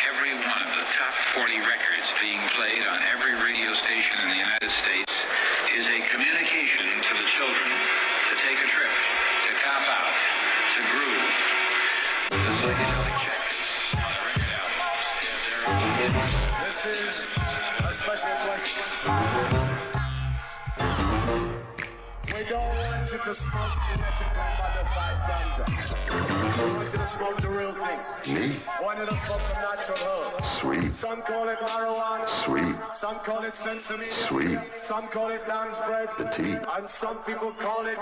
every one of the top 40 records being played on every radio station in the United States is a communication to the children to take a trip, to cop out, to groove. The psychedelic jackets on the record albums have their own. This is a special question. We don't want you to smoke genetically modified ganja. We want you to smoke the real thing. Me? We want you to smoke the natural herb. Sweet. Some call it marijuana. Sweet. Some call it sensimilla. Sweet. Some call it lamb's bread. The tea. And some people call it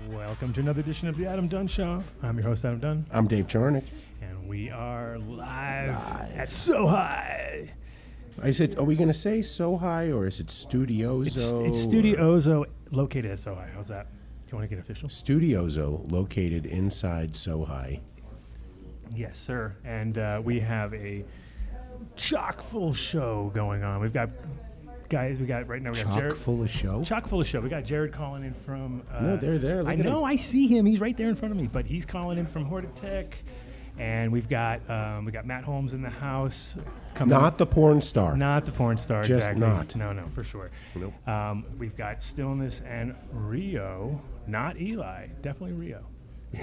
Welcome to another edition of the Adam Dunn Show. I'm your host, Adam Dunn. I'm Dave Charnick. And we are live at So High. I said, are we going to say So High or is it Studiozo? It's Studiozo located at So High. How's that? Do you want to get official? Studiozo located inside So High. Yes, sir. And we have a chock-full show going on. We've got guys, right now we got Jared. Chock full of show? Chock full of show. We got Jared calling in from... No, they're there. I know, I see him. He's right there in front of me. But he's calling in from Hortitech. And we've got Matt Holmes in the house. Not the porn star. Not the porn star, Just exactly. not. No, for sure. Nope. We've got Stillness and Rio. Not Eli. Definitely Rio.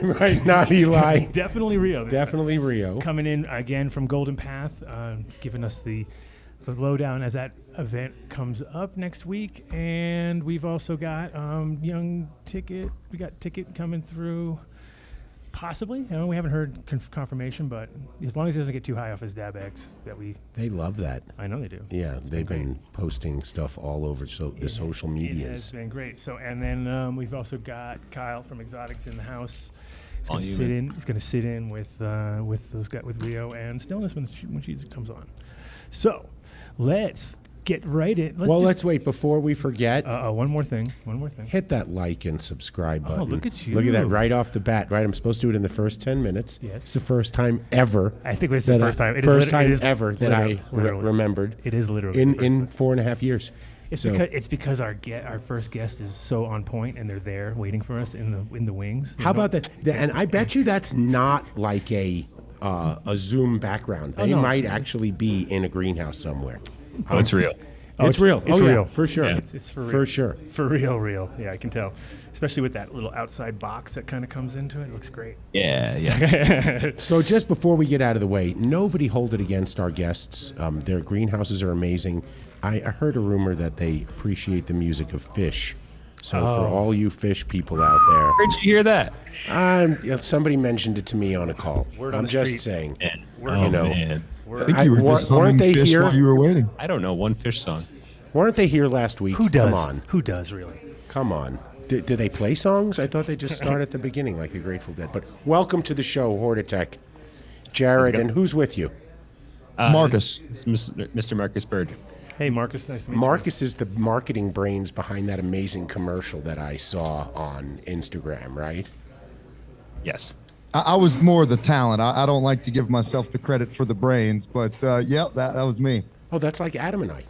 Right, not Eli. Definitely Rio. Definitely Rio. Coming in again from Golden Path, giving us the lowdown as that event comes up next week. And we've also got Young Ticket. We got Ticket coming through. Possibly. We haven't heard confirmation, but as long as he doesn't get too high off his dab X, They love that. I know they do. Yeah, they've been posting stuff all over the social It medias. has been great. So, and then we've also got Kyle from Exotics in the house. He's going to sit in. He's going to sit in with those guys, with Rio and Stillness when she comes on. So, let's get right in. Let's wait before we forget. One more thing. Hit that like and subscribe button. Oh, look at you. Look at that right off the bat. Right, I'm supposed to do it in the first 10 minutes. Yes. It's the first time ever. I think it's the first time. It is ever that I remembered. It is literally in 4.5 years. It's because our first guest is so on point, and they're there waiting for us in the wings. How about that? And I bet you that's not like a Zoom background. They might actually be in a greenhouse somewhere. Oh, it's real. It's real. It's real. Yeah, for sure. Yeah. It's for real. For sure. For real. Yeah, I can tell. Especially with that little outside box that kind of comes into it. It looks great. Yeah. So just before we get out of the way, nobody hold it against our guests. Their greenhouses are amazing. I heard a rumor that they appreciate the music of fish. So for all you fish people out there. Where'd you hear that? Somebody mentioned it to me on a call. I'm just saying. Man. Man. I think you were just humming fish here while you were waiting. I don't know one fish song. Weren't they here last week? Who does? Come on. Who does, really? Come on. Do they play songs? I thought they just start at the beginning like the Grateful Dead. But welcome to the show, Hortitech. Jared, and who's with you? Marcus. It's Mr. Marcus Bird. Hey, Marcus. Nice to meet you. Marcus is the marketing brains behind that amazing commercial that I saw on Instagram, right? Yes. I was more the talent. I don't like to give myself the credit for the brains, but that was me. Oh, that's like Adam and I.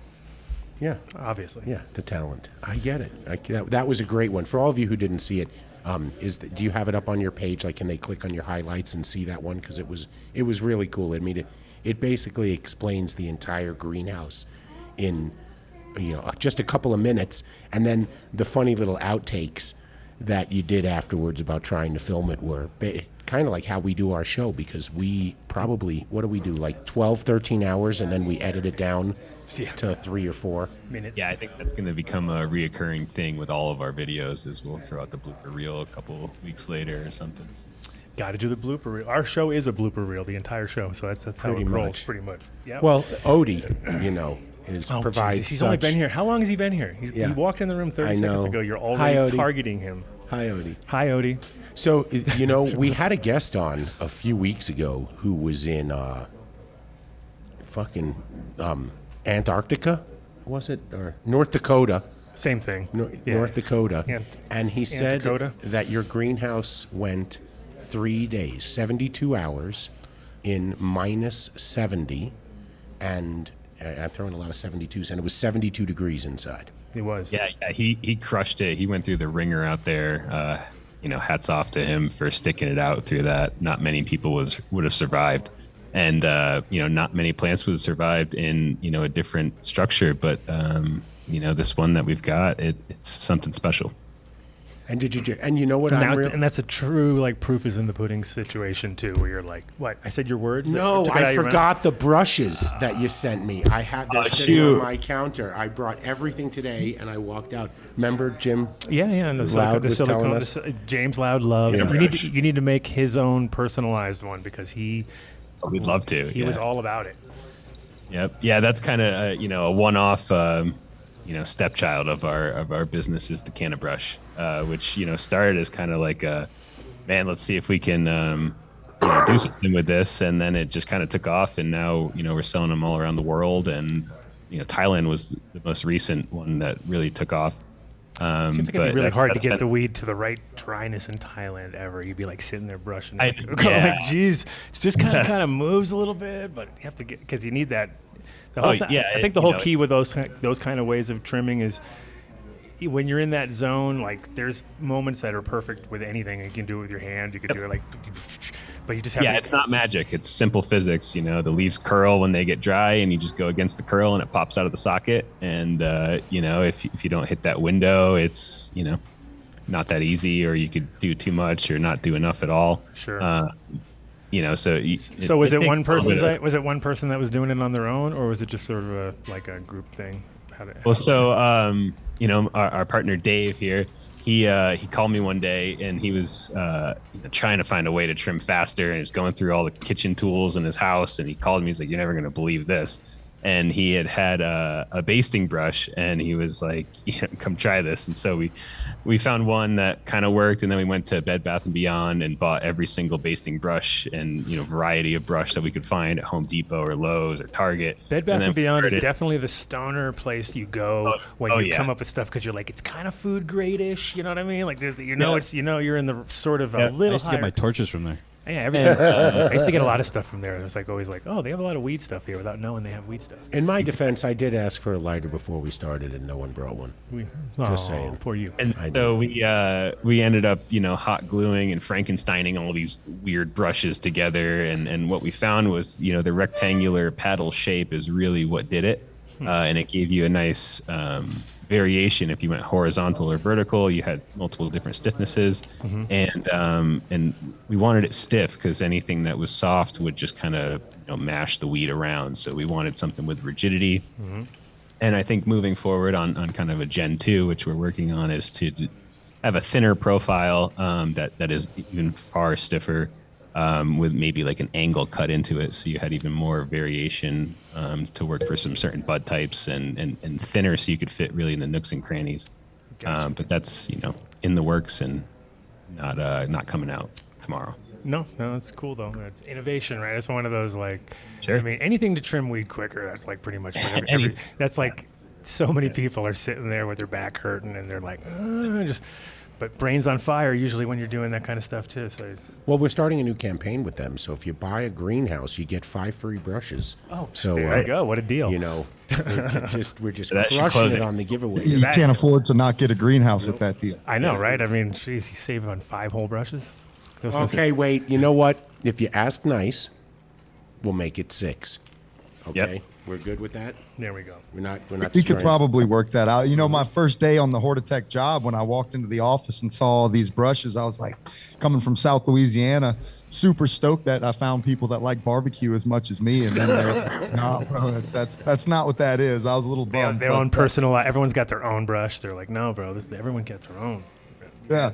Yeah. Obviously. Yeah, the talent. I get it. That was a great one. For all of you who didn't see it, do you have it up on your page? Like, can they click on your highlights and see that one? Because it was really cool. I mean, it basically explains the entire greenhouse in just a couple of minutes, and then the funny little outtakes that you did afterwards about trying to film it were kind of like how we do our show, because we probably, what do we do, like 12, 13 hours, and then we edit it down to 3 or 4 minutes. Yeah, I think that's going to become a reoccurring thing with all of our videos, is we'll throw out the blooper reel a couple weeks later or something. Got to do the blooper reel. Our show is a blooper reel, the entire show, so that's how it rolls, pretty much. Yeah. Well, Odie, provides He's such... only been here. How long has he been here? He walked in the room 30 seconds ago. You're already targeting him. Hi, Odie. Hi, Odie. So, we had a guest on a few weeks ago who was in Antarctica, was it? Or North Dakota. Same thing. North Dakota. And he said Dakota. that your greenhouse went 3 days, 72 hours in minus 70. And I'm throwing a lot of 72s, and it was 72 degrees inside. He was. Yeah, he crushed it. He went through the ringer out there. hats off to him for sticking it out through that. Not many people would have survived. And, not many plants would have survived in, a different structure. But, this one that we've got, it's something special. And and you know what? And that's a true like proof is in the pudding situation too, where you're like, what? I said your words. No, I forgot the brushes that you sent me. I had them sitting on my counter. I brought everything today, and I walked out. Remember, Jim? Yeah. And Loud was telling us. James Loud loves. You need to make his own personalized one because he. We'd love to. He was all about it. Yep. Yeah, that's kind of a one-off. Stepchild of our business is the Canna Brush, which started as kind of like let's see if we can do something with this, and then it just kind of took off, and now we're selling them all around the world, and Thailand was the most recent one that really took off. Seems like it'd be really hard to get the weed to the right dryness in Thailand ever. You'd be like sitting there brushing, like, geez, it just kind of moves a little bit, but you have to get because you need that. I think the whole key with those kind of ways of trimming is when you're in that zone. Like, there's moments that are perfect with anything. You can do it with your hand. You could do it like, but you just have. Yeah, it's not magic. It's simple physics. The leaves curl when they get dry, and you just go against the curl, and it pops out of the socket. And if you don't hit that window, it's not that easy, or you could do too much or not do enough at all. Sure. So was it one person? Was it one person that was doing it on their own, or was it just sort of a group thing? Our partner Dave here, he called me one day, and he was trying to find a way to trim faster, and he was going through all the kitchen tools in his house, and he called me. He's like, "You're never going to believe this." And he had a basting brush, and he was like, "Come try this." And so we found one that kind of worked, and then we went to Bed Bath & Beyond and bought every single basting brush and variety of brush that we could find at Home Depot or Lowe's or Target. Bed Bath & Beyond is definitely the stoner place you go when you come up with stuff, because you're like, it's kind of food grade-ish, you know what I mean? Like, you're in the sort of a little higher. I used to get my torches from there. Yeah, everything. I used to get a lot of stuff from there. It was always like, oh, they have a lot of weed stuff here, without knowing they have weed stuff. In my defense, I did ask for a lighter before we started, and no one brought one. Just saying. Poor you. And so we ended up, hot gluing and Frankensteining all these weird brushes together. And what we found was, the rectangular paddle shape is really what did it. And it gave you a nice variation. If you went horizontal or vertical, you had multiple different stiffnesses. And we wanted it stiff because anything that was soft would just kind of mash the weed around. So we wanted something with rigidity. And I think moving forward on kind of a Gen 2, which we're working on, is to have a thinner profile that is even far stiffer, with maybe like an angle cut into it, so you had even more variation to work for some certain bud types, and thinner so you could fit really in the nooks and crannies. Gotcha. But that's in the works and not coming out tomorrow. No, it's cool though. It's innovation, right? It's one of those Sure. I mean, anything to trim weed quicker. That's like pretty much what that's like. So many people are sitting there with their back hurting, and they're like, But brains on fire usually when you're doing that kind of stuff too. So we're starting a new campaign with them. So if you buy a greenhouse, you get 5 free brushes. Oh, so there you go. What a deal! We're just crushing it on the giveaways. You can't afford to not get a greenhouse with that deal. I know, right? I mean, geez, you save on 5 whole brushes. Okay, wait. You know what? If you ask nice, we'll make it 6. Okay. Yep. We're good with that? There we go. We're not. We could probably work that out. My first day on the Hortitech job, when I walked into the office and saw all these brushes, I was like, coming from South Louisiana, super stoked that I found people that like barbecue as much as me. And then they're like, no, bro, that's not what that is. I was a little bummed. Their own personal. Everyone's got their own brush. They're like, no, bro, everyone gets their own. Yeah.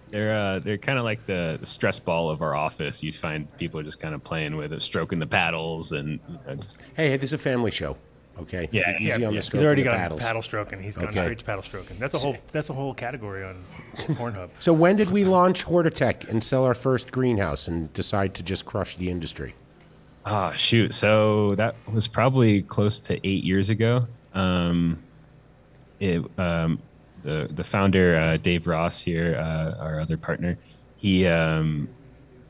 They're kind of like the stress ball of our office. You find people just kind of playing with it, stroking the paddles, and hey, this is a family show. Okay. Yeah. Easy on the stroke. He's already got paddles. Paddle stroking. He's gone straight to paddle stroking. That's a whole category on Pornhub. So when did we launch Hortitech and sell our first greenhouse and decide to just crush the industry? Oh shoot! So that was probably close to 8 years ago. The founder, Dave Ross here, our other partner, he, him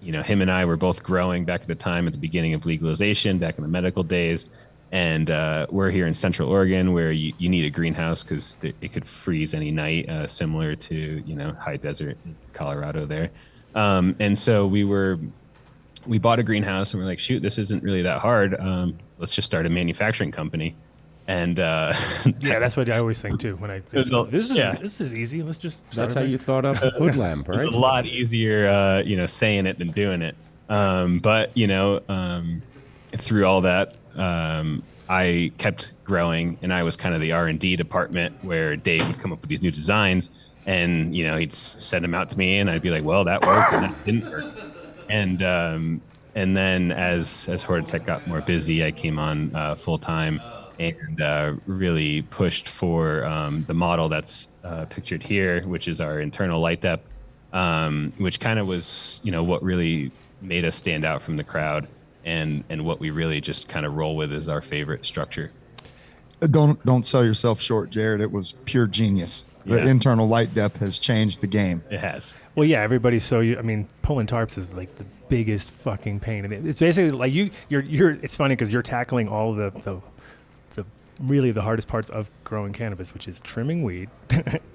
and I were both growing back at the time at the beginning of legalization, back in the medical days. And we're here in Central Oregon, where you need a greenhouse because it could freeze any night, similar to high desert in Colorado there. And so we bought a greenhouse, and we're like, shoot, this isn't really that hard. Let's just start a manufacturing company. And yeah, that's what I always think too. When this is easy. Let's just. That's how you thought of hood lamp, right? It's a lot easier, saying it than doing it. But through all that, I kept growing, and I was kind of the R&D department where Dave would come up with these new designs, and he'd send them out to me, and I'd be like, well, that worked, and that didn't work. And then as Hortitech got more busy, I came on full time and really pushed for the model that's pictured here, which is our internal light depth, which kind of was what really made us stand out from the crowd, and what we really just kind of roll with as our favorite structure. Don't sell yourself short, Jared. It was pure genius. The internal light depth has changed the game. It has. Well, yeah, everybody's pulling tarps is like the biggest fucking pain. And it's basically like you're. It's funny because you're tackling all the really the hardest parts of growing cannabis, which is trimming weed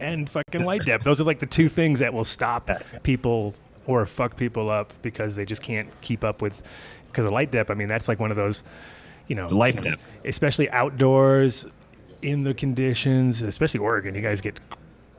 and fucking light depth. Those are like the two things that will stop people or fuck people up because they just can't keep up with. Because of light depth, that's like one of those, The light depth, especially outdoors, in the conditions, especially Oregon. You guys get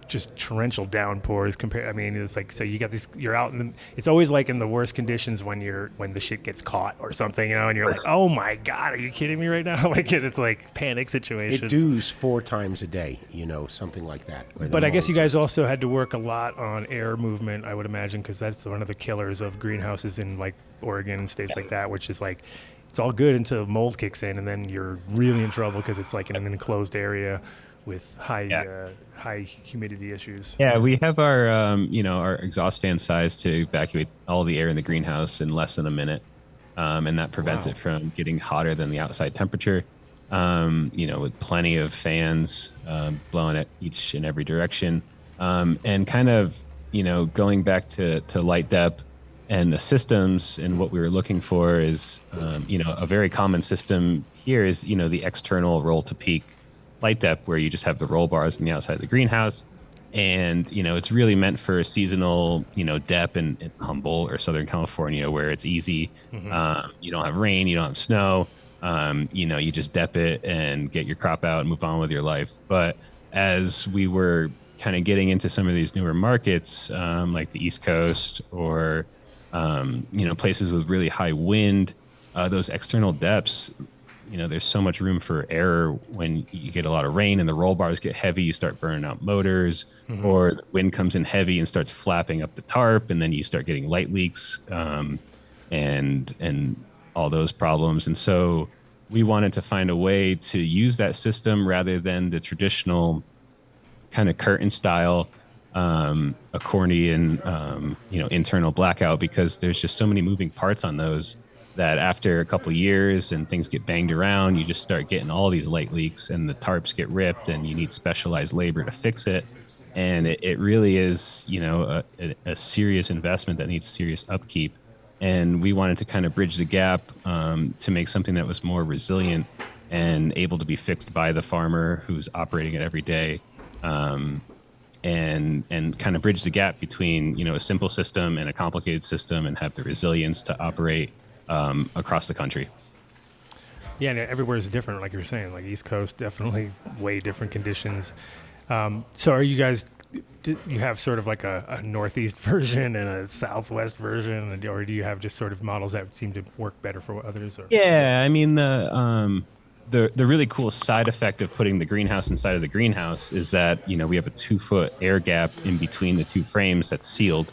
just torrential downpours. It's like, so you got these. You're out in it's always like in the worst conditions when the shit gets caught or something, and you're like, oh my god, are you kidding me right now? Like it's like panic situation. It dews 4 times a day, something like that. But I guess you guys also had to work a lot on air movement, I would imagine, because that's one of the killers of greenhouses in like Oregon and states like that, which is like, it's all good until mold kicks in, and then you're really in trouble because it's like in an enclosed area with high humidity issues. Yeah, we have our our exhaust fan size to evacuate all the air in the greenhouse in less than a minute, and that prevents it from getting hotter than the outside temperature. With plenty of fans blowing it each and every direction, and kind of going back to light depth. And the systems and what we were looking for is, a very common system here is, the external roll to peak light depth, where you just have the roll bars on the outside of the greenhouse. And, it's really meant for a seasonal, depth in Humboldt or Southern California, where it's easy. Mm-hmm. You don't have rain, you don't have snow. You just dep it and get your crop out and move on with your life. But as we were kind of getting into some of these newer markets, like the East Coast or places with really high wind, those external depths, there's so much room for error when you get a lot of rain and the roll bars get heavy, you start burning out motors, mm-hmm. or the wind comes in heavy and starts flapping up the tarp, and then you start getting light leaks, and all those problems. And so we wanted to find a way to use that system rather than the traditional kind of curtain style accordion, internal blackout, because there's just so many moving parts on those that after a couple of years and things get banged around, you just start getting all these light leaks and the tarps get ripped and you need specialized labor to fix it. And it really is, a serious investment that needs serious upkeep. And we wanted to kind of bridge the gap to make something that was more resilient and able to be fixed by the farmer who's operating it every day. And kind of bridge the gap between, a simple system and a complicated system, and have the resilience to operate across the country. Yeah, and everywhere is different, like you were saying. Like East Coast, definitely way different conditions. So are you guys, you have sort of like a Northeast version and a Southwest version, or do you have just sort of models that seem to work better for others? Or? Yeah, the really cool side effect of putting the greenhouse inside of the greenhouse is that, we have a 2-foot air gap in between the two frames that's sealed.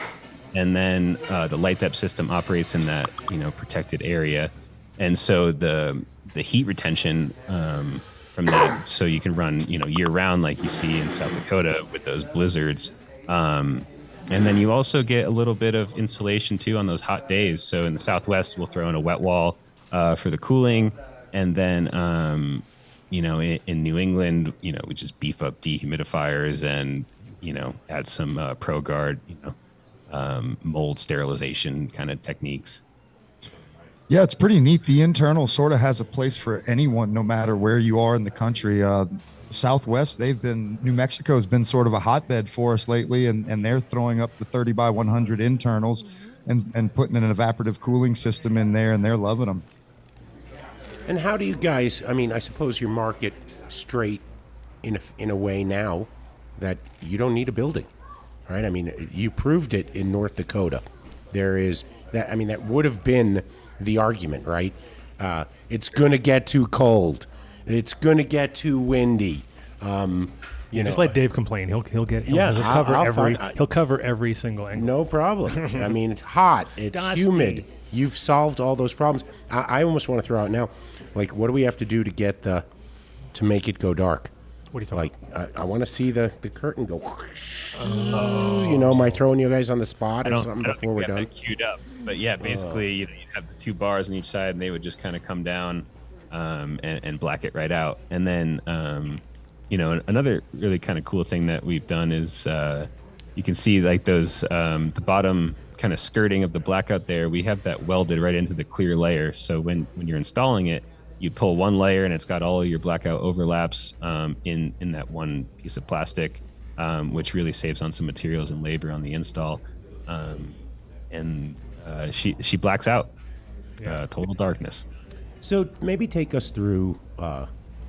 And then the light depth system operates in that, protected area. And so the heat retention from that, so you can run, year round, like you see in South Dakota with those blizzards. And then you also get a little bit of insulation too on those hot days. So in the Southwest, we'll throw in a wet wall for the cooling. And then, in New England, we just beef up dehumidifiers and, add some ProGuard, mold sterilization kind of techniques. Yeah, it's pretty neat. The internal sort of has a place for anyone, no matter where you are in the country. Southwest, New Mexico's been sort of a hotbed for us lately, and they're throwing up the 30 by 100 internals and putting an evaporative cooling system in there, and they're loving them. And how do you guys, I mean, I suppose you market straight in a way now that you don't need a building, right? I mean, you proved it in North Dakota. There is that, I mean, that would have been the argument, right? It's going to get too cold. It's going to get too windy. Just let Dave complain. He'll cover every single angle. No problem. I mean, it's hot. It's Dusty. Humid. You've solved all those problems. I almost want to throw out now, like, what do we have to do to make it go dark? What are you talking about? I want to see the curtain go. Am I throwing you guys on the spot or something before we're done? Queued up, but yeah, basically you have the two bars on each side, and they would just kind of come down and black it right out. And then another really kind of cool thing that we've done is you can see like those the bottom kind of skirting of the blackout there. We have that welded right into the clear layer, so when you're installing it, you pull one layer and it's got all of your blackout overlaps in that one piece of plastic, which really saves on some materials and labor on the install. She blacks out, total darkness. So maybe take us through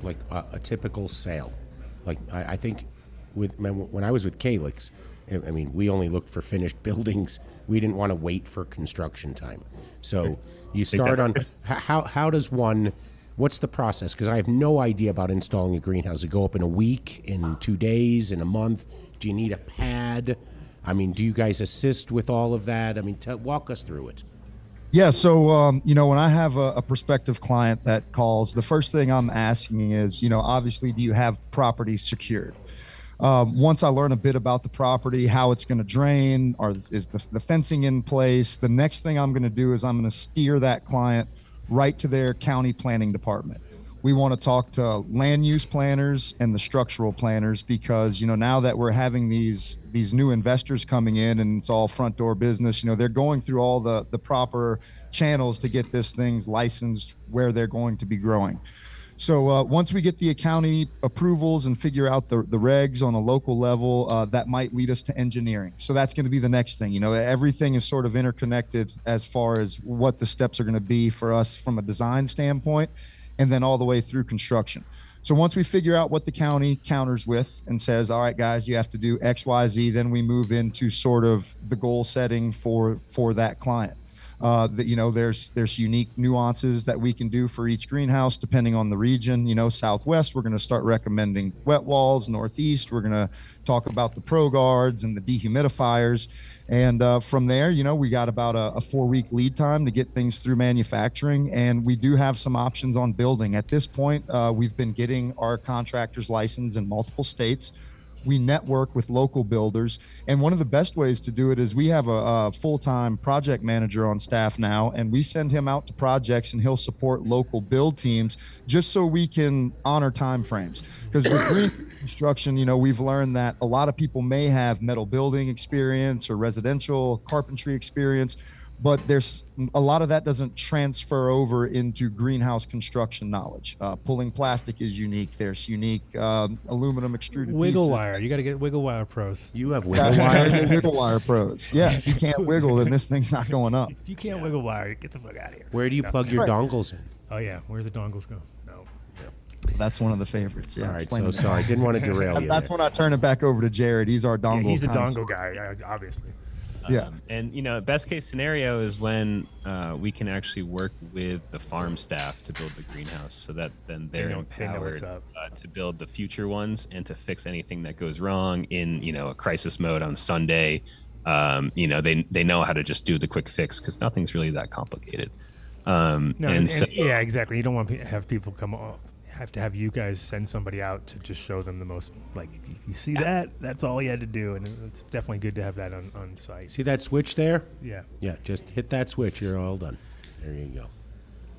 like a typical sale. Like I think when I was with Calix, I mean, we only looked for finished buildings. We didn't want to wait for construction time. So you start on how does one? What's the process? Because I have no idea about installing a greenhouse. Does it go up in a week, in 2 days, in a month? Do you need a pad? I mean, do you guys assist with all of that? I mean, walk us through it. Yeah, so when I have a prospective client that calls, the first thing I'm asking is, obviously, do you have property secured? Once I learn a bit about the property, how it's going to drain, is the fencing in place, the next thing I'm going to do is I'm going to steer that client right to their county planning department. We want to talk to land use planners and the structural planners because, now that we're having these new investors coming in and it's all front door business, they're going through all the proper channels to get this thing's licensed where they're going to be growing. So once we get the county approvals and figure out the regs on a local level, that might lead us to engineering. So that's going to be the next thing. Everything is sort of interconnected as far as what the steps are going to be for us from a design standpoint, and then all the way through construction. So once we figure out what the county counters with and says, all right, guys, you have to do X, Y, Z, then we move into sort of the goal setting for that client. There's unique nuances that we can do for each greenhouse depending on the region. Southwest, we're going to start recommending wet walls. Northeast, we're going to talk about the Pro Guards and the dehumidifiers. And from there, we got about a 4-week lead time to get things through manufacturing. And we do have some options on building. At this point, we've been getting our contractors licensed in multiple states. We network with local builders. And one of the best ways to do it is we have a full-time project manager on staff now, and we send him out to projects and he'll support local build teams just so we can honor time frames. Because with green construction, we've learned that a lot of people may have metal building experience or residential carpentry experience, but there's a lot of that doesn't transfer over into greenhouse construction knowledge. Pulling plastic is unique. There's unique aluminum extruded wiggle pieces. wire. You got to get wiggle wire pros. You have wiggle wire? Wiggle wire pros. Yeah, if you can't wiggle, then this thing's not going up. If you can't wiggle wire, get the fuck out of here. Where do you plug your dongles in? Oh, yeah. Where's the dongles go? No. That's one of the favorites. Yeah. All right, so sorry. Didn't want to derail you. That's when I turn it back over to Jared. He's our dongle. Yeah, he's a connoisseur. dongle guy, obviously. Yeah. And best case scenario is when we can actually work with the farm staff to build the greenhouse, so that then they're They know what's empowered up. to build the future ones and to fix anything that goes wrong in a crisis mode on Sunday. They know how to just do the quick fix because nothing's really that complicated. Yeah, exactly. You don't want to have people have to have you guys send somebody out to just show them the most, like, you see that's all you had to do, and it's definitely good to have that on site. See that switch there? Yeah. Yeah, just hit that switch. You're all done. There you go.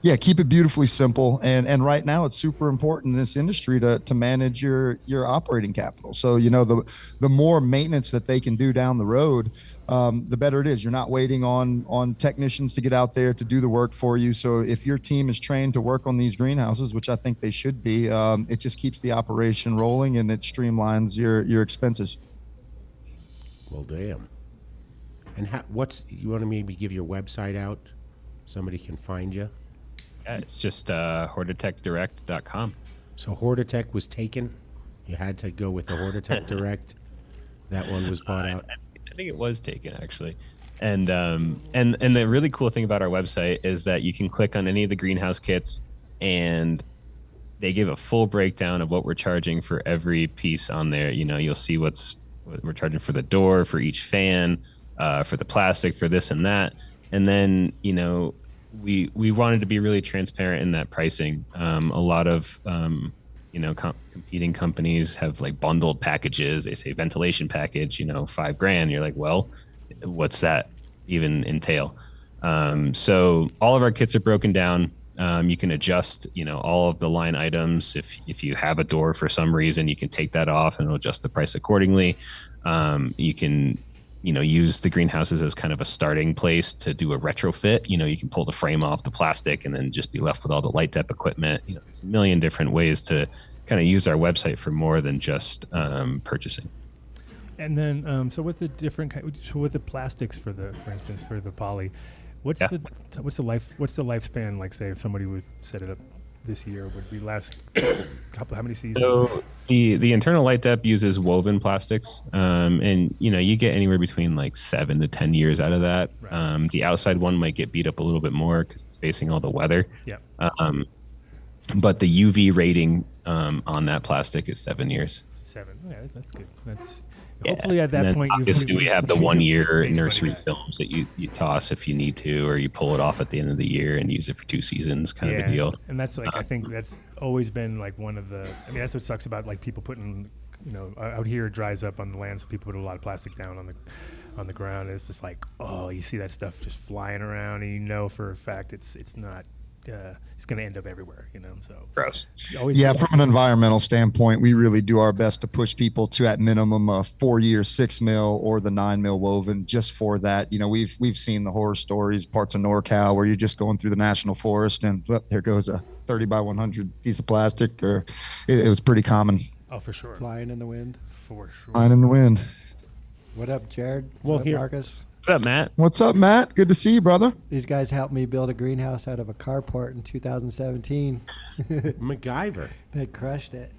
Yeah, keep it beautifully simple. And right now it's super important in this industry to manage your operating capital. So, the more maintenance that they can do down the road, the better it is. You're not waiting on technicians to get out there to do the work for you. So if your team is trained to work on these greenhouses, which I think they should be, it just keeps the operation rolling and it streamlines your expenses. Well, damn. And you want to maybe give your website out? Somebody can find you. Yeah, it's just hortitechdirect.com. So Hortitech was taken. You had to go with the Hortitech Direct. That one was bought out. I think it was taken actually. And the really cool thing about our website is that you can click on any of the greenhouse kits, and they give a full breakdown of what we're charging for every piece on there. You'll see what we're charging for the door, for each fan, for the plastic, for this and that. And then, we wanted to be really transparent in that pricing. A lot of, competing companies have like bundled packages. They say ventilation package, $5,000. You're like, well, what's that even entail? So all of our kits are broken down. You can adjust, all of the line items. If you have a door for some reason, you can take that off and it'll adjust the price accordingly. You can, use the greenhouses as kind of a starting place to do a retrofit. You can pull the frame off the plastic and then just be left with all the light dep equipment. There's a million different ways to kind of use our website for more than just purchasing. And then, so with the plastics for instance, for the poly, what's the lifespan? Like, say, if somebody would set it up this year, would we last how many seasons? So the internal light dep uses woven plastics, and you get anywhere between like 7 to 10 years out of that. Right. The outside one might get beat up a little bit more because it's facing all the weather. Yeah. But the UV rating on that plastic is 7 years. 7. Yeah, that's good. Hopefully at that point, obviously we have the 1 year nursery films that you toss if you need to, or you pull it off at the end of the year and use it for 2 seasons, kind of a deal. And that's like I think that's always been like one of the. I mean, that's what sucks about like people putting, out here it dries up on the land, so people put a lot of plastic down on the ground. And it's just like, oh, you see that stuff just flying around, and for a fact it's not. It's going to end up everywhere, so gross. Yeah, from an environmental standpoint, we really do our best to push people to at minimum a 4-year 6 mil or the 9 mil woven. Just for that, we've seen the horror stories, parts of NorCal where you're just going through the national forest and there goes a 30 by 100 piece of plastic. Or it was pretty common. Oh, for sure. Flying in the wind. For sure. Flying in the wind. What up, Jared? Well, what up, here. Marcus? What's up, Matt? What's up, Matt? Good to see you, brother. These guys helped me build a greenhouse out of a carport in 2017. MacGyver. They crushed it.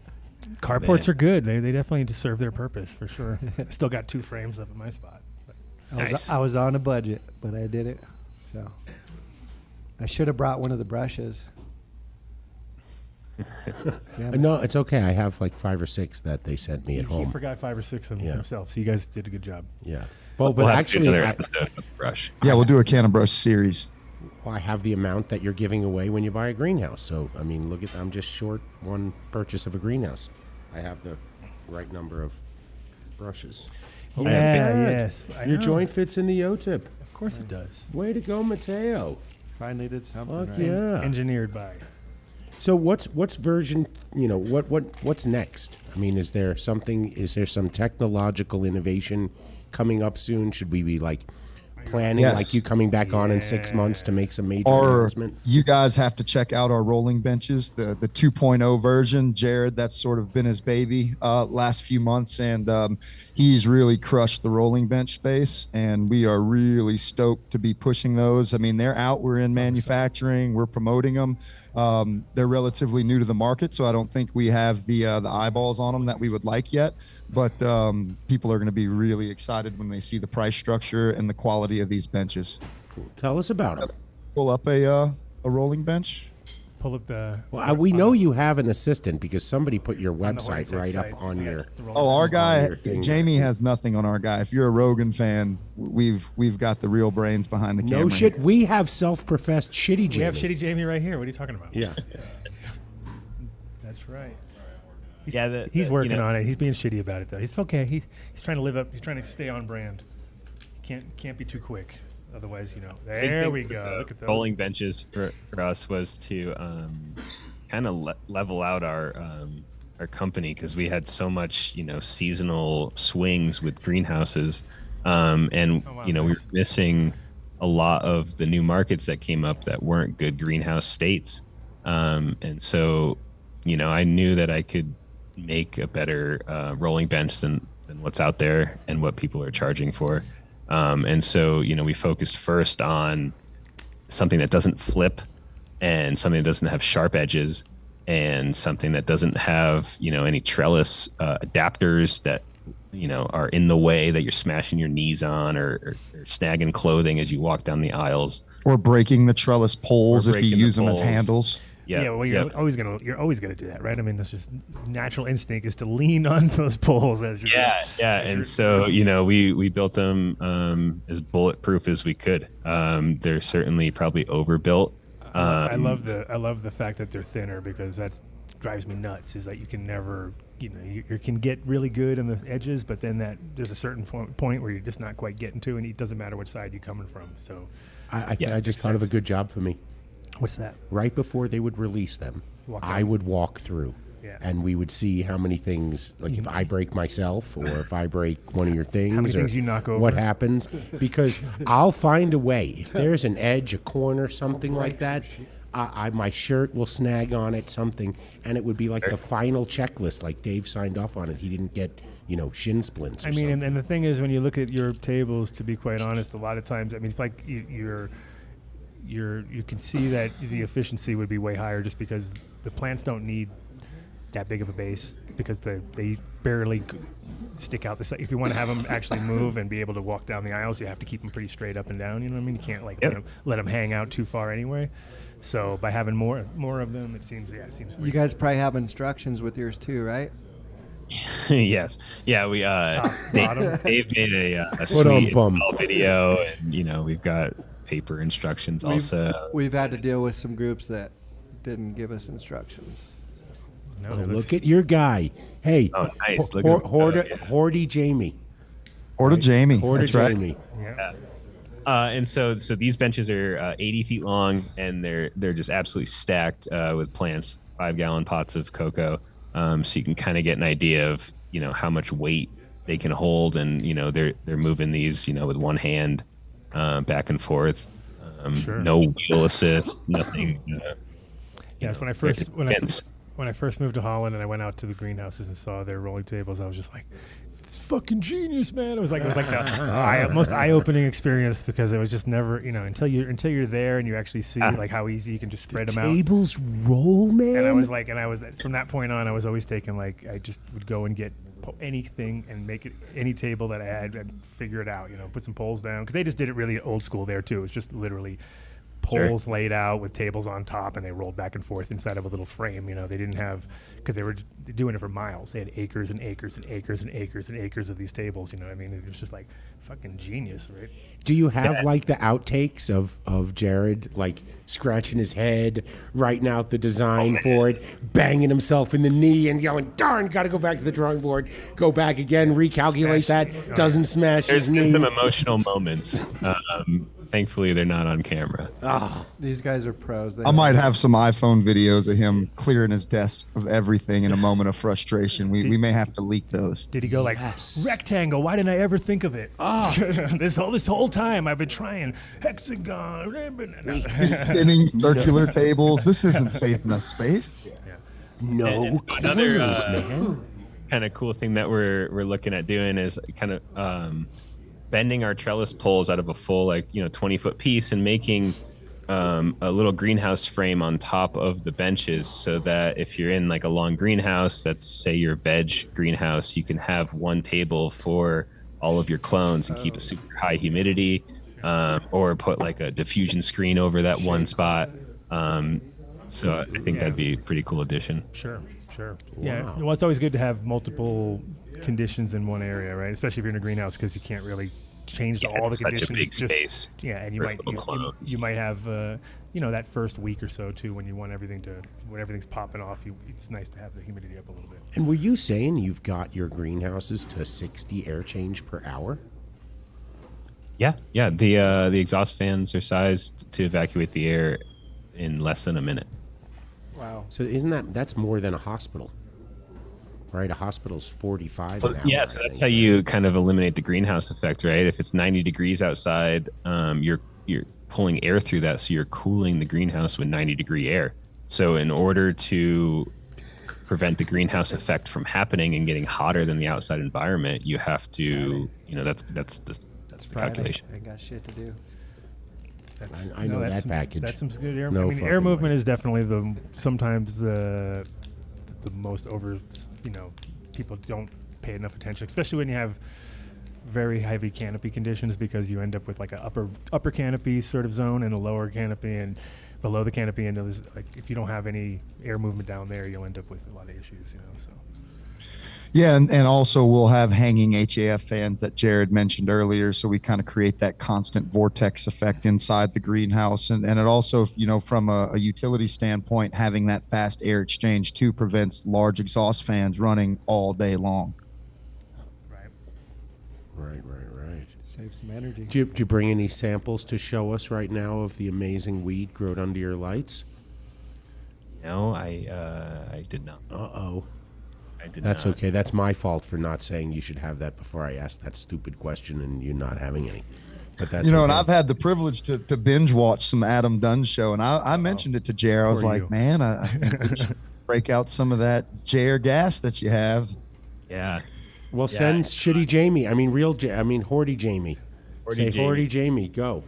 Carports are good. They definitely serve their purpose for sure. Still got 2 frames up in my spot. I was on a budget, but I did it. So I should have brought one of the brushes. No, it's okay. I have like 5 or 6 that they sent me at home. He forgot 5 or 6 of them himself, so you guys did a good job. Yeah. Well, but actually, another episode of brush. Yeah, we'll do a can of brush series. Well, I have the amount that you're giving away when you buy a greenhouse. So, I mean, I'm just short one purchase of a greenhouse. I have the right number of brushes. Yes. Your joint fits in the O-tip. Of course it does. Way to go, Mateo. Finally did something. Fuck right. yeah. Engineered by. So what's version, what's next? I mean, is there some technological innovation coming up soon? Should we be like planning like you coming back on in 6 months to make some major announcement? You guys have to check out our rolling benches, the 2.0 version. Jared, that's sort of been his baby last few months, and he's really crushed the rolling bench space, and we are really stoked to be pushing those. I mean, they're out. We're in manufacturing. We're promoting them. They're relatively new to the market, so I don't think we have the eyeballs on them that we would like yet. But people are going to be really excited when they see the price structure and the quality of these benches. Cool. Tell us about them. Pull up a rolling bench. Pull up the. Well, we know you have an assistant because somebody put your website right up on your. Oh, our guy, Jamie has nothing on our guy. If you're a Rogan fan, we've got the real brains behind the camera. No shit, we have self-professed shitty Jamie. We have shitty Jamie right here. What are you talking about? Yeah. That's right. He's working on it. He's being shitty about it though. He's okay. He's trying to live up. He's trying to stay on brand. Can't be too quick. Otherwise, Big there thing we for go. the Look at those. rolling benches for us was to kind of level out our company, because we had so much seasonal swings with greenhouses, and Oh, wow, we were nice. missing a lot of the new markets that came up that weren't good greenhouse states, and so I knew that I could make a better rolling bench than what's out there and what people are charging for. And so, we focused first on something that doesn't flip, and something that doesn't have sharp edges, and something that doesn't have, any trellis adapters that, are in the way that you're smashing your knees on, or snagging clothing as you walk down the aisles. Or breaking the trellis poles Or if you breaking the use them as poles. handles. Yeah, well, you're always gonna do that, right? I mean, that's just natural instinct is to lean on those poles as you're And so we built them as bulletproof as we could. They're certainly probably overbuilt. I love the fact that they're thinner, because that drives me nuts. Is that you can never, you can get really good on the edges, but then there's a certain point where you're just not quite getting to, and it doesn't matter which side you're coming from. So I just thought of a good job for me. what's that? Right before they would release them, I would walk through. Yeah. And we would see how many things, like if I break myself, or if I break one of your things, How many or things you knock over. what happens, because I'll find a way. If there's an edge, a corner, something like that, my shirt will snag on it, something, and it would be like the final checklist, like Dave signed off on it. He didn't get, shin splints or I mean, something. and the thing is, when you look at your tables, to be quite honest, a lot of times, I mean, it's like you can see that the efficiency would be way higher, just because the plants don't need that big of a base, because they barely stick out the side. If you want to have them actually move and be able to walk down the aisles, you have to keep them pretty straight up and down. You know what I mean? You can't let them hang out too far anyway. So by having more of them, it seems You guys probably have instructions with yours too, right? Yes. Yeah, we bottom. Dave made a sweet video, and we've got paper instructions also. We've had to deal with some groups that didn't give us instructions. No, Oh, it looks- look at your guy. Hey, Oh, nice. Look at- Horty Jamie. Or to Jamie. Horty That's right. Jamie. yeah. And so these benches are 80 feet long, and they're just absolutely stacked with plants, 5-gallon pots of cocoa. So you can kind of get an idea of how much weight they can hold, and they're moving these with one hand back and forth. Sure. No wheel assist, nothing. Yes, when I first moved to Holland and I went out to the greenhouses and saw their rolling tables, I was just like, "It's fucking genius, man!" It was like the most eye-opening experience, because it was just never, until you're there and you actually see like how easy you can just spread them out. Tables roll, man. And I was from that point on, I was always taking, like, I just would go and get anything and make it any table that I had and figure it out. Put some poles down, because they just did it really old school there too. It was just literally poles laid out with tables on top, and they rolled back and forth inside of a little frame. They didn't have, because they were doing it for miles. They had acres and acres and acres and acres and acres of these tables. You know what I mean? It was just like fucking genius, right? Do you have like the outtakes of Jared, like scratching his head, writing out the design for it, banging himself in the knee and yelling, "Darn, got to go back to the drawing board, go back again, recalculate that, doesn't smash There's his knee." some emotional moments. Thankfully, they're not on camera. These guys are pros. They I might have some iPhone videos of him clearing his desk of everything in a moment of frustration. We may have to leak those. Did he go like rectangle? Why didn't I ever think of it? This whole time I've been trying hexagon. Spinning circular tables. This isn't saving us space. No, Another corners, man. kind of cool thing that we're looking at doing is kind of bending our trellis poles out of a full 20-foot piece, and making a little greenhouse frame on top of the benches, so that if you're in like a long greenhouse, that's say your veg greenhouse, you can have one table for all of your clones and keep a super high humidity, or put like a diffusion screen over that one spot. So I think that'd be a pretty cool addition. Sure. Yeah. Well, it's always good to have multiple conditions in one area, right? Especially if you're in a greenhouse, because you can't really change all the It's such conditions. a big space. Yeah, and you for might little clones. you might have that first week or so too, when you want when everything's popping off. It's nice to have the humidity up a little bit. And were you saying you've got your greenhouses to 60 air change per hour? Yeah. The exhaust fans are sized to evacuate the air in less than a minute. Wow. So isn't that's more than a hospital, right? A hospital's 45 an hour. Yeah, so that's how you kind of eliminate the greenhouse effect, right? If it's 90 degrees outside, you're pulling air through that, so you're cooling the greenhouse with 90-degree air. So in order to prevent the greenhouse effect from happening and getting hotter than the outside environment, you have to, that's the calculation. I got shit to do. I know that package. That's some good air. No I mean, air fucking movement way. is definitely sometimes the most over. People don't pay enough attention, especially when you have very heavy canopy conditions, because you end up with like a upper canopy sort of zone and a lower canopy and below the canopy, and there's like, if you don't have any air movement down there, you'll end up with a lot of issues. So. Yeah, and also we'll have hanging HAF fans that Jared mentioned earlier, so we kind of create that constant vortex effect inside the greenhouse, and it also, from a utility standpoint, having that fast air exchange too prevents large exhaust fans running all day long. Right. Save some energy. Did you bring any samples to show us right now of the amazing weed grown under your lights? No, I did not. Uh-oh. I did That's not. okay. That's my fault for not saying you should have that before I asked that stupid question and you not having any. But that's And okay. I've had the privilege to binge watch some Adam Dunn show, and I mentioned it to Jared. I was Poor like, you. man, I think we should break out some of that Jared gas that you have. Yeah. Well, send shitty Jamie. I mean, Horty Jamie. Say Jamie. Horty Jamie. Go.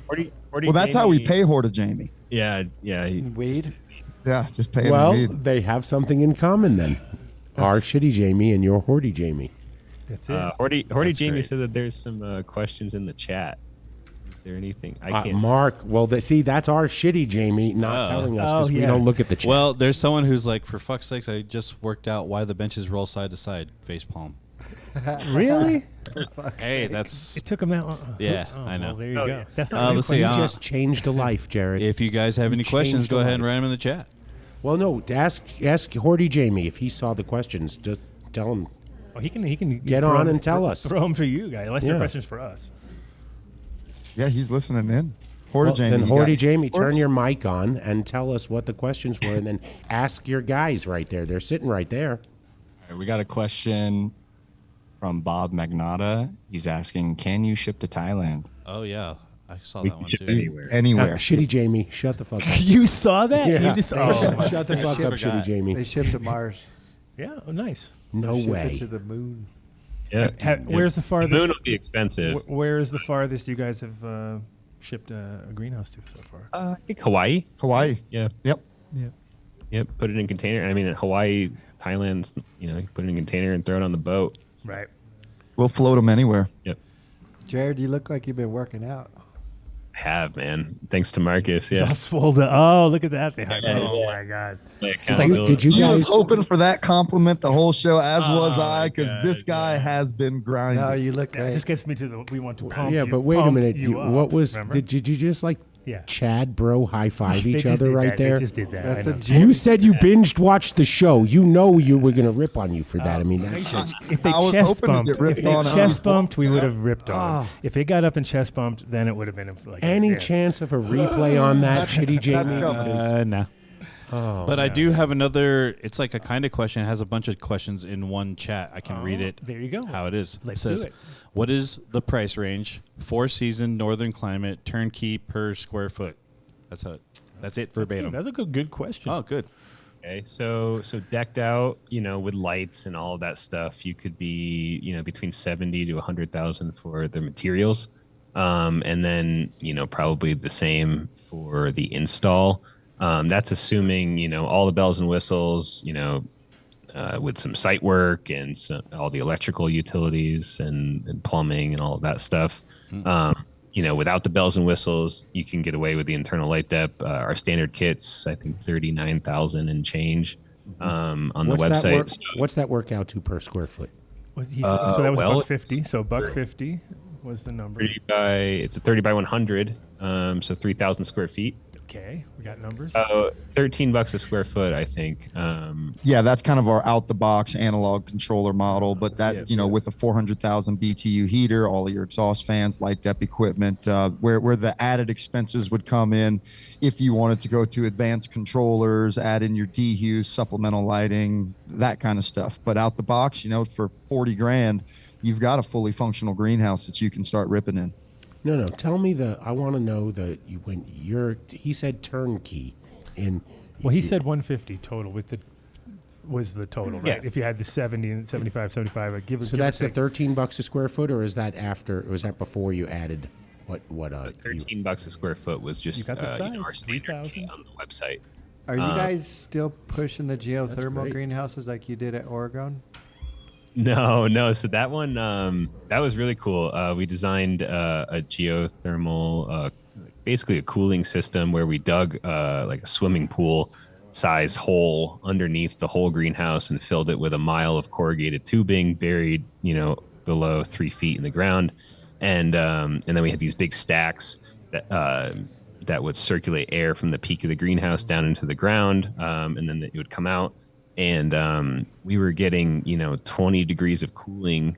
Well, that's how we pay Horta Jamie. Yeah. Weed? Yeah, just pay him Well, weed. they have something in common then. Our shitty Jamie and your Horty Jamie. That's it. Horty That's Jamie great. said that there's some questions in the chat. Is there anything? I can't. Mark, well, that's our shitty Jamie not telling us because we yeah. don't look at the chat. Well, there's someone who's like, for fuck's sakes, I just worked out why the benches roll side to side. Face palm. Really? Hey, that's It took him that long. Yeah, Oh, I know. Well, there you Oh, go. yeah. That's not let's see. you just changed a life, Jared. If you guys have any questions, changed go a ahead and life. write them in the chat. Well, no, ask Horty Jamie if he saw the questions. Just tell him. Oh, he can Get throw on 'em- and tell us. Throw them for you guys, unless Yeah. they're questions for us. Yeah, he's listening in. Horta Jamie. Then you got- Horty Jamie, turn your mic on and tell us what the questions were, and then ask your guys right there. They're sitting right there. All right, we got a question from Bob Magnata. He's asking, can you ship to Thailand? Oh yeah, I saw We that can one ship too. anywhere. Anywhere. Shitty Jamie, shut the fuck up. You saw that? Yeah. You just, oh, my- Shut the fuck up, forgot. Shitty Jamie. They shipped to Mars. yeah, oh, nice. No Ship it way. to the moon. Yeah. Where's the The farthest? moon will be expensive. Where is the farthest you guys have shipped a greenhouse to so far? I think Hawaii. Hawaii. Yeah. Yep. Yep. Put it in container. I mean, in Hawaii, Thailand's, you put it in a container and throw it on the boat. Right. We'll float them anywhere. Yep. Jared, you look like you've been working out. I have, man. Thanks to Marcus. It's Yeah. all swelled up. Oh, look at that thing. Oh yeah. my God. Did you He was guys? hoping for that compliment the whole show, as was Oh, I, my because God, this guy has been grinding. No, you look Yeah, it great. just gets me to we want to pump Yeah, you- but wait a pump minute. you up, What was? remember? Did you just like Yeah. Chad bro high five They each just other did right that. there? They just did that. That's I a know. joke. You said you binged watched the show. You know you were gonna rip on you for that. I mean, that's just If they I was chest hoping to bumped, get ripped if they on how chest these bumped, we walks, would yeah. have ripped on. If it got up and chest bumped, then it would have been like any yeah. chance of a replay on that shitty Jamie? No. But I do have another. It's like a kind of question. It has a bunch of questions in one chat. I can read it. There you go. How it is. Let's it says, do it. "What is the price range? 4-season northern climate turnkey per square foot." That's it verbatim. That's a good question. Oh, good. Okay, so decked out, with lights and all of that stuff, you could be, between 70 to 100,000 for the materials, and then probably the same for the install. That's assuming all the bells and whistles, with some site work and all the electrical utilities and plumbing and all of that stuff. Without the bells and whistles, you can get away with the internal light depth. Our standard kits, I think 39,000 and change on the website. What's that work out to per square foot? So that was well, $150. So $150 was the number. It's a 30 by 100, so 3,000 square feet. Okay, we got numbers. $13 a square foot, I think. Yeah, that's kind of our out the box analog controller model, but that, with a 400,000 BTU heater, all of your exhaust fans, light dep equipment, where the added expenses would come in if you wanted to go to advanced controllers, add in your dehues, supplemental lighting, that kind of stuff. But out the box, for 40 grand, you've got a fully functional greenhouse that you can start ripping in. No. Tell me I want to know he said turnkey. Well, he said 150 total was the total, right? Yeah. If you had the 70 and 75, I'd give So that's the $13 a square foot, or is that after? Or was that before you added what? $13 a square foot was just You got the size, our standard 3,000. on the website. Are you guys still pushing the geothermal great. greenhouses like you did at Oregon? No. So that one, that was really cool. We designed a geothermal, basically a cooling system where we dug like a swimming pool size hole underneath the whole greenhouse and filled it with a mile of corrugated tubing buried, below 3 feet in the ground. And then we had these big stacks that would circulate air from the peak of the greenhouse down into the ground. And then it would come out. And we were getting 20 degrees of cooling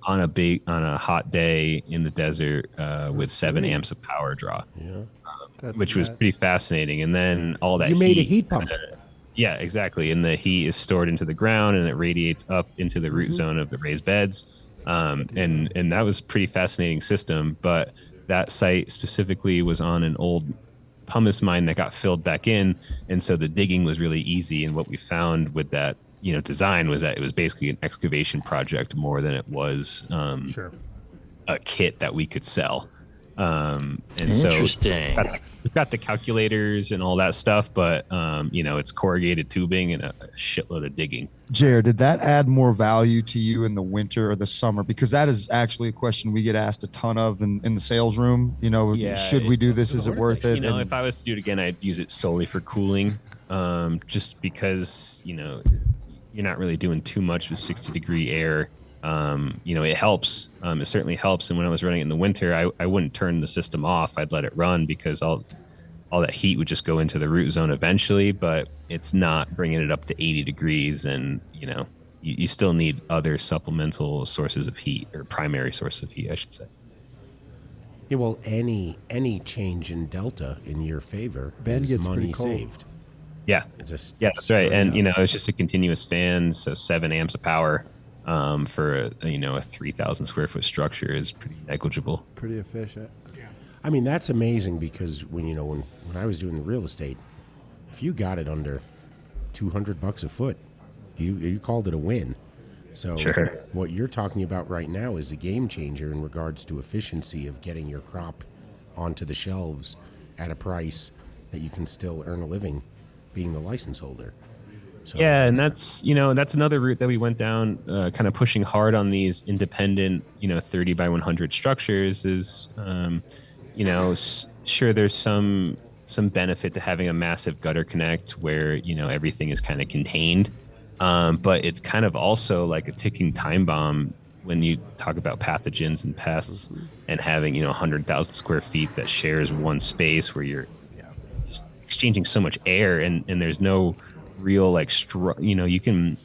on a hot day in the desert with 7 amps of power draw, which was pretty fascinating. And then all that you made a heat pump. Yeah, exactly. And the heat is stored into the ground and it radiates up into the root zone of the raised beds. And that was a pretty fascinating system. But that site specifically was on an old pumice mine that got filled back in, and so the digging was really easy. And what we found with that design was that it was basically an excavation project more than it was a kit that we could sell. And Interesting. So we've got the calculators and all that stuff, but it's corrugated tubing and a shitload of digging. Jared, did that add more value to you in the winter or the summer? Because that is actually a question we get asked a ton of in the sales room. Should we do this? Is it worth it? If I was to do it again, I'd use it solely for cooling, just because you're not really doing too much with 60-degree air. It helps. It certainly helps. And when I was running it in the winter, I wouldn't turn the system off. I'd let it run because all that heat would just go into the root zone eventually, but it's not bringing it up to 80 degrees. And, you still need other supplemental sources of heat, or primary sources of heat, I should say. Yeah, well, any change in delta in your favor is gets money pretty cold. saved. Yeah. That's right. And, it's just a continuous fan. So 7 amps of power. For a 3,000 square foot structure is pretty negligible. Pretty efficient. I mean, that's amazing because when I was doing the real estate, if you got it under $200 a foot, you called it a win. So what you're talking about right now is a game changer in regards to efficiency of getting your crop onto the shelves at a price that you can still earn a living being the license holder. So and that's another route that we went down, kind of pushing hard on these independent 30 by 100 structures is sure there's some benefit to having a massive gutter connect where everything is kind of contained, but it's kind of also like a ticking time bomb when you talk about pathogens and pests, and having 100,000 square feet that shares one space where you're just exchanging so much air, and there's no real you can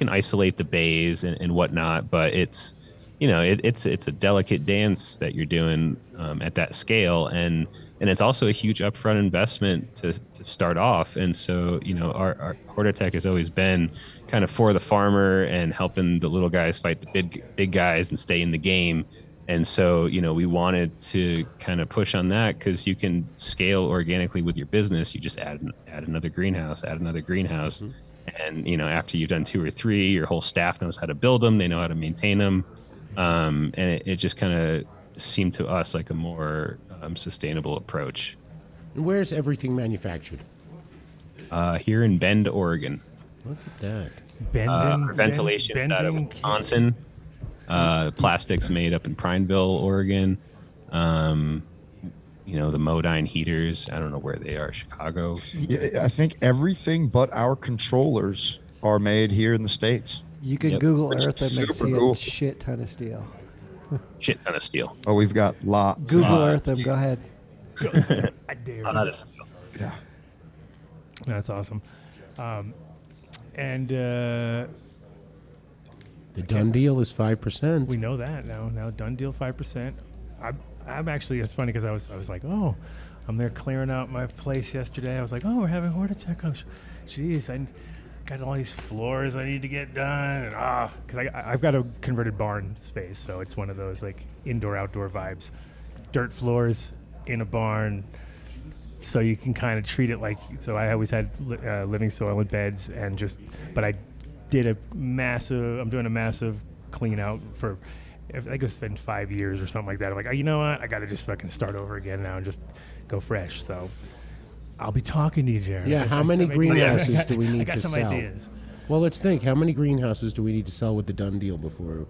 isolate the bays and whatnot, but it's it's a delicate dance that you're doing at that scale, and it's also a huge upfront investment to start off. And so our Hortitech has always been kind of for the farmer and helping the little guys fight the big guys and stay in the game. And so, we wanted to kind of push on that because you can scale organically with your business. You just add another greenhouse. And, after you've done 2 or 3, your whole staff knows how to build them. They know how to maintain them. And it just kind of seemed to us like a more sustainable approach. And where's everything manufactured? Here in Bend, Oregon. Look at that. For ventilation is out of Wisconsin. Plastics made up in Prineville, Oregon. The Modine heaters. I don't know where they are. Chicago. Yeah, I think everything but our controllers are made here in the States. You can Google Earth them and see cool. a shit ton of steel. Shit ton of steel. Oh, we've got lots. Google Earth them. Go ahead. I dare A lot of steel. Yeah. That's awesome. And The Dunn deal is 5%. we know that now. Now Dunn deal 5%. I'm actually, it's funny because I was like, oh, I'm there clearing out my place yesterday. I was like, oh, we're having Hortitech. Oh, jeez, I got all these floors I need to get done. And because I've got a converted barn space, so it's one of those like indoor outdoor vibes. Dirt floors in a barn, so you can kind of treat it like. So I always had living soil and beds, but I did I'm doing a massive clean out for. I think it's been 5 years or something like that. I'm like, oh, you know what? I got to just fucking start over again now and just go fresh. So I'll be talking to you, Jared. Yeah, how many greenhouses do we I need got to some sell? ideas. Well, let's think. How many greenhouses do we need to sell with the Dunn deal before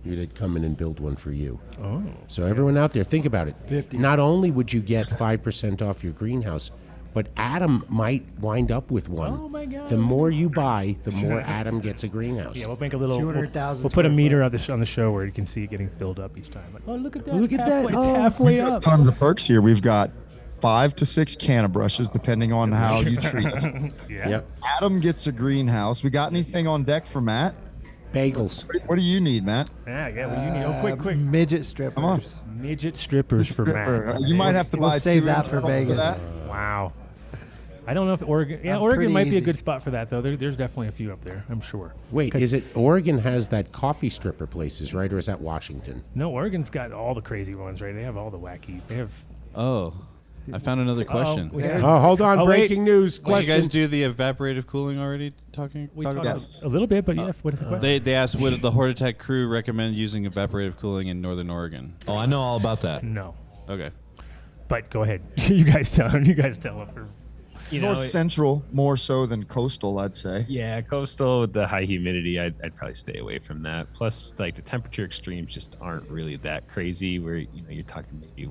we'd come in and build one for you? Oh. So everyone out there, think about it. 50. Not only would you get 5% off your greenhouse, but Adam might wind up with one. Oh, my God. The more you buy, the more Adam gets a greenhouse. Yeah, we'll make a little. 200,000 We'll put a square meter foot. on the show where you can see it getting filled up each time. Like, oh, look at that! Look it's at that. halfway, It's Oh, halfway We've got up. tons of perks here. We've got 5 to 6 canna brushes, depending on how you treat it. Yeah. Yep. Adam gets a greenhouse. We got anything on deck for Matt? Bagels. What do you need, Matt? Yeah. Well, you need. Oh, quick. Midget strippers. Come on. Midget strippers for Matt. You might have to We'll buy save 2 that for inch Vegas. that. Wow. I don't know if Oregon. Yeah, I'm Oregon pretty might be a easy. good spot for that though. There's definitely a few up there. I'm sure. Wait, 'Cause- is it Oregon has that coffee stripper places, right? Or is that Washington? No, Oregon's got all the crazy ones, right? They have all the wacky. They have. Oh, I found another question. we have- Oh, hold on. Oh, wait. Breaking news. Did Question. you guys do the evaporative cooling already? We Talking talked about? Yes. a little bit, but yeah. What is the question? They asked would the Hortitech crew recommend using evaporative cooling in Northern Oregon? Oh, I know all about that. No, Okay. but go ahead. You guys tell them. You guys tell them. North Central more so than coastal, I'd say. Yeah, coastal with the high humidity, I'd probably stay away from that. Plus, like the temperature extremes just aren't really that crazy. Where you're talking maybe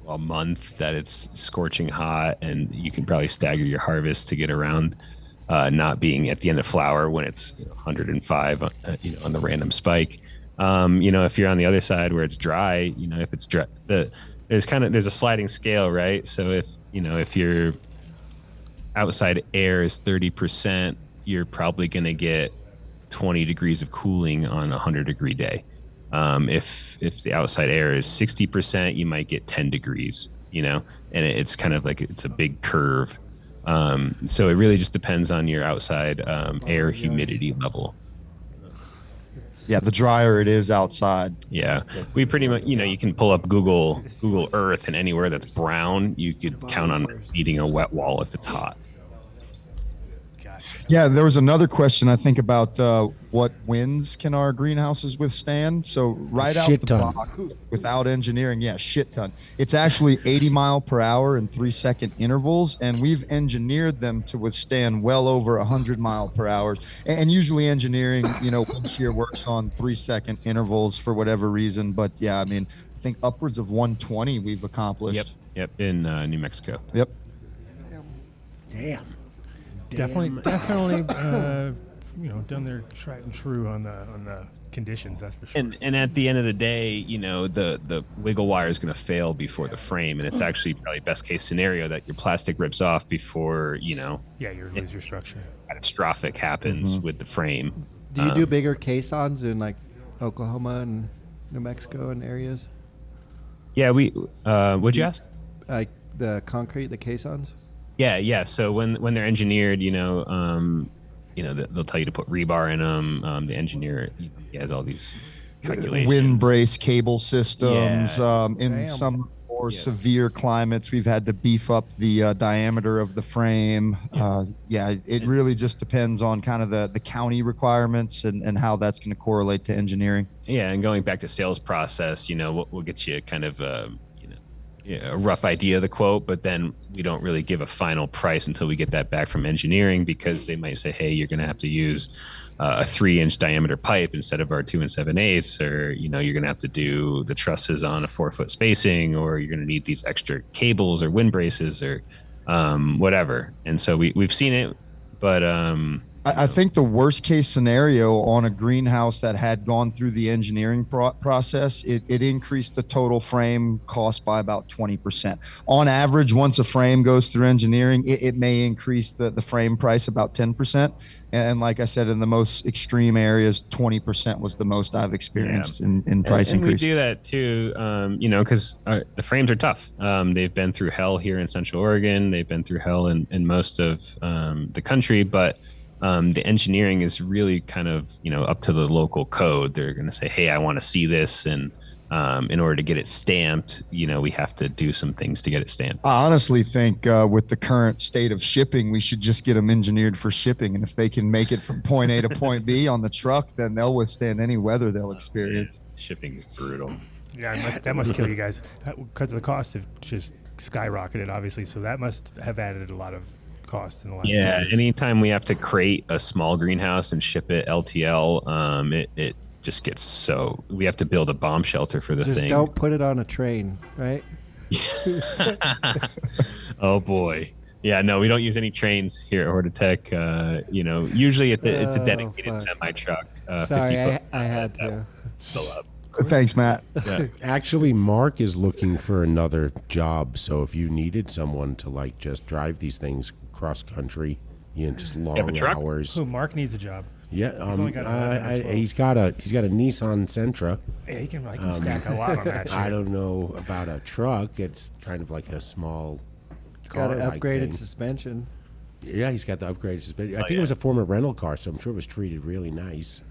a month that it's scorching hot, and you can probably stagger your harvest to get around not being at the end of flower when it's 105, on the random spike. If you're on the other side where it's dry, if it's dry, there's a sliding scale, right? So if your outside air is 30%, you're probably going to get 20 degrees of cooling on a 100-degree day. If the outside air is 60%, you might get 10 degrees, and it's kind of like it's a big curve. So it really just depends on your outside air humidity level. Yeah, the drier it is outside. Yeah, we pretty much, you can pull up Google Earth, and anywhere that's brown, you could count on eating a wet wall if it's hot. Yeah, there was another question I think about what winds can our greenhouses withstand. So right out Shit the ton. block, without engineering, shit ton. It's actually 80 mile per hour in 3-second intervals, and we've engineered them to withstand well over 100 mile per hour. And usually engineering, wind shear works on 3-second intervals for whatever reason. But yeah, I mean, I think upwards of 120 we've accomplished. Yep, in New Mexico. Yep. Damn. Definitely, done their tried and true on the conditions. That's for sure. And at the end of the day, the wiggle wire is going to fail before the frame, and it's actually probably best case scenario that your plastic rips off before Yeah, you lose your structure. catastrophic happens with the frame. Do you do bigger caissons in like Oklahoma and New Mexico and areas? Yeah, what'd you ask? Like the concrete, the caissons? Yeah. So when they're engineered, they'll tell you to put rebar in them. The engineer he has all these calculations. Wind brace cable systems. In Damn. some more severe climates, we've had to beef up the diameter of the frame. It really just depends on kind of the county requirements and how that's going to correlate to engineering. Yeah, and going back to sales process, we'll get you kind of a rough idea of the quote, but then we don't really give a final price until we get that back from engineering, because they might say, hey, you're going to have to use a 3-inch diameter pipe instead of our 2 7/8, or you're going to have to do the trusses on a 4-foot spacing, or you're going to need these extra cables or wind braces or whatever. And so we've seen it, but I think the worst case scenario on a greenhouse that had gone through the engineering process, it increased the total frame cost by about 20%. On average, once a frame goes through engineering, it may increase the frame price about 10%. And like I said, in the most extreme areas, 20% was the most I've experienced in price and increase. we do that too, because the frames are tough. They've been through hell here in Central Oregon. They've been through hell in most of the country, but the engineering is really kind of, up to the local code. They're going to say, hey, I want to see this. And in order to get it stamped, we have to do some things to get it stamped. I honestly think with the current state of shipping, we should just get them engineered for shipping. And if they can make it from point A to point B on the truck, then they'll withstand any weather they'll experience. Shipping is brutal. Yeah, that must kill you guys because the costs have just skyrocketed, obviously. So that must have added a lot of cost in the last few years. Anytime we have to create a small greenhouse and ship it LTL, it just gets so we have to build a bomb shelter for the Just thing. don't put it on a train, right? Oh boy. Yeah, no, we don't use any trains here at Hortitech. Usually it's a dedicated semi truck. Sorry, I had to. Fill up. Thanks, Matt. Yeah. Actually, Mark is looking for another job. So if you needed someone to just drive these things cross country, just long hours. So Mark needs a job. Yeah, He's he's got a Nissan Sentra. Yeah, he can stack a lot on that shit. I don't know about a truck. It's kind of like a small car. Got an upgraded suspension. Yeah, he's got the upgraded suspension. I think it was a former rental car, so I'm sure it was treated really nice.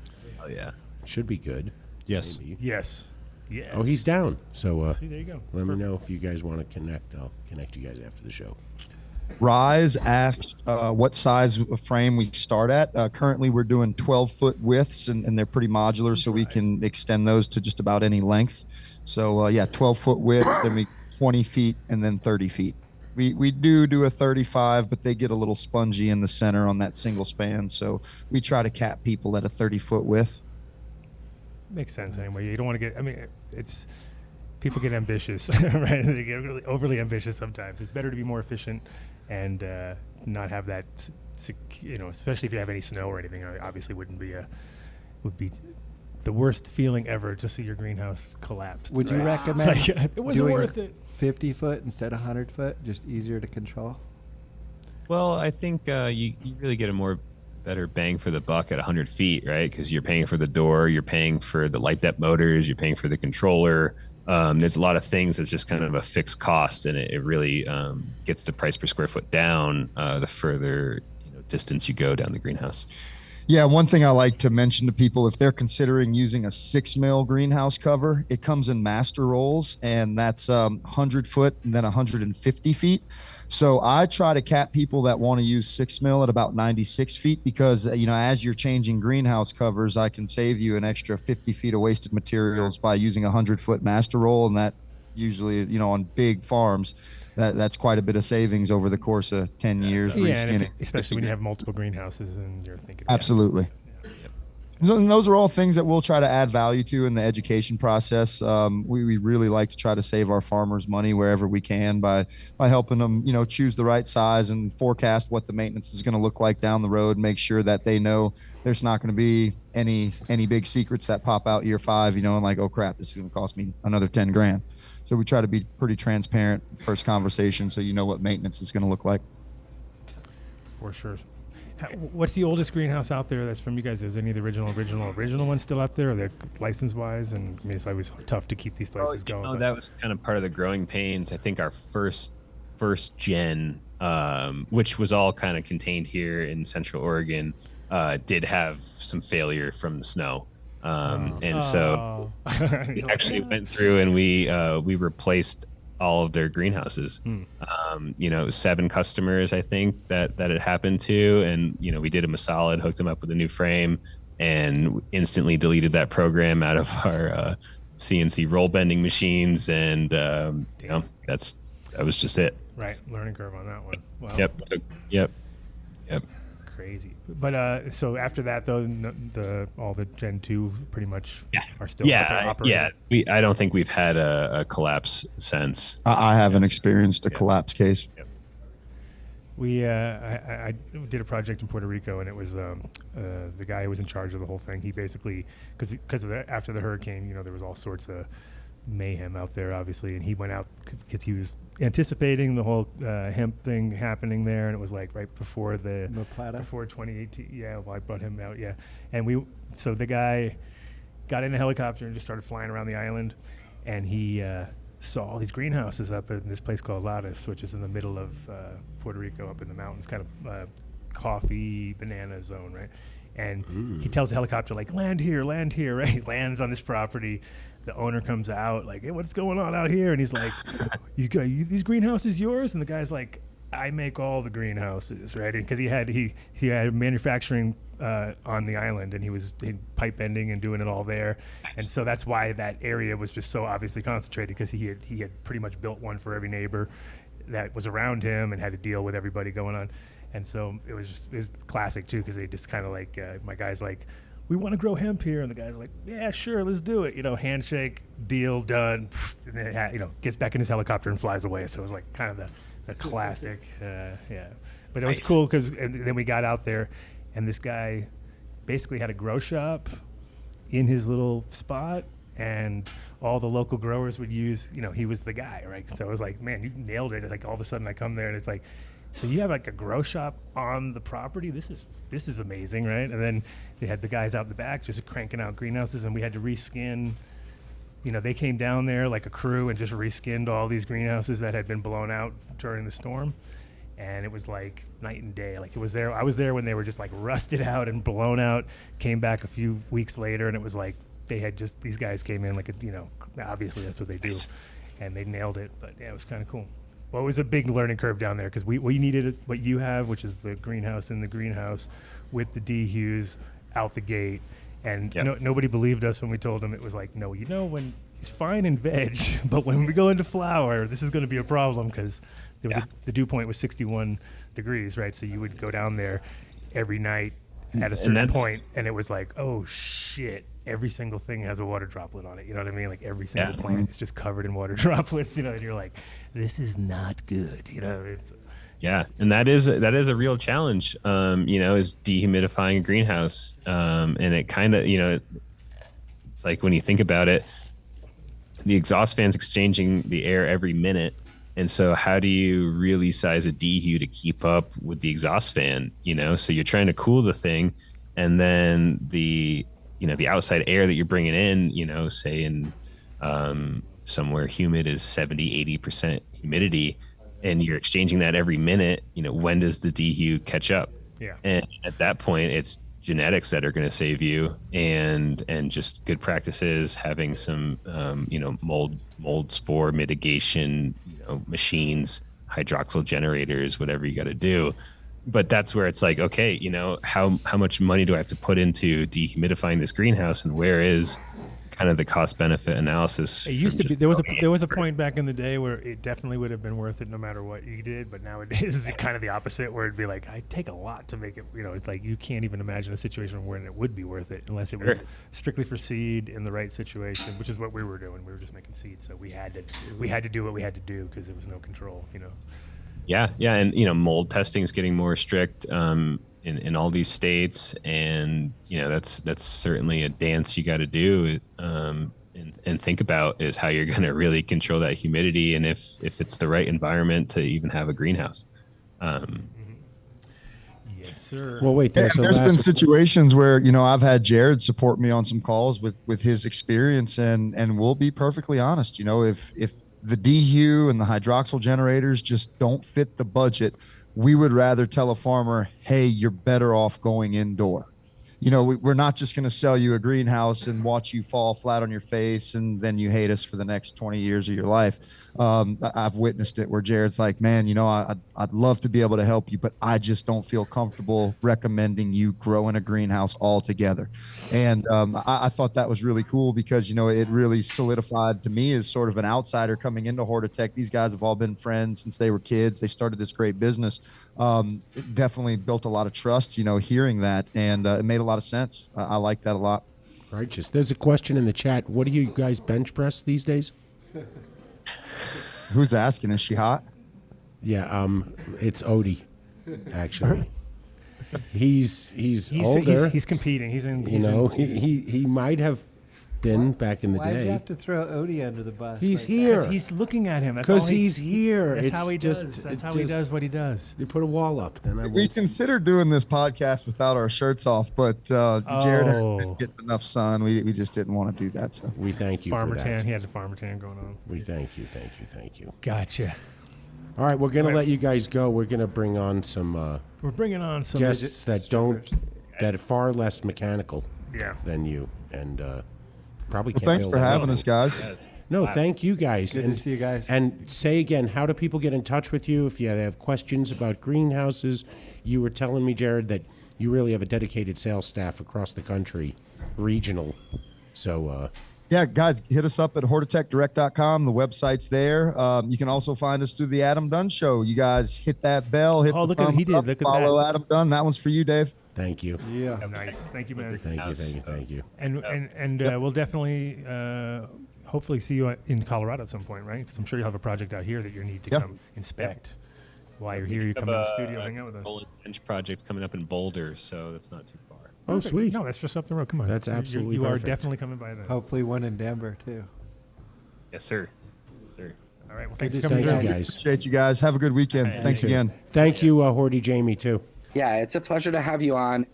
Oh yeah, should be good. Yes. Maybe. Yes. Yes. Oh, he's down. So See, there you go. let me know if you guys want to connect. I'll connect you guys after the show. Rise asked what size of frame we start at. Currently, we're doing 12-foot widths, and they're pretty modular, so we can extend those to just about any length. So, 12-foot widths, then we 20 feet, and then 30 feet. We do a 35, but they get a little spongy in the center on that single span, so we try to cap people at a 30-foot width. Makes sense anyway. You don't want to get. It's people get ambitious, right? They get really overly ambitious sometimes. It's better to be more efficient and not have that. Especially if you have any snow or anything. Obviously, would be the worst feeling ever to see your greenhouse collapse. Would you recommend it wasn't doing worth it? 50 foot instead of 100 foot? Just easier to control. Well, I think you really get a better bang for the buck at 100 feet, right? Because you're paying for the door, you're paying for the light depth motors, you're paying for the controller. There's a lot of things that's just kind of a fixed cost, and it really gets the price per square foot down the further distance you go down the greenhouse. Yeah, one thing I like to mention to people, if they're considering using a 6 mil greenhouse cover, it comes in master rolls, and that's 100 foot and then 150 feet. So I try to cap people that want to use 6 mil at about 96 feet because, as you're changing greenhouse covers, I can save you an extra 50 feet of wasted materials by using a 100-foot master roll. And that usually, on big farms, that's quite a bit of savings over the course of 10 years. Yeah, especially when you have multiple greenhouses and you're thinking. Absolutely. And those are all things that we'll try to add value to in the education process. We really like to try to save our farmers money wherever we can by helping them, choose the right size and forecast what the maintenance is going to look like down the road. Make sure that they know there's not going to be any big secrets that pop out year 5, and like, oh crap, this is going to cost me another 10 grand. So we try to be pretty transparent first conversation, so you know what maintenance is going to look like. For sure. What's the oldest greenhouse out there that's from you guys? Is any of the original ones still out there? Are they license-wise? And it's always tough to keep these places going. No, that was kind of part of the growing pains. I think our first gen, which was all kind of contained here in Central Oregon, did have some failure from the snow. So we actually went through and we replaced all of their greenhouses. 7 customers, I think, that it happened to. And, we did them a solid, hooked them up with a new frame, and instantly deleted that program out of our CNC roll bending machines. And, that was just it. Right. Learning curve on that one. Wow. Yep. Crazy. But so after that, though, all the Gen 2 pretty much are still operating. Yeah. I don't think we've had a collapse since. I haven't experienced a collapse case. Yep. I did a project in Puerto Rico, and it was the guy who was in charge of the whole thing. He basically, because after the hurricane, there was all sorts of mayhem out there, obviously, and he went out because he was anticipating the whole hemp thing happening there, and it was like right before before 2018. Yeah, well, I brought him out. Yeah, and so the guy got in a helicopter and just started flying around the island, and he saw all these greenhouses up in this place called Lares, which is in the middle of Puerto Rico, up in the mountains, kind of coffee banana zone, right? And he tells the helicopter, like, land here, right? He lands on this property. The owner comes out, like, hey, what's going on out here? And he's like, these greenhouses yours? And the guy's like, I make all the greenhouses, right? Because he had manufacturing on the island, and he was pipe bending and doing it all there. And so that's why that area was just so obviously concentrated, because he had pretty much built one for every neighbor that was around him and had to deal with everybody going on. And so it was classic too, because they just kind of like, my guy's like, we want to grow hemp here, and the guy's like, yeah, sure, let's do it. handshake, deal, done. And then gets back in his helicopter and flies away. So it was like kind of the classic, yeah. But it was cool because then we got out there, and this guy basically had a grow shop in his little spot, and all the local growers would use, he was the guy, right? So it was like, man, you nailed it. Like all of a sudden I come there and it's like, so you have like a grow shop on the property? This is amazing, right? And then they had the guys out in the back just cranking out greenhouses, and we had to reskin. They came down there like a crew and just reskinned all these greenhouses that had been blown out during the storm. And it was like night and day. Like I was there when they were just like rusted out and blown out. Came back a few weeks later, and it was like these guys came in like obviously that's what they do, and they nailed it. But yeah, it was kind of cool. Well, it was a big learning curve down there because we needed what you have, which is the greenhouse in the greenhouse with the dehues out the gate. And nobody believed us when we told them. It was like, no, when it's fine in veg, but when we go into flower, this is going to be a problem because the dew point was 61 degrees, right? So you would go down there every night at a certain point, and it was like, oh, shit. Every single thing has a water droplet on it. You know what I mean? Like every single plant is just covered in water droplets. And you're like, this is not good. And that is a real challenge. Is dehumidifying a greenhouse, and it kind of it's like when you think about it, the exhaust fan's exchanging the air every minute, and so how do you really size a dehu to keep up with the exhaust fan? So you're trying to cool the thing, and then the outside air that you're bringing in, say in somewhere humid is 70-80% humidity, and you're exchanging that every minute, when does the dehu catch up? Yeah. And at that point, it's genetics that are going to save you, and just good practices, having some, mold spore mitigation, machines, hydroxyl generators, whatever you got to do. But that's where it's like, okay, how much money do I have to put into dehumidifying this greenhouse, and where is kind of the cost benefit analysis? It used to be there was a point back in the day where it definitely would have been worth it no matter what you did, but nowadays it's kind of the opposite, where it'd be like, I take a lot to make it. It's like you can't even imagine a situation where it would be worth it unless it was strictly for seed in the right situation, which is what we were doing. We were just making seed, so we had to do what we had to do because there was no control. Yeah, and mold testing is getting more strict in all these states, and that's certainly a dance you got to do, and think about is how you're going to really control that humidity, and if it's the right environment to even have a greenhouse. Yes, sir. Well, wait, there's been situations where I've had Jared support me on some calls with his experience, and we'll be perfectly honest. If the dehu and the hydroxyl generators just don't fit the budget, we would rather tell a farmer, hey, you're better off going indoor. We're not just going to sell you a greenhouse and watch you fall flat on your face and then you hate us for the next 20 years of your life. I've witnessed it where Jared's like, man, I'd love to be able to help you, but I just don't feel comfortable recommending you grow in a greenhouse altogether. And I thought that was really cool because, it really solidified to me as sort of an outsider coming into Hortitech. These guys have all been friends since they were kids. They started this great business. It definitely built a lot of trust, hearing that, and it made a lot of sense. I like that a lot. Righteous. There's a question in the chat. What do you guys bench press these days? Who's asking? Is she hot? Yeah, it's Odie. actually. He's older. He's competing. He's in. You know, he might have been back in the Why'd day. you have to throw Odie under the bus? He's like here. Because he's looking at him. Because he's here. That's It's how he just, does. That's it how he just- does what he does. You put a wall up, then I We won't. considered doing this podcast without our shirts off, but Jared hadn't been Oh. getting enough sun. We just didn't want to do that. So We thank you Farmer for tan. that. He had the farmer tan going on. We thank you, thank you, thank you. Gotcha. All right, we're going to All right. let you guys go. We're going to bring on some We're bringing on some guests that that are far less mechanical Yeah. than you, and probably well, can't thanks build for that having up. us, guys. No, thank you guys. Good to see you guys. And say again, how do people get in touch with you if you have questions about greenhouses? You were telling me, Jared, that you really have a dedicated sales staff across the country, regional. So, Yeah, guys, hit us up at hortitechdirect.com. The website's there. You can also find us through the Adam Dunn Show. You guys hit that bell, hit Oh, the look at- thumbs he did. up, Look at follow that. Adam Dunn. That one's for you, Dave. thank you. Yeah. Oh, nice. Thank you, man. Thank you, thank you, thank you. And we'll definitely, hopefully, see you in Colorado at some point, right? Because I'm sure you'll have a project out here that you need to Yeah. come inspect. While you're here, you come in the studio, hang out with us. Golden Bench project coming up in Boulder, so that's not too far. Oh, sweet. No, that's just up the road. Come on. That's absolutely You are perfect. definitely coming by then. Hopefully one in Denver too. Yes, sir. Yes, sir. All right. Well, thanks Good for to coming see Thank through. you, guys. Appreciate you guys. Have a good weekend. Hey, Thanks You too. again. Thank you, Horty Jamie, too. Yeah, it's a pleasure to have you on.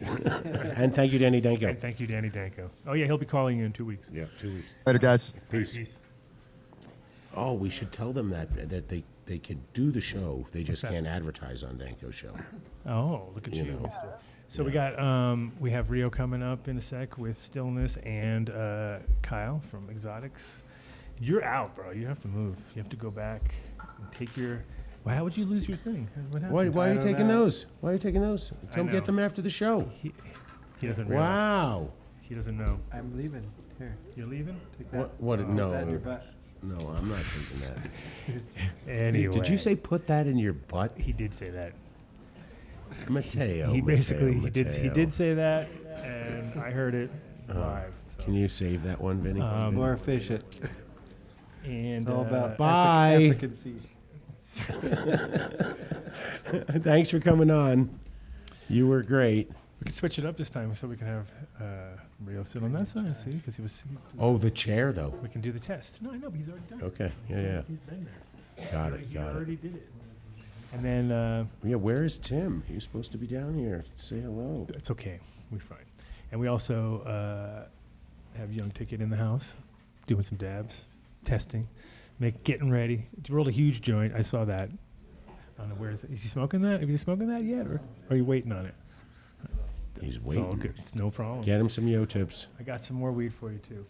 And thank you, Danny Danko. And thank you, Danny Danko. Oh, yeah, he'll be calling you in 2 weeks. Yeah, 2 weeks. Later, guys. Peace. Oh, we should tell them that they could do the show. They just that? can't advertise on Danko Show. Oh, look at You you. know. So we got we have Rio coming up in a sec with Stillness and Kyle from Exotics. You're out, bro. You have to move. You have to go back and take your. Why would you lose your thing? What happened? Why are you don't taking know. those? Why are you taking those? Tell them know. get them after the show. He doesn't realize. Wow. He doesn't know. I'm leaving. Here. You're leaving? Take that. What? Put No. that in your butt. No, I'm not taking that. Anyway. Did you say put that in your butt? He did say that. Mateo. He basically he Mateo. did say that, and I heard it live. So. Can you save that one, Vinny? More efficient. And It's all about Bye. efficacy. Thanks for coming on. You were great. we can switch it up this time so we can have Rio sit on that side. See, because he was. Oh, the chair, though. We can do the test. No, I know, but he's already done it. Okay. Yeah. He's been there. Got it. He Got it. already did it. And then Yeah. Where is Tim? He was supposed to be down here. Say hello. it's okay. We're fine. And we also have Young Ticket in the house, doing some dabs, testing, getting ready. He rolled a huge joint. I saw that. I don't know where is it. Is he smoking that? Have you smoking that yet, or are you waiting on it? He's It's all waiting. good. It's no problem. Get him some yo tips. I got some more weed for you too.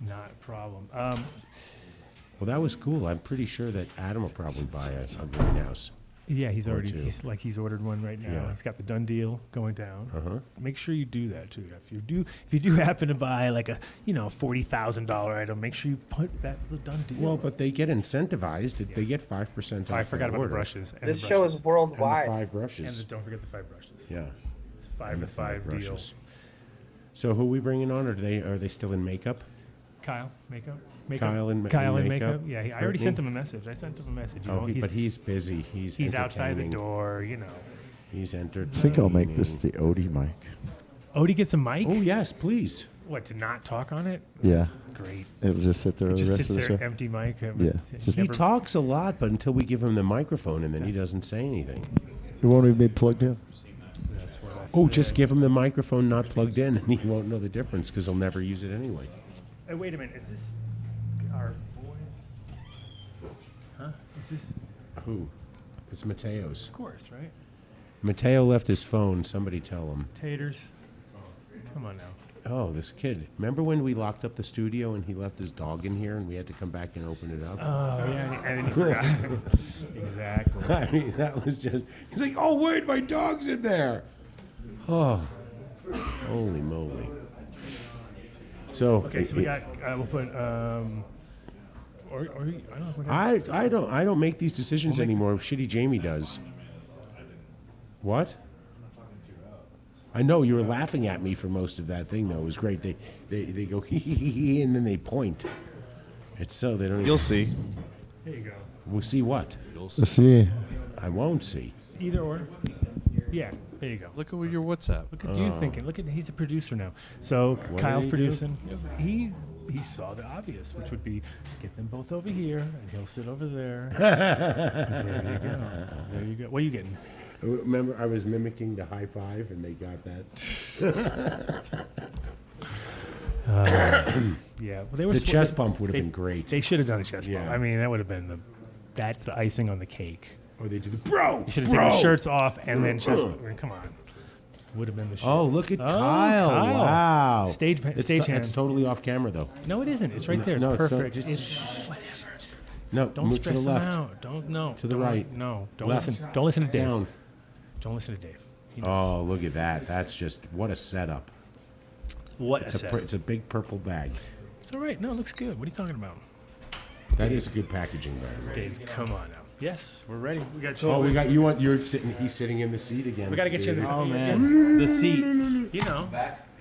Not a problem. Well, that was cool. I'm pretty sure that Adam will probably buy a greenhouse. Yeah, he's Or already two. he's ordered one right now. Yeah. He's got the Dunn deal going down. Uh-huh. Make sure you do that too. If you do happen to buy like a $40,000 item, make sure you put that the Dunn deal. Well, but they get incentivized. They get 5% off. I forgot their about the order. brushes. And This the show brushes. is And the worldwide. 5 And brushes. don't forget the 5 brushes. Yeah. It's 5 And to the 5 5 deal. brushes. So who are we bringing on? Are they still in makeup? Kyle, makeup. Kyle in Kyle in makeup? makeup. Yeah, I already Brittany? sent him a message. I sent him a message. But he's busy. He's outside the entertaining. door. He's entertaining. I think I'll make this the Odie mic. Odie gets a mic. Oh yes, please. What, to not talk on it? Yeah. That's great. It'll just sit there It the just rest sits of the there, show. empty mic. Yeah, just- He talks a lot, but until we give him the microphone, and then he doesn't say anything. It won't even be plugged in. That's what I Oh, said. just give him the microphone not plugged in, and he won't know the difference because he'll never use it anyway. Hey, wait a minute. Is this our boys? Huh? Is this? Who? It's Mateo's. Of course, right? Mateo left his phone. Somebody tell him. Taters. Come on now. Oh, this kid. Remember when we locked up the studio and he left his dog in here and we had to come back and open it up? Oh yeah, and then you forgot. Exactly. I mean, that was just. He's like, oh, wait, my dog's in there. Oh, holy moly. So, Okay, so we got. We'll put. Or I don't know. I don't make these decisions We'll make- anymore. Shitty Jamie does. What? I know you were laughing at me for most of that thing, though. It was great. They go hee hee hee hee, and then they point. It's so they don't. You'll see. There you go. We'll see what. Let's see. I won't see. Either or. Yeah, there you go. Look at your WhatsApp. Look at you thinking. Look at he's a producer now. So What Kyle's did he do? producing. He saw the obvious, which would be get them both over here, and he'll sit over there. There you go. There you go. What are you getting? Remember, I was mimicking the high five, and they got that. Yeah, well, they were The chest bump would have been great. They should have done a chest bump. Yeah. I mean, that would have been that's the icing on the cake. Or they do the bro. You should have taken the shirts off and then chest bump. I mean, come on. Would have been the shit. Oh, look at Oh, Kyle. Kyle. Wow. Stage hand. It's totally off camera, though. No, it isn't. It's right there. It's No, it's not. perfect. Just- It's- No, don't move to stress the left. him out. Don't To the don't- right. No, don't Left. listen. Don't listen to Dave. Down. Don't listen to Dave. He knows. Oh, look at that. That's just, what a setup. What It's it's a big purple bag. It's all right. No, it looks good. What are you talking about? That is good packaging, by the way. Dave, come on now. Yes, we're ready. We got Oh, we got you're sitting. He's sitting in the seat again. We got to get you in the. Oh, man. The seat. You know,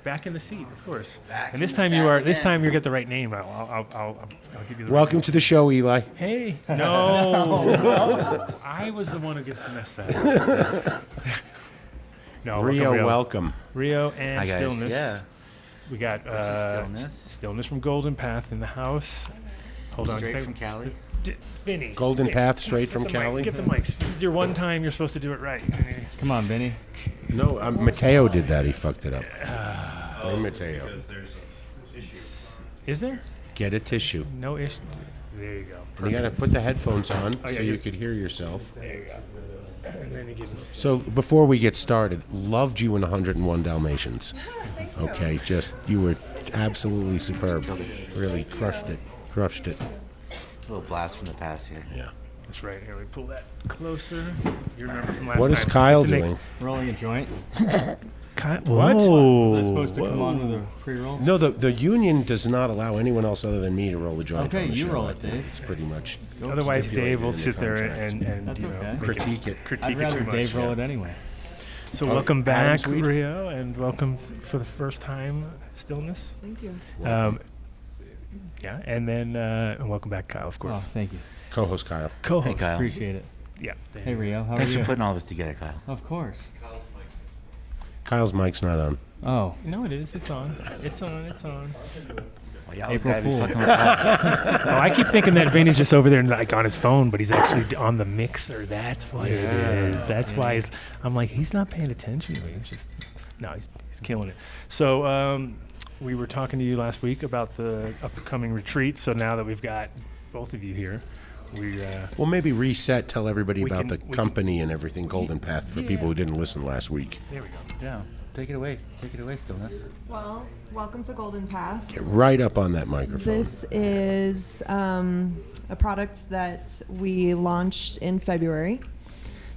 back in the seat, of course. And this time you are. This time you get the right name. I'll give you the. Welcome to the show, Eli. Hey, no. I was the one who gets to mess that up. No, Rio, welcome, welcome. Rio and Hi, guys. Stillness. Yeah. We got Stillness from Golden Path in the house. Hold on. Straight from Cali. Vinny. Golden Vinny, Path, straight get from the Cali. Get the mics. This is your one time you're supposed to do it right. Come on, Benny. No, Mateo did that. He fucked it up. Blame Mateo. Is there? Get a tissue. No issue. There you go. And you got to put the headphones on Oh, yeah, so you- you could hear yourself. There you go. And then you get. So before we get started, loved you in 101 Dalmatians. Okay, just you were absolutely superb. Really crushed it. Crushed it. A little blast from the past here. Yeah. That's right. Here, we pull that closer. You remember from last What time. is Kyle To make- doing? Rolling a joint. What? Was I supposed to come on with a pre-roll? No, the union does not allow anyone else other than me to roll a joint. Okay, on the you show. roll I it, think Dave. It's pretty much. Otherwise, Dave will sit stipulated there in the contract. and That's you know, okay. make Critique it. Critique I'd it rather too much. Dave roll it anyway. So Oh, welcome Adam back, Sweet. Rio, and welcome for the first time, Stillness. Thank you. Yeah, and then and welcome back, Kyle, of Oh, course. thank you. Co-host Kyle. Co-host. Hey, Kyle. Appreciate it. Yeah. Hey, Rio. How are Thanks you? for putting all this together, Kyle. Of course. Kyle's mic's not on. Oh. No, it is. It's on. It's on. It's on. Well, y'all April gotta be Fool. fucking with Kyle. Oh, I keep thinking that Vinny's just over there like on his phone, but he's actually on the mixer. That's what it is. That's why I'm like, he's not paying attention to me. He's just he's killing it. So we were talking to you last week about the upcoming retreat. So now that we've got both of you here, we Well, maybe reset. Tell everybody We about can- the we can- company and everything. Golden Path for people who didn't listen last week. there we go. Yeah. Take it away. Take it away, Stillness. Well, welcome to Golden Path. Get right up on that microphone. This is a product that we launched in February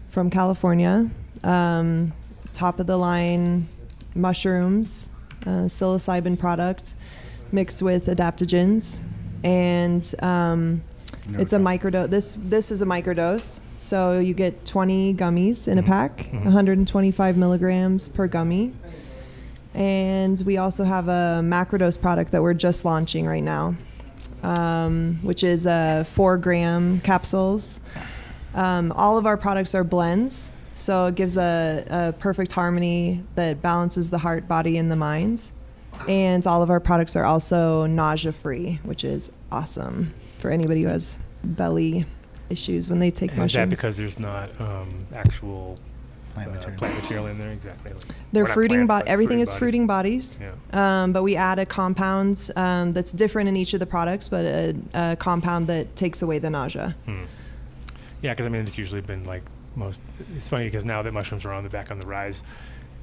from California. Top of the line mushrooms, psilocybin product mixed with adaptogens, and it's a microdose. This is a microdose, so you get 20 gummies in a pack, 125 milligrams per gummy. And we also have a macrodose product that we're just launching right now, which is 4-gram capsules. All of our products are blends, so it gives a perfect harmony that balances the heart, body, and the mind. And all of our products are also nausea-free, which is awesome for anybody who has belly issues when they take And is mushrooms. that because there's not actual Plant material. plant material in there? Exactly. They're Well, not fruiting plants, but everything is bodies. fruiting bodies. Yeah. But we add a compound that's different in each of the products, but a compound that takes away the nausea. Yeah, because I mean, it's usually been like most. It's funny because now that mushrooms are back on the rise,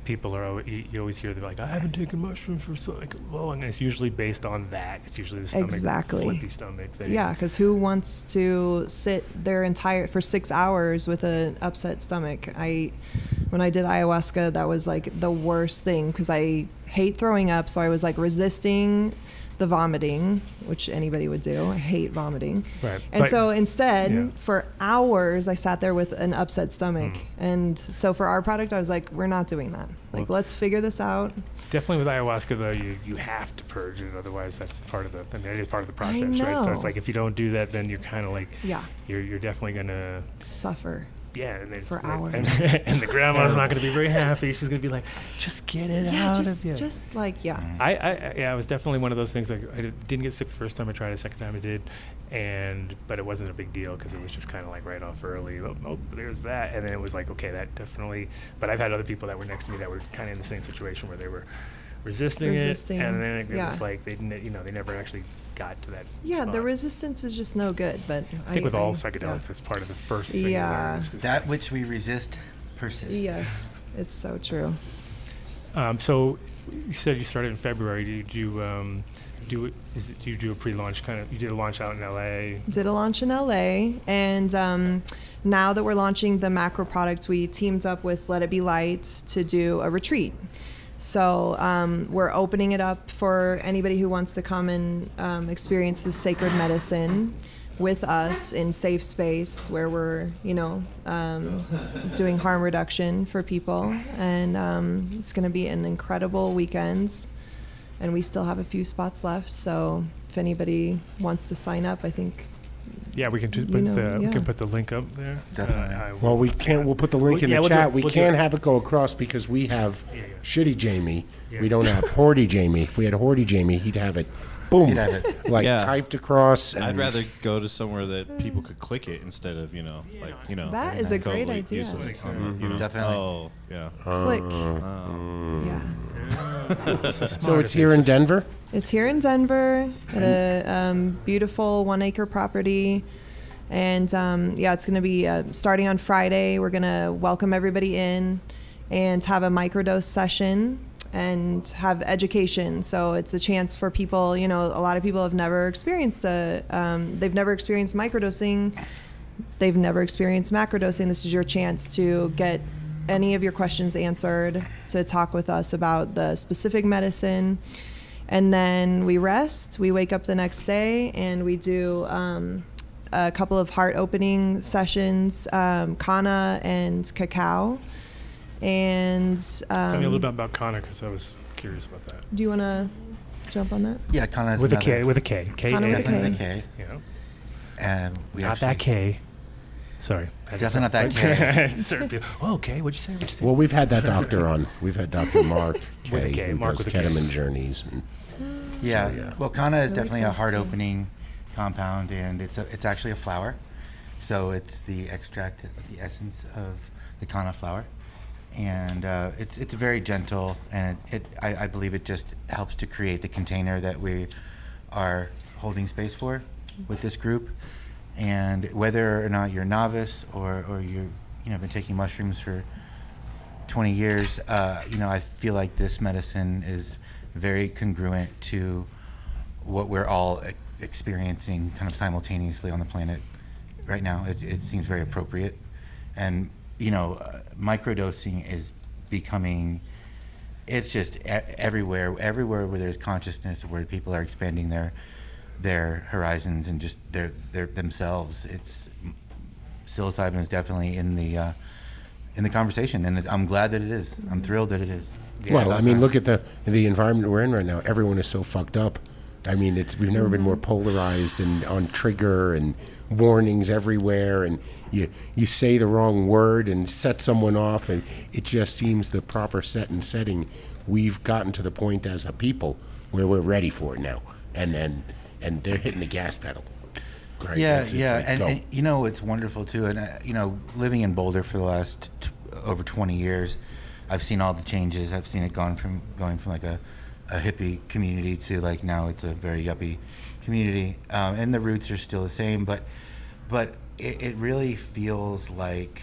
people are you always hear they're like, I haven't taken mushrooms for so like well, and it's usually based on that. It's usually the stomach, Exactly. flippy stomach thing. Yeah, because who wants to sit for 6 hours with an upset stomach? When I did ayahuasca, that was like the worst thing because I hate throwing up, so I was like resisting the vomiting, which anybody would do. I hate vomiting. Right. And But- so instead, yeah. for hours, I sat there with an upset stomach. And so for our product, I was like, we're not doing that. Like, let's figure this out. Definitely with ayahuasca though, you have to purge it, otherwise that's part of the. I mean, it is part of the process, right? So know. it's like if you don't do that, then you're kind of like Yeah. you're definitely gonna Suffer. Yeah, and then For hours. and the grandma's not going to be very happy. She's going to be like, "Just get it Yeah, out just, of you." just like, yeah. I was definitely one of those things. Like, I didn't get sick the first time I tried. The second time I did, but it wasn't a big deal because it was just kind of like right off early. Oh, there's that, and then it was like, okay, that definitely. But I've had other people that were next to me that were kind of in the same situation where they were resisting it, and then it was like they never actually got to that. Yeah, spot. the resistance is just no good. But I think with all psychedelics, that's part of the first thing. Yeah. You learn That which we resist persists. Yes, it's so true. So you said you started in February. Did you do you do a pre-launch kind of? You did a launch out in LA. Did a launch in LA, and now that we're launching the macro product, we teamed up with Let It Be Light to do a retreat. So we're opening it up for anybody who wants to come and experience this sacred medicine with us in safe space where we're, doing harm reduction for people. And it's going to be an incredible weekend. And we still have a few spots left. So if anybody wants to sign up, I think. Yeah, we can we can put the link up there. Definitely. Well, we can't. We'll put the link in the chat. We can't have it go across because we have shitty Jamie. Yeah. We don't have Horty Jamie. If we had Horty Jamie, he'd have it. Boom, He'd have it. typed across. I'd rather go to somewhere that people could click it instead of That is a great totally idea. useless. Definitely. Oh yeah. Click. Yeah. So it's here in Denver. It's here in Denver at a beautiful 1 acre property. And it's going to be starting on Friday. We're going to welcome everybody in and have a microdose session and have education. So it's a chance for people, a lot of people have never experienced they've never experienced microdosing. They've never experienced macrodosing. This is your chance to get any of your questions answered, to talk with us about the specific medicine. And then we rest, we wake up the next day, and we do a couple of heart opening sessions, Kana and cacao. And tell me a little bit about Kana because I was curious about that. do you want to jump on that? Yeah, Kana is With a another- K, with a K. K. Kana with a Definitely K. the K. Yeah. And we Not that K. Sorry. Definitely not that K. Certain people, okay, what'd you say? Well, we've had that doctor on. We've had Dr. Mark With a K, K, who Mark does with a K. ketamine journeys. And Yeah. Well, Kana is Really definitely a thirsty. heart-opening compound, and it's actually a flower. So it's the extract, the essence of the Kana flower, and it's very gentle, and I believe it just helps to create the container that we are holding space for with this group. And whether or not you're a novice or you've been taking mushrooms for 20 years, I feel like this medicine is very congruent to what we're all experiencing kind of simultaneously on the planet right now. It seems very appropriate. And, microdosing is becoming, it's just everywhere where there's consciousness, where people are expanding their horizons and just their themselves. Psilocybin is definitely in the conversation, and I'm glad that it is. I'm thrilled that it is. well, I mean, look at the environment we're in right now. Everyone is so fucked up. I mean, we've never been more polarized and on trigger and warnings everywhere, and you say the wrong word and set someone off, and it just seems the proper setting. We've gotten to the point as a people where we're ready for it now, and they're hitting the gas pedal. Right? Yeah, It's yeah, like, and it's wonderful too. And living in Boulder for the last over 20 years, I've seen all the changes. I've seen it going from like a hippie community to like now it's a very yuppie community, and the roots are still the same. But it really feels like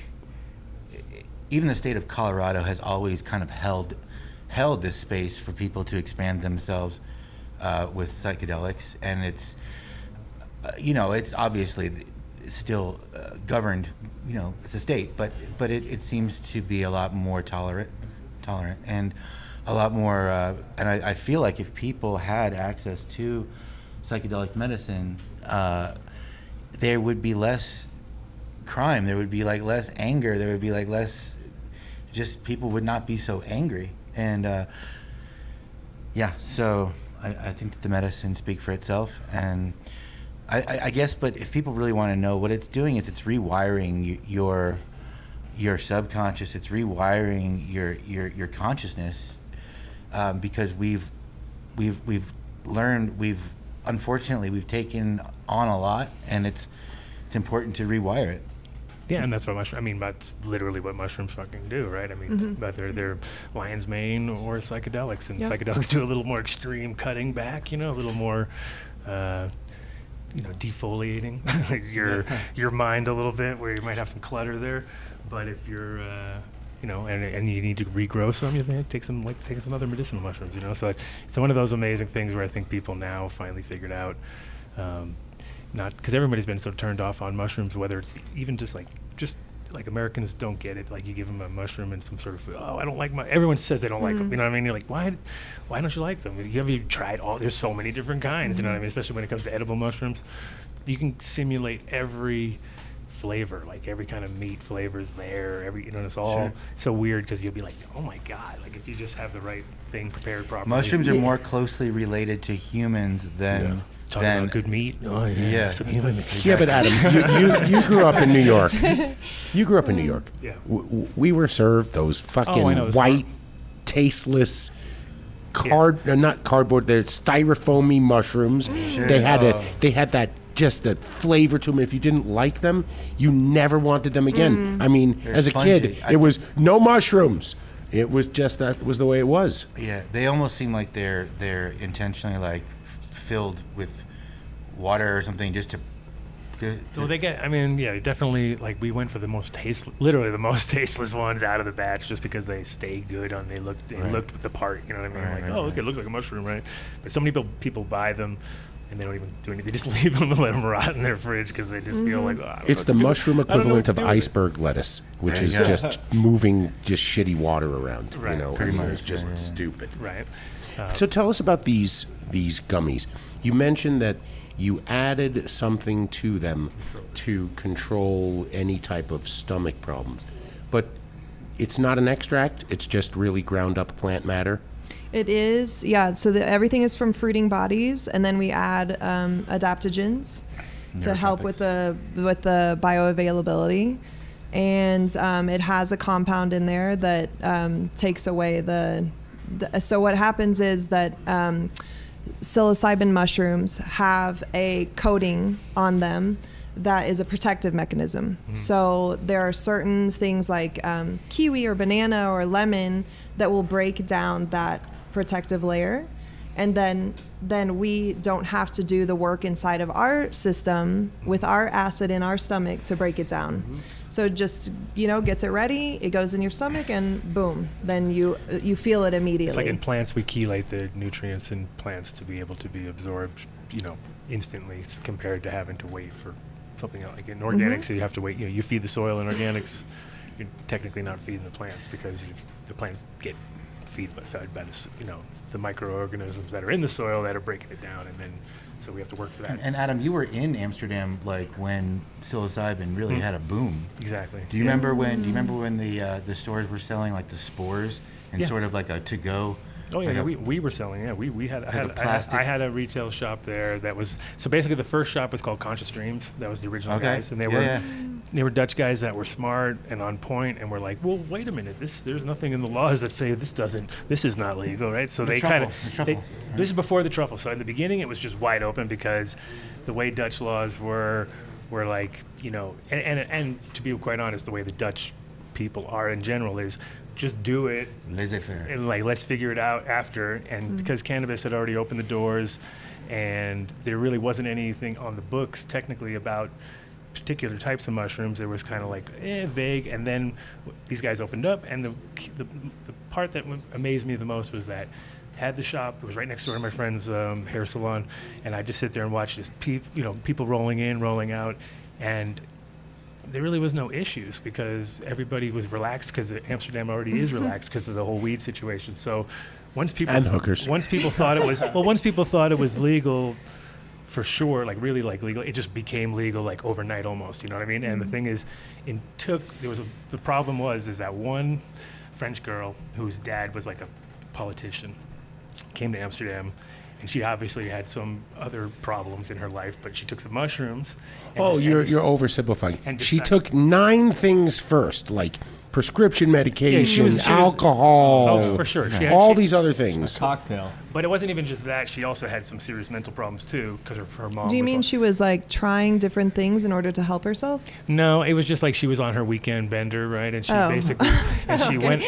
even the state of Colorado has always kind of held this space for people to expand themselves with psychedelics, and it's obviously still governed, it's a state, but it seems to be a lot more tolerant and a lot more, and I feel like if people had access to psychedelic medicine, there would be less crime, there would be like less anger, there would be like less, just people would not be so angry. And so I think that the medicine speaks for itself, and I guess, but if people really want to know what it's doing, is it's rewiring your your subconscious. It's rewiring your consciousness, because we've learned, unfortunately we've taken on a lot, and it's important to rewire it. Yeah, and that's what that's literally what mushrooms fucking do, right? I mean, whether they're lion's mane or psychedelics, and psychedelics do a little more extreme cutting back, a little more, defoliating your mind a little bit, where you might have some clutter there. But if you're, and you need to regrow some, you think take some other medicinal mushrooms, So it's one of those amazing things where I think people now finally figured out. Not because everybody's been so turned off on mushrooms, whether it's even just like Americans don't get it. Like you give them a mushroom and some sort of food. Oh, I don't like everyone says they don't like them. You know what I mean? You're like, why don't you like them? Have you tried there's so many different kinds, you know what I mean? Especially when it comes to edible mushrooms. You can simulate every flavor, like every kind of meat flavor is there. It's all so weird because you'll be like, oh my God, like if you just have the right thing prepared properly. Mushrooms are more closely related to humans than Talking about good meat. Oh yeah. Yeah, but Adam, you grew up in New York. You grew up in New York. Yeah. We were served those fucking white, tasteless, not cardboard. They're styrofoamy mushrooms. Sure. They had that just the flavor to them. If you didn't like them, you never wanted them again. I mean, as a kid, it was no mushrooms. It was just that was the way it was. Yeah, they almost seem like they're intentionally like filled with water or something just to. Well, they get. Definitely. Like we went for the most literally the most tasteless ones out of the batch, just because they stay good on. They looked the part. You know what I mean? Look, it looks like a mushroom, right? But so many people buy them, and they don't even do anything. They just leave them and let them rot in their fridge because they just feel like. It's the mushroom equivalent of iceberg lettuce, which is just moving just shitty water around. Right. Pretty much. It's just stupid. Right. So tell us about these gummies. You mentioned that you added something to them to control any type of stomach problems, but it's not an extract. It's just really ground up plant matter. It is, yeah. So everything is from fruiting bodies, and then we add adaptogens to help with the bioavailability. And it has a compound in there that takes away so what happens is that psilocybin mushrooms have a coating on them that is a protective mechanism. So there are certain things like kiwi or banana or lemon that will break down that protective layer, and then we don't have to do the work inside of our system with our acid in our stomach to break it down. So it just gets it ready, it goes in your stomach, and boom, then you feel it immediately. It's like in plants, we chelate the nutrients in plants to be able to be absorbed instantly, compared to having to wait for something else. Like in organics, you have to wait. You feed the soil in organics, you're technically not feeding the plants, because the plants get fed by the microorganisms that are in the soil that are breaking it down, and then so we have to work for that. And Adam, you were in Amsterdam like when psilocybin really had a boom. Exactly. Do you remember when the stores were selling like the spores and sort of like a to go? Oh yeah, we were selling. Yeah, we had. I had a retail shop there that was. So basically, the first shop was called Conscious Dreams. That was the original guys, and they were Dutch guys that were smart and on point, and were like, well, wait a minute, there's nothing in the laws that say this is not legal, right? So they kind of. This is before the truffle. So in the beginning, it was just wide open, because the way Dutch laws were like, and to be quite honest, the way the Dutch people are in general is. Just do it, laissez-faire, and let's figure it out after. And because cannabis had already opened the doors, and there really wasn't anything on the books technically about particular types of mushrooms, there was kind of like vague. And then these guys opened up, and the part that amazed me the most was that had the shop. It was right next door to my friend's hair salon, and I just sit there and watch this people rolling in, rolling out, and there really was no issues because everybody was relaxed, because Amsterdam already is relaxed because of the whole weed situation. So once people thought it was legal for sure, like really like legal, it just became legal like overnight almost, you know what I mean? And the thing is, the problem was that one French girl whose dad was like a politician came to Amsterdam, And she obviously had some other problems in her life, but she took some mushrooms. and Oh, just- you're and- oversimplifying. and She decided- took 9 things first, like prescription medication, she was- alcohol, Oh, for sure. She had- all she- these other things. Cocktail. But it wasn't even just that. She also had some serious mental problems too, because her mom. Do you was mean on- she was like trying different things in order to help herself? No, it was just like she was on her weekend bender, right? And she Oh. basically, and she Okay. went,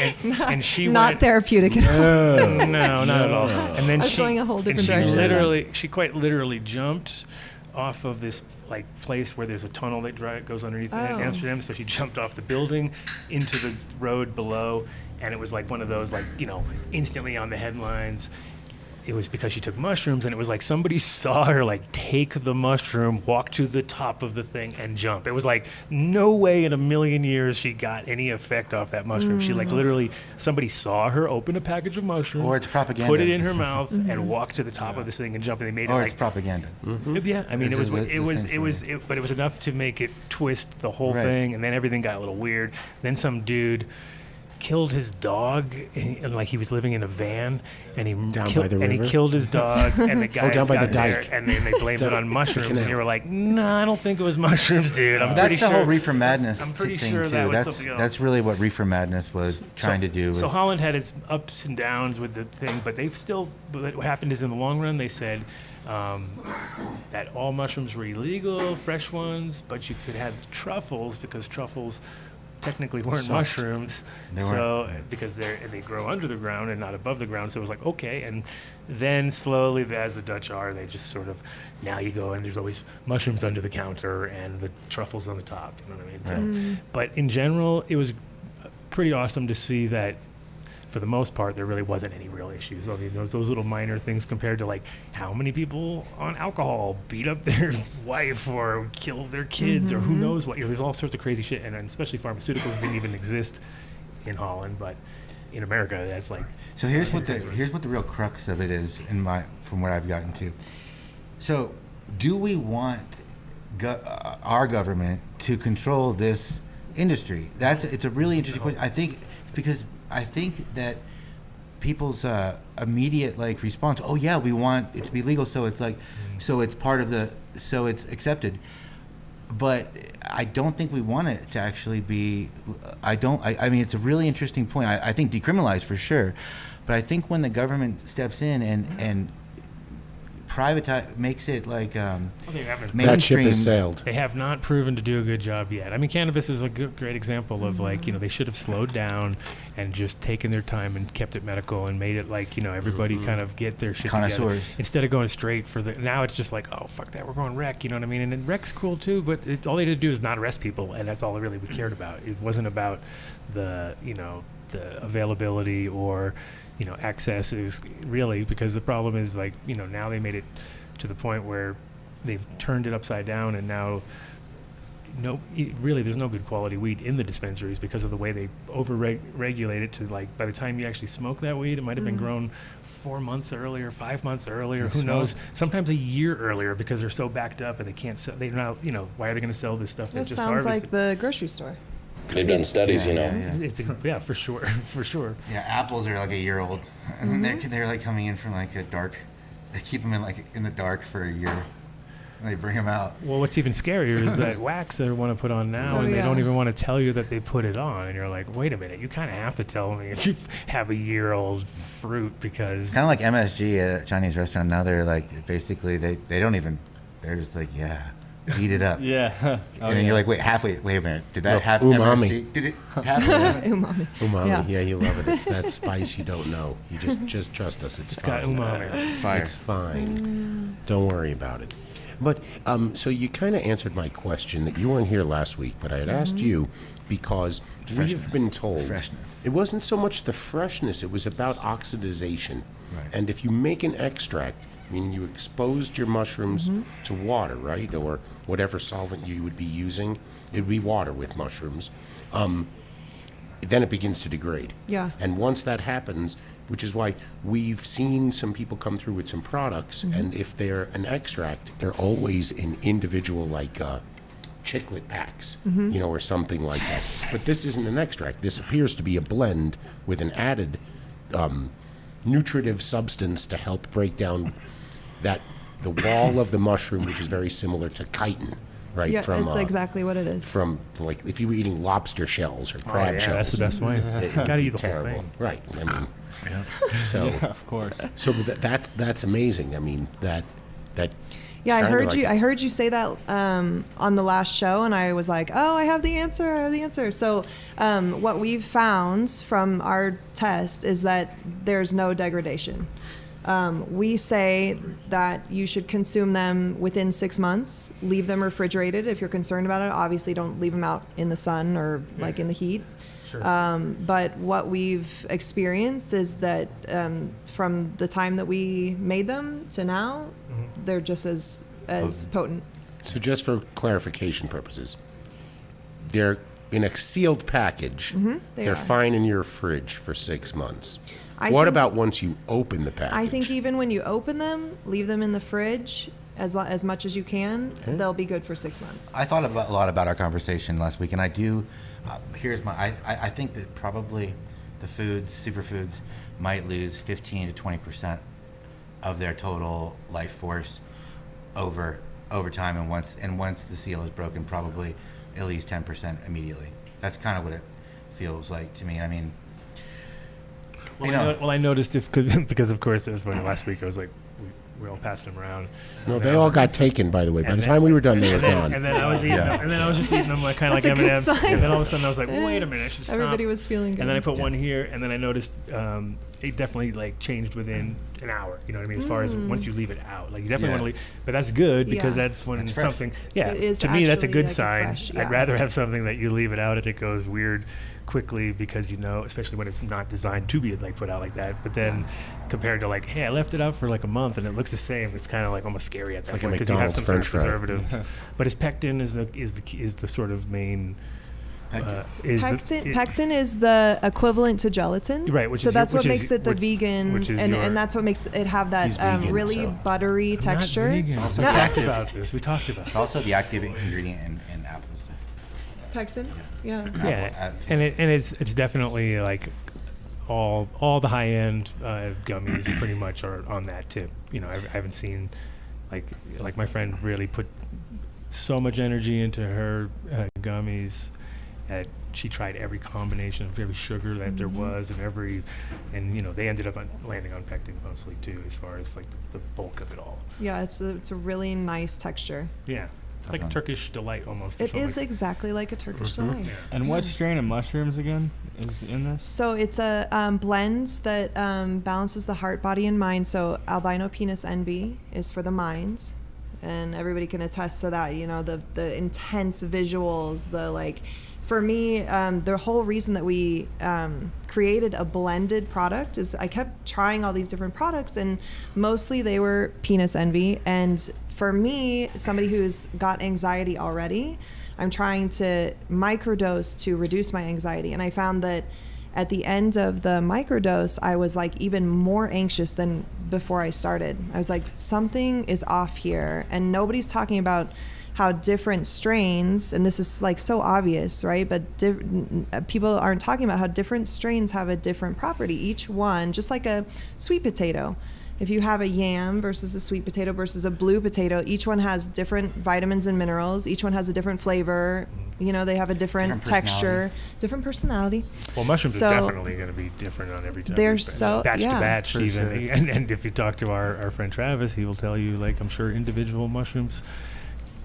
and she Not went, therapeutic at all. No, not at all. And then I was she, going a whole different and direction. she quite literally jumped off of this like place where there's a tunnel that goes underneath in Oh. Amsterdam. So she jumped off the building into the road below, and it was like one of those like instantly on the headlines. It was because she took mushrooms, and it was like somebody saw her like take the mushroom, walk to the top of the thing, and jump. It was like no way in a million years she got any effect off that mushroom. She like literally somebody saw her open a package of mushrooms, Or it's propaganda. put it in her mouth, and walk to the top of this thing and jump. And they made it Or like it's propaganda. yeah. I mean, This it was is the- it was the it was it, but it was enough to make it twist the whole Right. thing, and then everything got a little weird. Then some dude killed his dog, and like he was living in a van, and he Down killed, by the and he river? killed his dog, and the guy down by the there, dike. and then they blamed it on mushrooms, and canal. they were like, "No, I don't think it was mushrooms, dude. I'm That's pretty the sure." whole reefer madness I'm pretty thing sure too. that was that's something else. that's really what reefer madness was trying to do. So was- Holland had its ups and downs with the thing, but they've still. But what happened is, in the long run, they said that all mushrooms were illegal, fresh ones, but you could have truffles because truffles technically weren't Sucked. mushrooms. They So because they grow under the ground and not above the ground, so it was like okay. And then slowly, as the Dutch are, they just sort of now you go and there's always mushrooms under the counter and the truffles on the top. You know what I mean? So, but in general, it was pretty awesome to see that for the most part, there really wasn't any real issues. I mean, those little minor things compared to like how many people on alcohol beat up their wife or killed their kids or who knows what. There's all sorts of crazy shit, and especially pharmaceuticals didn't even exist in Holland, but in America, that's like. So here's what the real crux of it is from where I've gotten to. So, do we want our government to control this industry? It's a really interesting question. I think that people's immediate like response, oh yeah, we want it to be legal, so it's like, so it's part of so it's accepted. But I don't think we want it to actually be. I mean, it's a really interesting point. I think decriminalize for sure, but I think when the government steps in and privatize, makes it like They haven't. That ship mainstream. has sailed. They have not proven to do a good job yet. I mean, cannabis is a great example of like, they should have slowed down and just taken their time and kept it medical and made it like, everybody kind of get their shit together. Connoisseurs. Instead of going straight for now it's just like, oh, fuck that, we're going rec, you know what I mean? And then rec's cool too, but all they had to do is not arrest people, and that's all really we cared about. It wasn't about the availability or, access. Is really because the problem is like, now they made it to the point where they've turned it upside down, and now there's no good quality weed in the dispensaries because of the way they regulate it to like by the time you actually smoke that weed, it might have been grown 4 months earlier, 5 months earlier, who knows, sometimes a year earlier because they're so backed up and they can't sell. They're not, why are they going to sell this stuff? This just sounds harvested? like the grocery store. They've done studies, It's for sure, for sure. Yeah, apples are like a year old, and they're like coming in from like a dark. They keep them in the dark for a year, and they bring them out. Well, what's even scarier is that wax they want to put on now, and they don't even want to tell you that they put it on, and you're like, wait a minute, you kind of have to tell me if you have a year-old fruit because It's kind of like MSG at a Chinese restaurant. Now they're like basically they don't even. They're just like eat it up. Yeah. And then you're like, wait a minute. Did that No, have umami. MSG? Did it have Umami. Umami, Yeah. yeah, you love it. It's that spice you don't know. You just trust us. It's got fine. umami. Fire. It's fine. Don't worry about it. But so you kind of answered my question that you weren't here last week, but I had asked you because we've been told Freshness. it wasn't so much the freshness; it was about oxidization. Right. And if you make an extract, meaning you exposed your mushrooms to water, right, or whatever solvent you would be using, it would be water with mushrooms. Then it begins to degrade. Yeah. And once that happens, which is why we've seen some people come through with some products, and if they're an extract, they're always in individual, like chiclet packs, or something like that. But this isn't an extract. This appears to be a blend with an added nutritive substance to help break down that the wall of the mushroom, which is very similar to chitin, right? Yeah, it's exactly what it is. From like if you were eating lobster shells or crab shells. That's the best way. Gotta eat the terrible. whole thing. Right. I mean, so Yeah, of course. So that's amazing. I mean that. Yeah, I kinda heard like- you. I heard you say that on the last show, and I was like, "Oh, I have the answer. I have the answer." So, what we've found from our test is that there's no degradation. We say that you should consume them within 6 months. Leave them refrigerated if you're concerned about it. Obviously, don't leave them out in the sun or like in the heat. Sure. But what we've experienced is that from the time that we made them to now, they're just as potent. So just for clarification purposes, they're in a sealed package. They are. Fine in your fridge for 6 months. I What think- about once you open the package? I think even when you open them, leave them in the fridge as much as you can. They'll be good for 6 months. I thought a lot about our conversation last week, and I do. Here's my. I think that probably the superfoods might lose 15 to 20% of their total life force over time, and once the seal is broken, probably at least 10% immediately. That's kind of what it feels like to me. I mean, Well, I noticed because of course it was funny last week. I was like, we all passed them around. No, they all got taken, by the way. By the time we were done, they were gone. And then I was eating them, and then I was just eating them like kind of like That's a good M&Ms. sign. And then all of a sudden I was like, wait a minute, I should stop. Everybody was feeling good. And then I put one here, and then I noticed it definitely like changed within an hour. You know what I mean? As far as once you leave it out, like you definitely want to leave. But that's good because Yeah. that's when It's fresh. something. Yeah, It is to me that's a actually good like a sign. fresh- yeah. I'd rather have something that you leave it out and it goes weird quickly because especially when it's not designed to be like put out like that. But then compared to like, hey, I left it out for like a month and it looks the same. It's kind of like almost scary at that like a point because you have some McDonald's sort of French fry. preservatives. But pectin is the sort of main. Pectin is the equivalent to gelatin, Right, which so is that's your- what which makes is- it the which- vegan, which is and your- that's what makes it have that He's vegan, really so. buttery I'm texture. Not vegan. Also We the talked active- about this. We talked about it's also the active ingredient in apples. Pectin, yeah. Yeah, and it's definitely like all the high end gummies pretty much are on that tip. You know, I haven't seen like my friend really put so much energy into her gummies. She tried every combination of every sugar that there was, and you know they ended up landing on pectin mostly too, as far as like the bulk of it all. Yeah, it's a really nice texture. Yeah, it's like a Turkish delight almost. or It something is like- exactly like a Turkish delight. And what strain of mushrooms again is in this? So it's a blend that balances the heart, body, and mind. So albino penis envy is for the minds, and everybody can attest to that. You know, the intense visuals, the like. For me, the whole reason that we created a blended product is I kept trying all these different products, and mostly they were penis envy. And for me, somebody who's got anxiety already, I'm trying to microdose to reduce my anxiety. And I found that at the end of the microdose, I was like even more anxious than before I started. I was like, something is off here, and nobody's talking about how different strains, and this is like so obvious, right? But people aren't talking about how different strains have a different property. Each one, just like a sweet potato. If you have a yam versus a sweet potato versus a blue potato, each one has different vitamins and minerals. Each one has a different flavor. You know, they have a different texture, different personality. Well, mushrooms So- are definitely going to be different on every time. They're so- batch yeah. to batch, For even. sure. And if you talk to our friend Travis, he will tell you, like, I'm sure individual mushrooms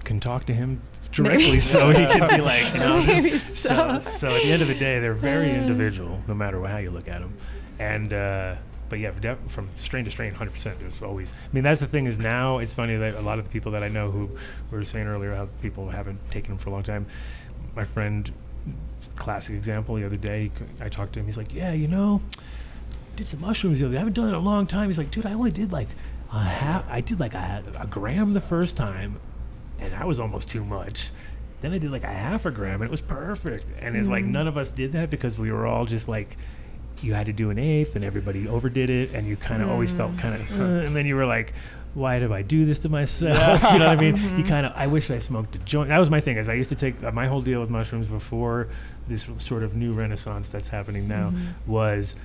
can talk to him directly, Maybe. so he can be like, you know. Maybe so so. at the end of the day, they're very individual, no matter how you look at them. And but yeah, from strain to strain, 100%. There's always. I mean, that's the thing is now it's funny that a lot of the people that I know who we were saying earlier how people haven't taken them for a long time. My friend, classic example, the other day, I talked to him. He's like, yeah, you know, did some mushrooms the other day. I haven't done it in a long time. He's like, dude, I only did like I did like a gram the first time, and that was almost too much. Then I did like a half a gram, and it was perfect. And it's like none of us did that because we were all just like, you had to do an eighth, and everybody overdid it, and you kind of always felt kind of, and then you were like, why do I do this to myself? You know what I mean? You kind of, I wish I smoked a joint. That was my thing, is I used to take my whole deal with mushrooms before this sort of new renaissance that's happening now was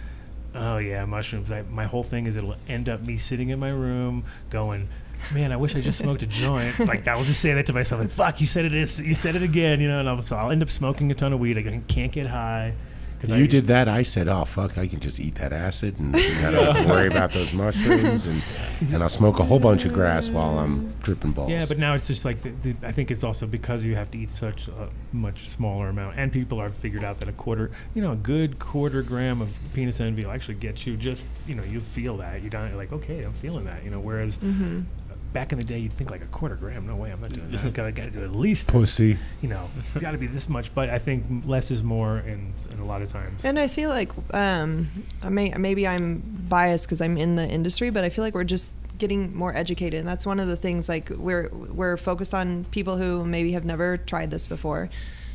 Oh yeah, mushrooms. My whole thing is it'll end up me sitting in my room going, man, I wish I just smoked a joint. Like I will just say that to myself, like, fuck, you said it again, you know. And so I'll end up smoking a ton of weed. I can't get high. You did that. I said, "Oh fuck, I can just eat that acid, and I don't have to worry about those mushrooms, and I'll smoke a whole bunch of grass while I'm tripping balls." Yeah, but now it's just like I think it's also because you have to eat such a much smaller amount, and people have figured out that a good quarter gram of penis envy will actually get you just, you feel that you're like, okay, I'm feeling that, whereas. Back in the day, you'd think like a quarter gram. No way, I'm not doing that. I got to do at least pussy. Got to be this much. But I think less is more, and a lot of times. And I feel like maybe I'm biased because I'm in the industry, but I feel like we're just getting more educated, and that's one of the things. Like we're focused on people who maybe have never tried this before.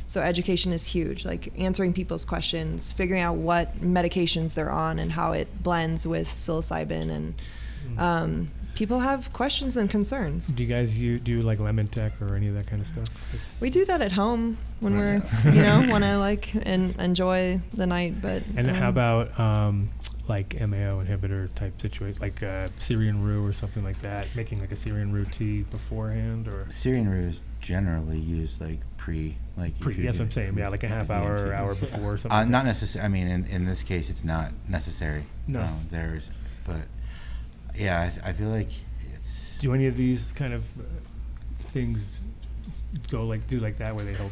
So education is huge. Like answering people's questions, figuring out what medications they're on, and how it blends with psilocybin and. People have questions and concerns. Do you guys do like lemon tech or any of that kind of stuff? We do that at home when we're, want to like and enjoy the night. But how about like MAO inhibitor type situation, like Syrian rue or something like that? Making like a Syrian rue tea beforehand, or Syrian rue is generally used like pre. Yes, I'm saying, yeah, like a half hour or hour before or something. Not necessarily. I mean, in this case, it's not necessary. No, but. Yeah, I feel like it's... Do any of these kind of things do like that, where they help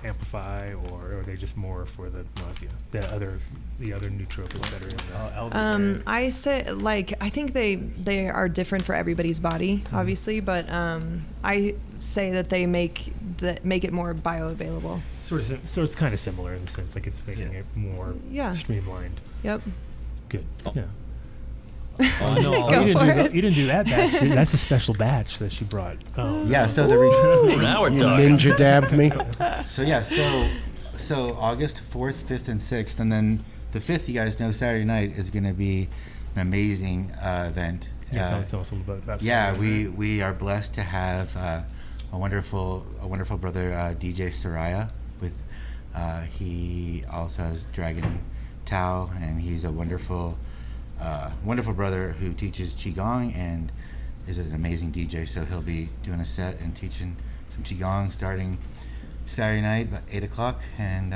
amplify, or are they just more for the nausea? The other nootropics that are in the... I say, I think they are different for everybody's body, obviously, but I say that they make it more bioavailable. So it's kind of similar in the sense, like it's making it more streamlined. Yep. Good. Yeah. Oh, no. You didn't do that batch. That's a special batch that she brought. Oh, yeah. So now we're talking. Ninja dabbed me. So August 4th, 5th, and 6th, and then the 5th, you guys know, Saturday night is going to be an amazing event. Yeah, tell us a little bit about. Yeah, we are blessed to have a wonderful brother, DJ Soraya. He also has Dragon Tao, and he's a wonderful brother who teaches Qigong and is an amazing DJ. So he'll be doing a set and teaching some Qigong starting Saturday night about 8 o'clock, and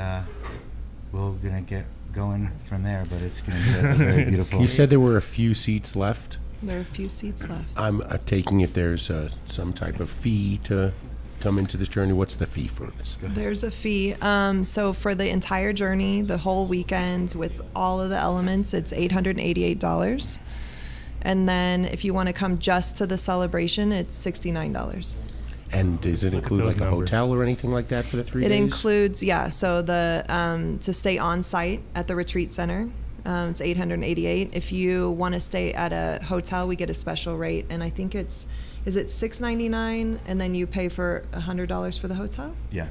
we're gonna get going from there. But it's gonna be a very beautiful. You said there were a few seats left. There are a few seats left. I'm taking it there's some type of fee to come into this journey. What's the fee for this? There's a fee. So for the entire journey, the whole weekend with all of the elements, it's $888. And then if you want to come just to the celebration, it's $69. And does it include like a hotel or anything like that for the 3 days? It includes, so the to stay on site at the retreat center, it's $888. If you want to stay at a hotel, we get a special rate, and I think is it $699, and then you pay for $100 for the hotel? Yeah.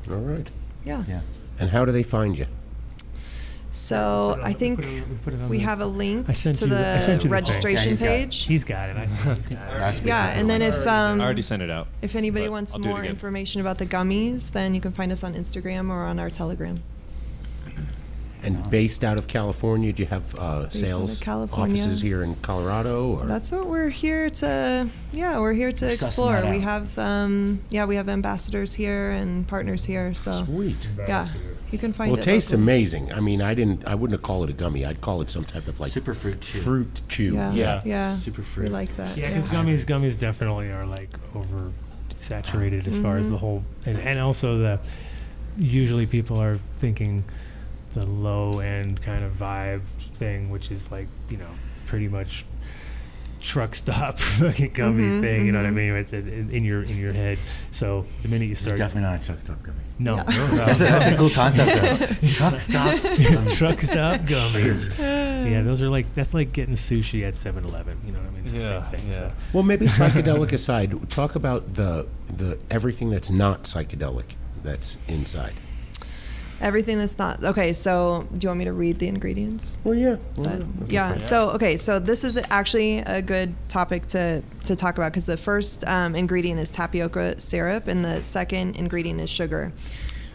All right. Yeah. And how do they find you? So I think we have a link to the registration page. He's got it. Yeah, and then if I already sent it out. If anybody wants more information about the gummies, then you can find us on Instagram or on our Telegram. And based out of California, do you have sales offices here in Colorado? Or? That's what we're here to. Yeah, we're here to explore. We have, we have ambassadors here and partners here. So sweet. Yeah, you can find. Well, it tastes amazing. I mean, I wouldn't call it a gummy. I'd call it some type of like super fruit chew. Fruit chew. Yeah. Super fruit. We like that. Yeah, because gummies definitely are like over saturated as far as the whole, and also usually people are thinking the low end kind of vibe thing, which is like, pretty much truck stop fucking gummy thing, you know what I mean, with in your head. So the minute you start, it's definitely not a truck stop gummy. No, that's a cool concept though. Truck stop gummies. Yeah, those are that's like getting sushi at 7-Eleven. You know what I mean? It's the same thing. So. Well, maybe psychedelic aside, talk about the everything that's not psychedelic that's inside. Everything that's not okay. So, do you want me to read the ingredients? Well, yeah. So this is actually a good topic to talk about because the first ingredient is tapioca syrup and the second ingredient is sugar.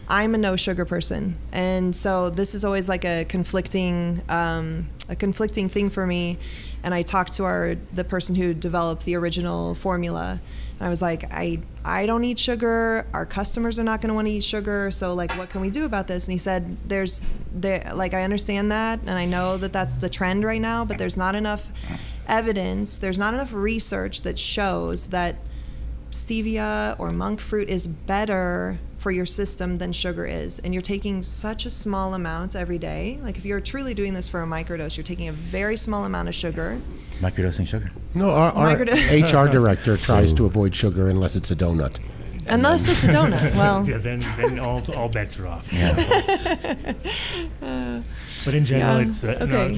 I'm a no sugar person, and so this is always like a conflicting thing for me. And I talked to the person who developed the original formula, and I was like, I don't eat sugar. Our customers are not going to want to eat sugar. So like, what can we do about this? And he said, like, I understand that, and I know that that's the trend right now, but there's not enough evidence. There's not enough research that shows that stevia or monk fruit is better for your system than sugar is. And you're taking such a small amount every day. Like if you're truly doing this for a microdose, you're taking a very small amount of sugar. Microdosing sugar. No, our HR director tries to avoid sugar unless it's a donut. Unless it's a donut. Well, yeah, then all bets are off. Yeah. But in general, it's no,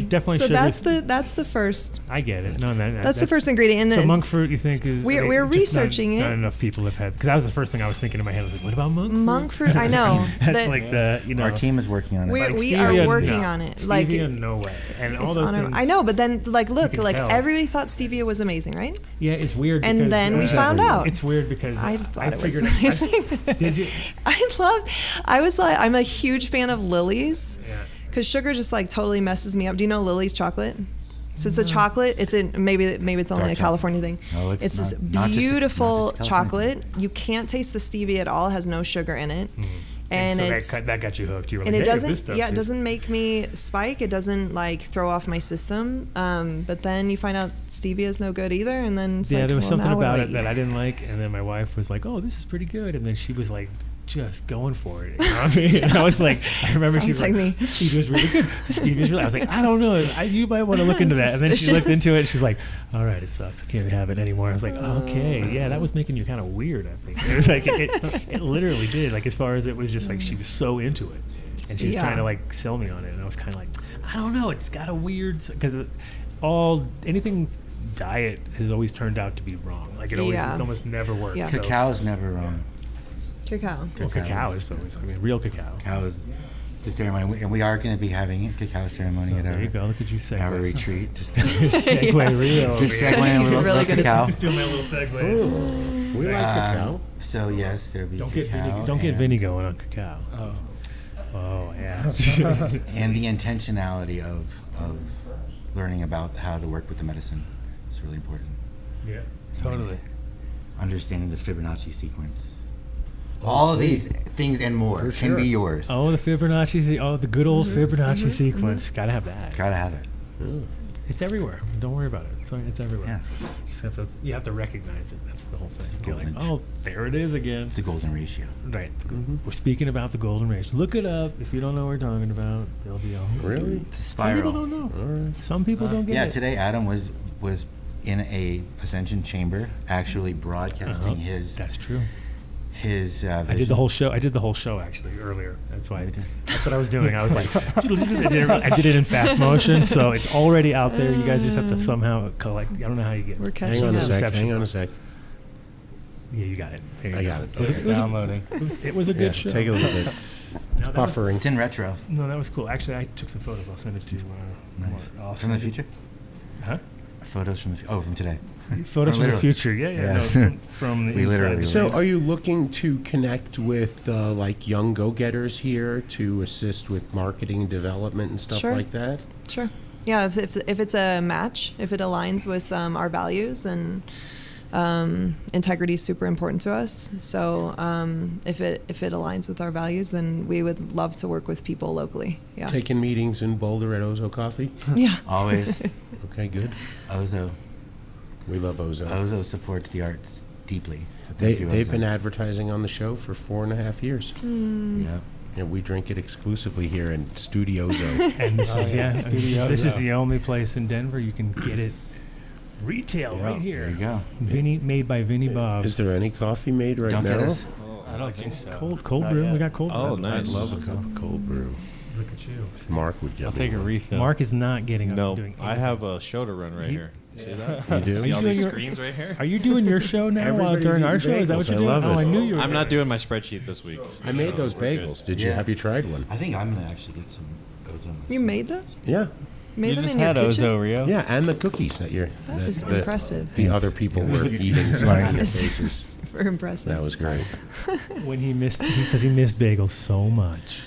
definitely so sugar. that's the first. I get it. No, that's the first ingredient. So And monk fruit, you think is we're researching it. Not enough people have had, because that was the first thing I was thinking in my head. I was like, what about monk fruit? Monk fruit, I know. That's like our team is working on it. We are working on it. Like stevia, no way. And all those things. I know, but then like look, like tell. everybody thought stevia was amazing, right? Yeah, it's weird. And because, then we found out. It's weird because I thought it figured was amazing. Did you? I was like, I'm a huge fan of Lily's. Yeah. Because sugar just like totally messes me up. Do you know Lily's chocolate? So it's a chocolate. It's in maybe it's only a California thing. No, it's this not beautiful just chocolate. You can't taste the stevia at all. It has no sugar in it. And so that got you hooked. You were like, and it hey, doesn't. Yeah, it doesn't make me spike. It doesn't like throw off my system. But then you find out stevia is no good either. And then it's there was something about it that I didn't like. And then my wife was like, "Oh, this is pretty good." And then she was like, just going for it. You know what I mean? And I was like, I remember she was like, this stevia is really good. This stevia is really, I was like, I don't know. You might want to look into that. And then she looked into it and she's like, all right, it sucks. I can't have it anymore. I was like, okay. Yeah, that was making you kind of weird, I think. It was like, it literally did. Like, as far as it was just like, she was so into it. And she was trying to like sell me on it. And I was kind of like, I don't know. It's got a weird, because anything diet has always turned out to be wrong. Like it almost never works. Yeah. So. Cacao is never wrong. Cacao. Well, cacao is always, real cacao. Cacao is the ceremony, and we are going to be having a cacao ceremony at there you go. Look at you segue. our retreat. Just segue real. Just segueing a little really good cacao. Just doing my little segues. We like cacao. So yes, there'll be cacao. Don't get Vinny going on cacao. Oh yeah. And the intentionality of learning about how to work with the medicine is really important. Yeah, totally. Understanding the Fibonacci sequence. All of these things and more can be yours. Oh, the Fibonacci, the good old Fibonacci sequence. Gotta have that. Gotta have it. It's everywhere. Don't worry about it. It's everywhere. Yeah. You have to recognize it. That's the whole thing. You're like, oh, there it is again. The golden ratio. Right. We're speaking about the golden ratio. Look it up. If you don't know what we're talking about, there'll be a really it's a spiral. Some people don't know. All right. Some people don't get it. Yeah, today Adam was in a ascension chamber, actually broadcasting his. That's true. His I did the whole show. Actually earlier. That's why. That's what I was doing. I was like, I did it in fast motion, so it's already out there. You guys just have to somehow collect. I don't know how you get. We're catching up. Hang on a sec. Yeah, you got it. I got it. It's downloading. It was a good show. Take a little bit. It's buffering. It's in retro. No, that was cool. Actually, I took some photos. I'll send it to you. From the future? Huh? Photos from from today. Photos from the future. Yeah. Yes. No, from the We inside. literally. So, are you looking to connect with like young go-getters here to assist with marketing development and stuff like that? Sure. Yeah, if it's a match, if it aligns with our values, and integrity is super important to us. So if it aligns with our values, then we would love to work with people locally. Yeah. Taking meetings in Boulder at Ozo Coffee? Yeah. Always. Okay, good. Ozo. We love Ozo. Ozo supports the arts deeply. So They've been advertising on the show for 4.5 years. Yeah. And we drink it exclusively here in Studio Ozo. And this is the only place in Denver you can get it retail right here. There you go. Made by Vinny Bob. Is there any coffee made right Don't now? get us. I don't think so. Cold brew. We got cold brew. Oh, nice. I love a cup of cold brew. Look at you. Mark would get I'll take a refill. Mark is not getting up. No, and doing I have a show to run right here. See that? You do? See all doing these your- screens right here? Are you doing your show now Everybody's during our eating show? Is that what bagels. you're I doing? love Oh, it. I knew you were. I'm not doing my spreadsheet this week. I made those We're good. bagels. Yeah. Have you tried one? I think I'm gonna actually get some Ozo. You made those? Yeah. Made You them just in your had those, kitchen? Rio. Yeah, and the cookies that That is impressive. The other people were eating smiley That is faces. super impressive. That was great. When he missed, because he missed bagels so much,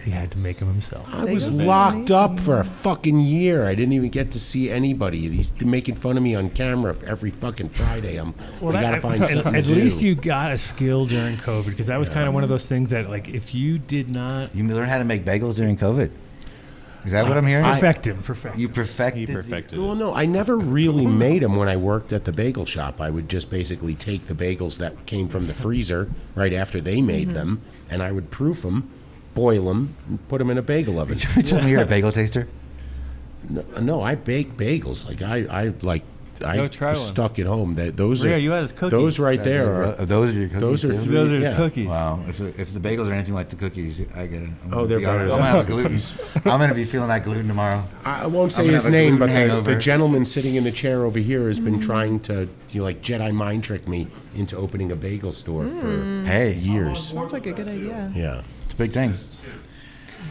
he had to make them himself. I was Bagels are locked up amazing. for a fucking year. I didn't even get to see anybody. He's making fun of me on camera every fucking Friday. I gotta find something at to do. least you got a skill during COVID, because that was kind of one of those things that, like, if you did not You learned how to make bagels during COVID. Is that what I'm hearing? perfect. You perfected. He perfected Well, it. no, I never really made them when I worked at the bagel shop. I would just basically take the bagels that came from the freezer right after they made them, and I would proof them, boil them, and put them in a bagel oven. You told me you're a bagel taster. No, I bake bagels. Like I Go try one. stuck at home. Those Rio, are you had his cookies. those right there are Those are your cookies. those are too? three, Those are his yeah. cookies. Wow. If the bagels are anything like the cookies, I get it. They're better I'm than gonna have a the gluten. cookies. I'm gonna be feeling that gluten tomorrow. I won't say I'm gonna his have a name, but gluten the hangover. gentleman sitting in the chair over here has been trying to like Jedi mind trick me into opening a bagel store for years. Sounds like a good idea. Yeah. It's a big thing.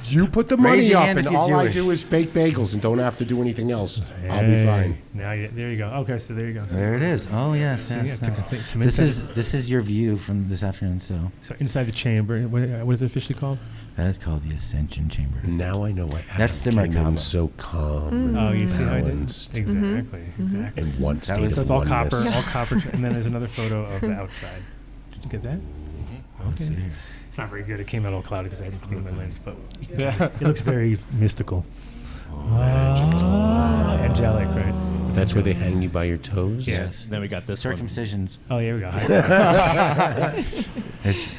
You put the Raise money your up, hand and if you're all I Jewish. do is bake bagels and don't have to do anything else. I'll be fine. Now, there you go. Okay, so there you go. So, There it is. Oh yes, So, yes, yeah, took yes. a thing- some This inside- is your view from this afternoon. So so inside the chamber, what is it officially called? that is called the Ascension Chamber. Now I know why That's the Adam came in Merkaba. so calm Oh, you see how I did? balanced Exactly, exactly. in one That state was- of So it's all copper, oneness. all copper, and then there's another photo of the outside. Did you get that? Okay. It's not very good. It came out all cloudy because I hadn't cleaned my lens, but it looks very mystical. Angelic, right? That's where they hang you by your toes. Yes. Then we got this one. Circumcisions. Oh, here we go.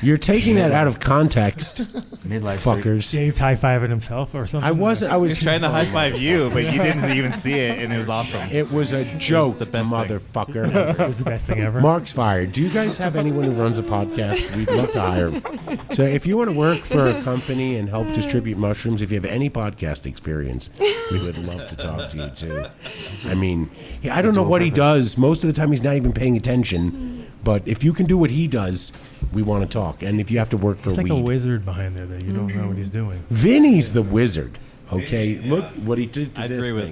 You're taking that out of context, Midlife fuckers. James high-fiving himself or something? I wasn't. I was He's trying to high five you, but you didn't even see it, and it was awesome. It was a joke, the best thing. motherfucker. It was the best thing ever. Mark's fired. Do you guys have anyone who runs a podcast? We'd love to hire him. So if you want to work for a company and help distribute mushrooms, if you have any podcast experience, we would love to talk to you too. I mean, I don't know what he does. Most of the time he's not even paying attention. But if you can do what he does, we want to talk. And if you have to work for It's like weed. a wizard behind there that you don't know what he's doing. Vinny's the wizard. Okay? Look what he did to I this agree thing.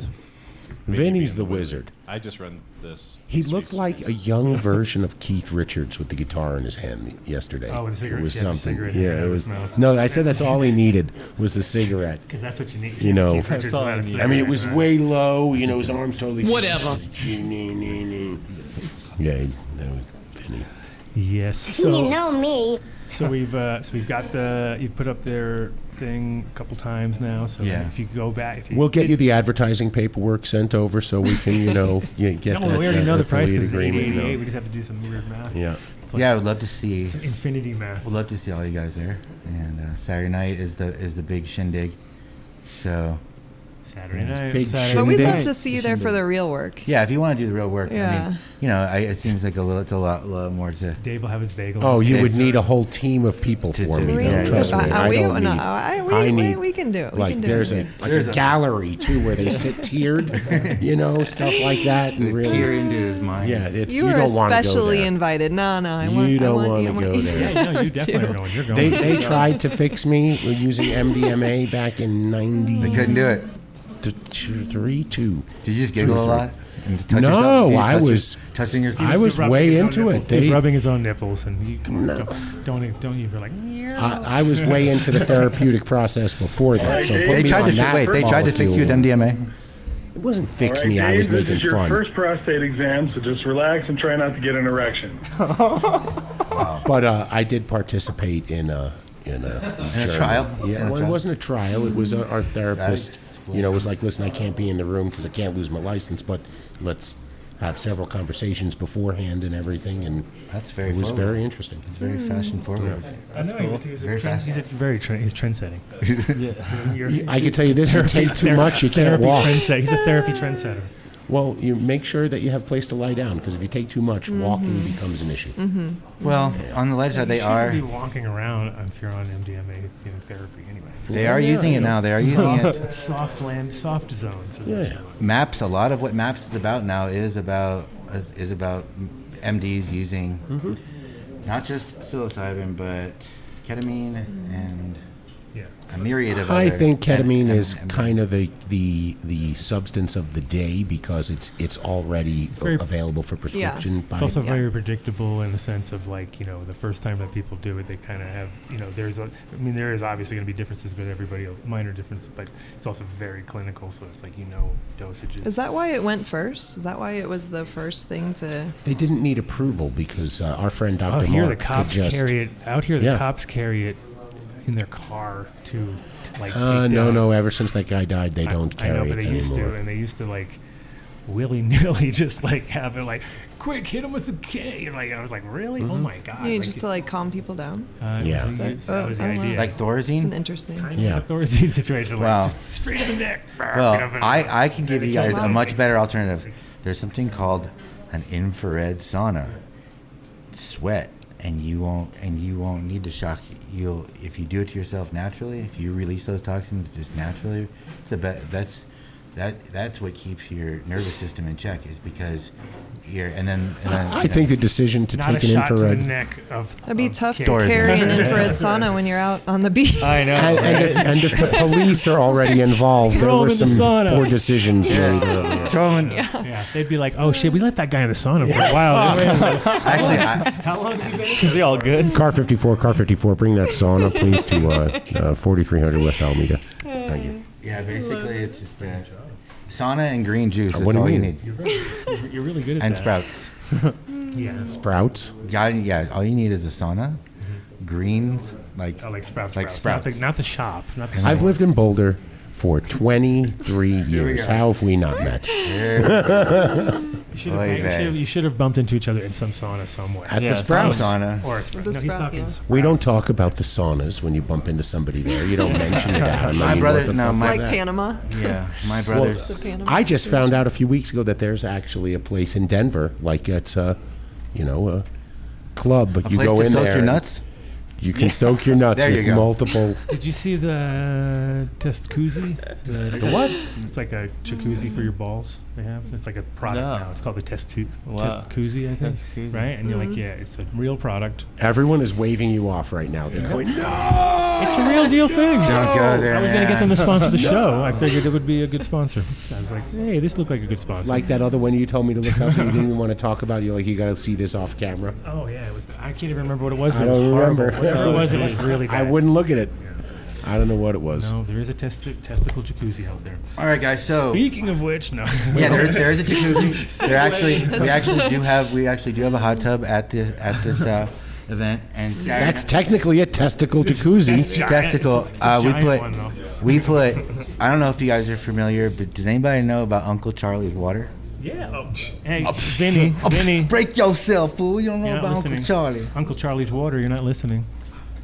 with Vinny's the wizard. I just run this. He looked like a young version of Keith Richards with the guitar in his hand yesterday. Oh, with a cigarette. It was He had the something. cigarette Yeah, in it was. his mouth. No, I said that's all he needed was the cigarette. Because that's what you need. You know, Keith Richards all had a I need. cigarette. I mean, it was way low. You know, his arms totally. Whatever. Yeah, that was Vinny. Yes. So, You know me. so we've got you've put up their thing a couple times now. So Yeah. if you go back, if you We'll get you the advertising paperwork sent over so we can, get No, that. we already know the price affiliate because it's agreement. $88. No. We just have to do some weird math. Yeah. It's like Yeah, I would love to see. some infinity math. Would love to see all you guys there. And Saturday night is the big shindig. So Saturday night. Big Saturday But we'd Shindig. love to see you there for the real work. yeah, if you want to do the real work, I Yeah. mean, it seems like it's a lot more to. Dave will have his bagel. Oh, you Dave- would need a whole team of people for me. Really? though. Trust me, I don't need. We can do it. We Like can do there's it. a gallery too where they sit tiered, stuff like that, and really, Peer into his mind. yeah, it's You you are don't want to go especially there. invited. No, I You want. I don't want want you- to I go want- there. Yeah, no, you definitely are going. You're going. They tried to fix me using MDMA back in '90. They couldn't do it. 2. Did you just giggle a lot? And touch No, yourself? Did you I touch was- touching your. I was way into it. He's They, rubbing his own nipples, and he don't even like. I was way into the therapeutic process before that. So put They me tried on to that They tried to fix you with molecule. MDMA. It wasn't fix All right, me. I Dave, was this making is your fun. first prostate exam, so just relax and try not to get an erection. But I did participate in a trial? Yeah, In a well, it trial? wasn't a trial. It was our therapist. That's- Was like, listen, I can't be in the room because I can't lose my license, but let's have several conversations beforehand and everything. And That's very. it was forward. very interesting. It's very fashion forward. That's cool. He's Very fast. he's trend setting. I can tell you this: you take too much, you can't walk. He's a therapy trendsetter. Well, you make sure that you have a place to lie down because if you take too much, walking becomes an issue. Well, on the lighter side, they You are. shouldn't be walking around if you're on MDMA therapy anyway. They are using it now. They are using it. Soft zones. Yeah. Maps. A lot of what Maps is about now is about MDs using not just psilocybin but ketamine and a myriad of I other think ketamine is and- kind of the substance of the day because it's already very- available for prescription. It's also very predictable in the sense of like, you know, the first time that people do it, they kind of have, you know, there is obviously going to be differences with everybody, minor differences, but it's also very clinical. So it's like, you know, dosages. Is that why it went first? Is that why it was the first thing to? They didn't need approval because our friend Dr. Out here, Mark the cops could just carry it. Out here, the Yeah. cops carry it in their car to like. no, take down. no. Ever since that guy died, they don't I know, carry but it they used anymore. to, and they used to like willy-nilly just like have it like, quick, hit him with a K. And like I was like, really? Oh my god! Yeah, Like, just to like calm people down. Yeah. was the- that was the idea. Like Thorazine? It's an interesting. Kind of like a Thorazine situation, like Wow. just straight in the neck. Well, I can give you guys a much better alternative. There's something called an infrared sauna. Sweat, and you won't need to shock. You'll if you do it to yourself naturally. If you release those toxins just naturally, that's what keeps your nervous system in check. Is because I think the decision to Not take a an shot to the infrared neck of. That'd be tough to Thorazine. carry an infrared sauna when you're out on the beach. I know. and if the police are already involved, there Throw were him in the some sauna. poor decisions made earlier. Yeah, they'd be like, "Oh shit, we left that guy in the sauna for a while." Actually, how long has he been? Is he all good? Car 54, bring that sauna, please, to 4300 West Alameda. Thank you. yeah, basically it's just sauna and green juice. That's What do you all you mean? need. You're really good at And that. sprouts. Yeah. Sprouts? Yeah, all you need is a sauna, greens, like Oh, like sprouts. Like sprouts. Not the shop. Not the I've store. lived in Boulder for 23 years. go. How have we not met? You should have bumped into each other in some sauna somewhere. At the Sprouts. sauna. Or a Sprout. The No, he's Sprout, talking yeah. Sprouts. We don't talk about the saunas when you bump into somebody there. You don't mention it, Adam. My I mean, brother- what the no, fuck my- is Like that? Panama. Yeah, my Well, brother's. The Panama I just situation. found out a few weeks ago that there's actually a place in Denver, like it's a club, but you place go to in soak there. your nuts? You can soak your nuts There you with go. multiple. Did you see the test koozie? The what? It's like a jacuzzi for your balls. They have. It's like a product No. now. It's called the test Wow. koozie, I think. Test koozie. Right? And you're like, yeah, it's a real product. Everyone is waving you off right now. They're going, It's a real deal thing. Don't go there, I was going to get them man. to sponsor the show. I figured it would be a good sponsor. I was like, hey, this looked like a good sponsor. like that other one you told me to look up and you didn't even want to talk about. You're like, you got to see this off camera. Oh yeah, it was. I can't even remember what it was. But I it was don't horrible. remember. Whatever it was really bad. I wouldn't look at it. I don't know what it was. No, there is a testicle jacuzzi out there. All right, guys. So Speaking of which, no. yeah, there is a jacuzzi. We actually do have a hot tub at this event, and Saturday That's technically a testicle jacuzzi. testicle. It's a We giant one, though. put. I don't know if you guys are familiar, but does anybody know about Uncle Charlie's water? Yeah. Oh, hey, Vinny. Break yourself, fool! You don't know You're not about listening. Uncle Charlie. Uncle Charlie's water. You're not listening.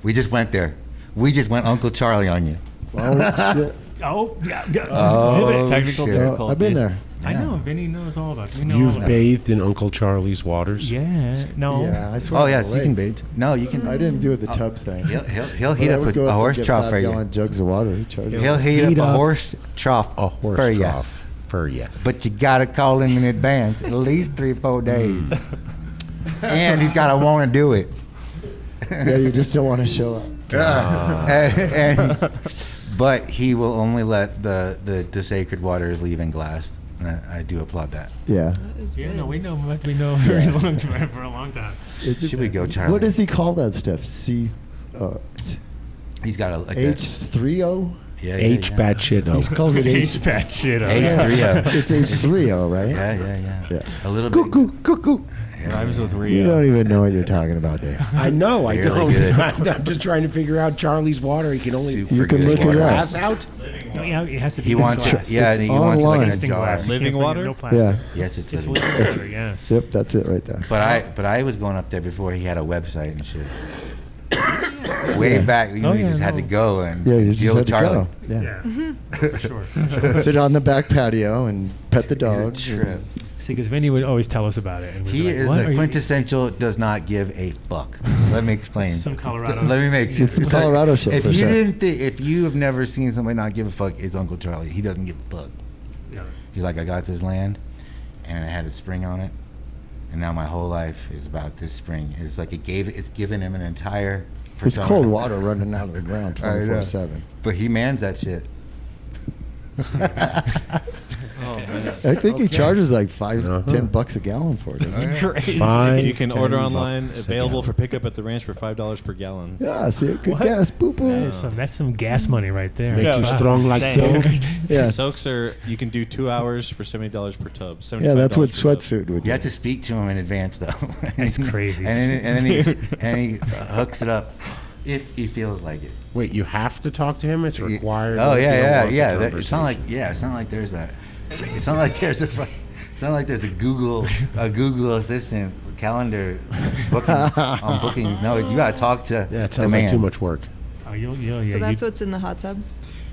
We just went there. We just went Uncle Charlie on you. Oh, shit. Oh, yeah. Oh, Technical shit. difficulties. I've been there. I know. Vinny knows all about it. We know all You've about bathed in Uncle Charlie's waters? it. Yeah. No. Yeah, I swear. Oh yes, you can bathe. No, you can. I didn't do it the tub thing. He'll heat But I up would go a up and horse get trough for you. 5-gallon jugs of water. He charged me. He'll heat up a horse trough A horse for you. trough for you. But you gotta call him in advance, at least 3-4 days. And he's gotta want to do it. Yeah, you just don't want to show up. But he will only let the sacred waters leave in glass. I do applaud that. Yeah. Yeah. No, we know very long time for a long time. Should we go, Charlie? What does he call that stuff? He's got a H3O? Yeah, H bad shit He up. calls it H. Bad shit. H3O. It's H3O, right? Yeah. A little bit. Cuckoo. Rhymes with You Rio. don't even know what you're talking about, Dave. I know, I Really don't. good. I'm just trying to figure out Charlie's water. He can only Super You can good look it water. up. glass out. No, yeah, it has to be. He wants glass. it. Yeah, It's he wants it like in a Tasting jar. glass. You Living can't bring water? No plastic. Yeah. Yes, it's It's living. living water. Yes. Yep, that's it right there. But I was going up there before he had a website and shit. Way back, you Oh, just yeah, had no. to go and Yeah, you just deal had with to Charlie. go. Yeah. Yeah. For sure. Sit on the back patio and pet the dogs. Trip. See, because Vinny would always tell us about it. And we'd be He like, is what? Are the you- quintessential does not give a fuck. Let me explain. Some Colorado. Let me make It's some Colorado shit If for you sure. didn't think, if you have never seen somebody not give a fuck, it's Uncle Charlie. He doesn't give a fuck. Yeah. He's like, I got this land, and it had a spring on it, and now my whole life is about this spring. It's like it's given him an entire. It's persona. cold water running out of the ground 24/7. But he mans that shit. I think he charges like $10 a gallon for it. That's crazy. You can order online, available for pickup at the ranch for $5 per gallon. Yeah, see, good gas, boo boo. That's some gas money right there. Make you strong like silk. Yeah. Soaks are, you can do 2 hours for $70 per tub. Yeah, that's what $75 per tub. sweatsuit would do. You have to speak to him in advance, though. That's crazy. And then he hooks it up if he feels like it. Wait, you have to talk to him? It's required? Oh if you don't yeah. want the It's not like It's not like there's a. It's not like there's a Google Assistant calendar booking on bookings. No, you gotta talk to. Yeah, it the sounds man. like too much work. Oh, yeah. So that's what's in the hot tub?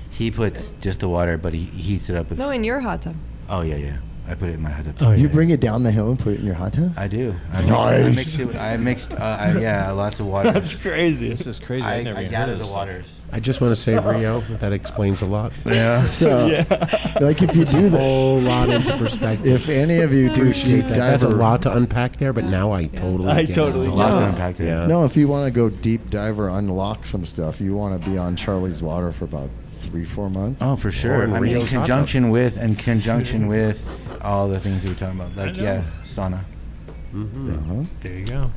He puts just the water, but he heats it up with. No, in your hot tub. Oh yeah. I put it in my hot tub. Oh, You bring it down the hill and put it in your hot tub? I do. Nice. I mixed lots of water. That's crazy. This is crazy. I never even gather heard of the this waters. I just want to say, Rio, that explains a lot. Yeah. So, like, if you do a whole lot into perspective. if any of you do Appreciate deep that. That's a diver, lot to unpack there, but now I totally get it. A lot to unpack there. Yeah. no, if you want to go deep dive or unlock some stuff, you want to be on Charlie's Water for about 3-4 months. Oh, for sure. in I mean, in Rio's hot conjunction with all the things we were talking about, like sauna. There you go.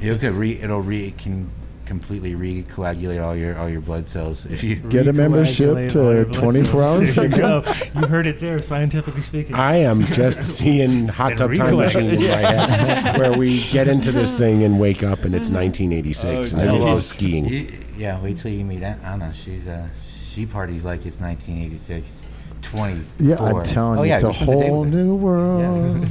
It can completely recoagulate all your blood cells if you Get a membership to 24 hours. There you go. You heard it there, scientifically speaking. I am just seeing Hot Tub Time Machine in my head, where we get into this thing and wake up and it's 1986. I love skiing. Wait till you meet Anna. She parties like it's 1986. 24. Yeah, I'm telling you, it's a whole new world.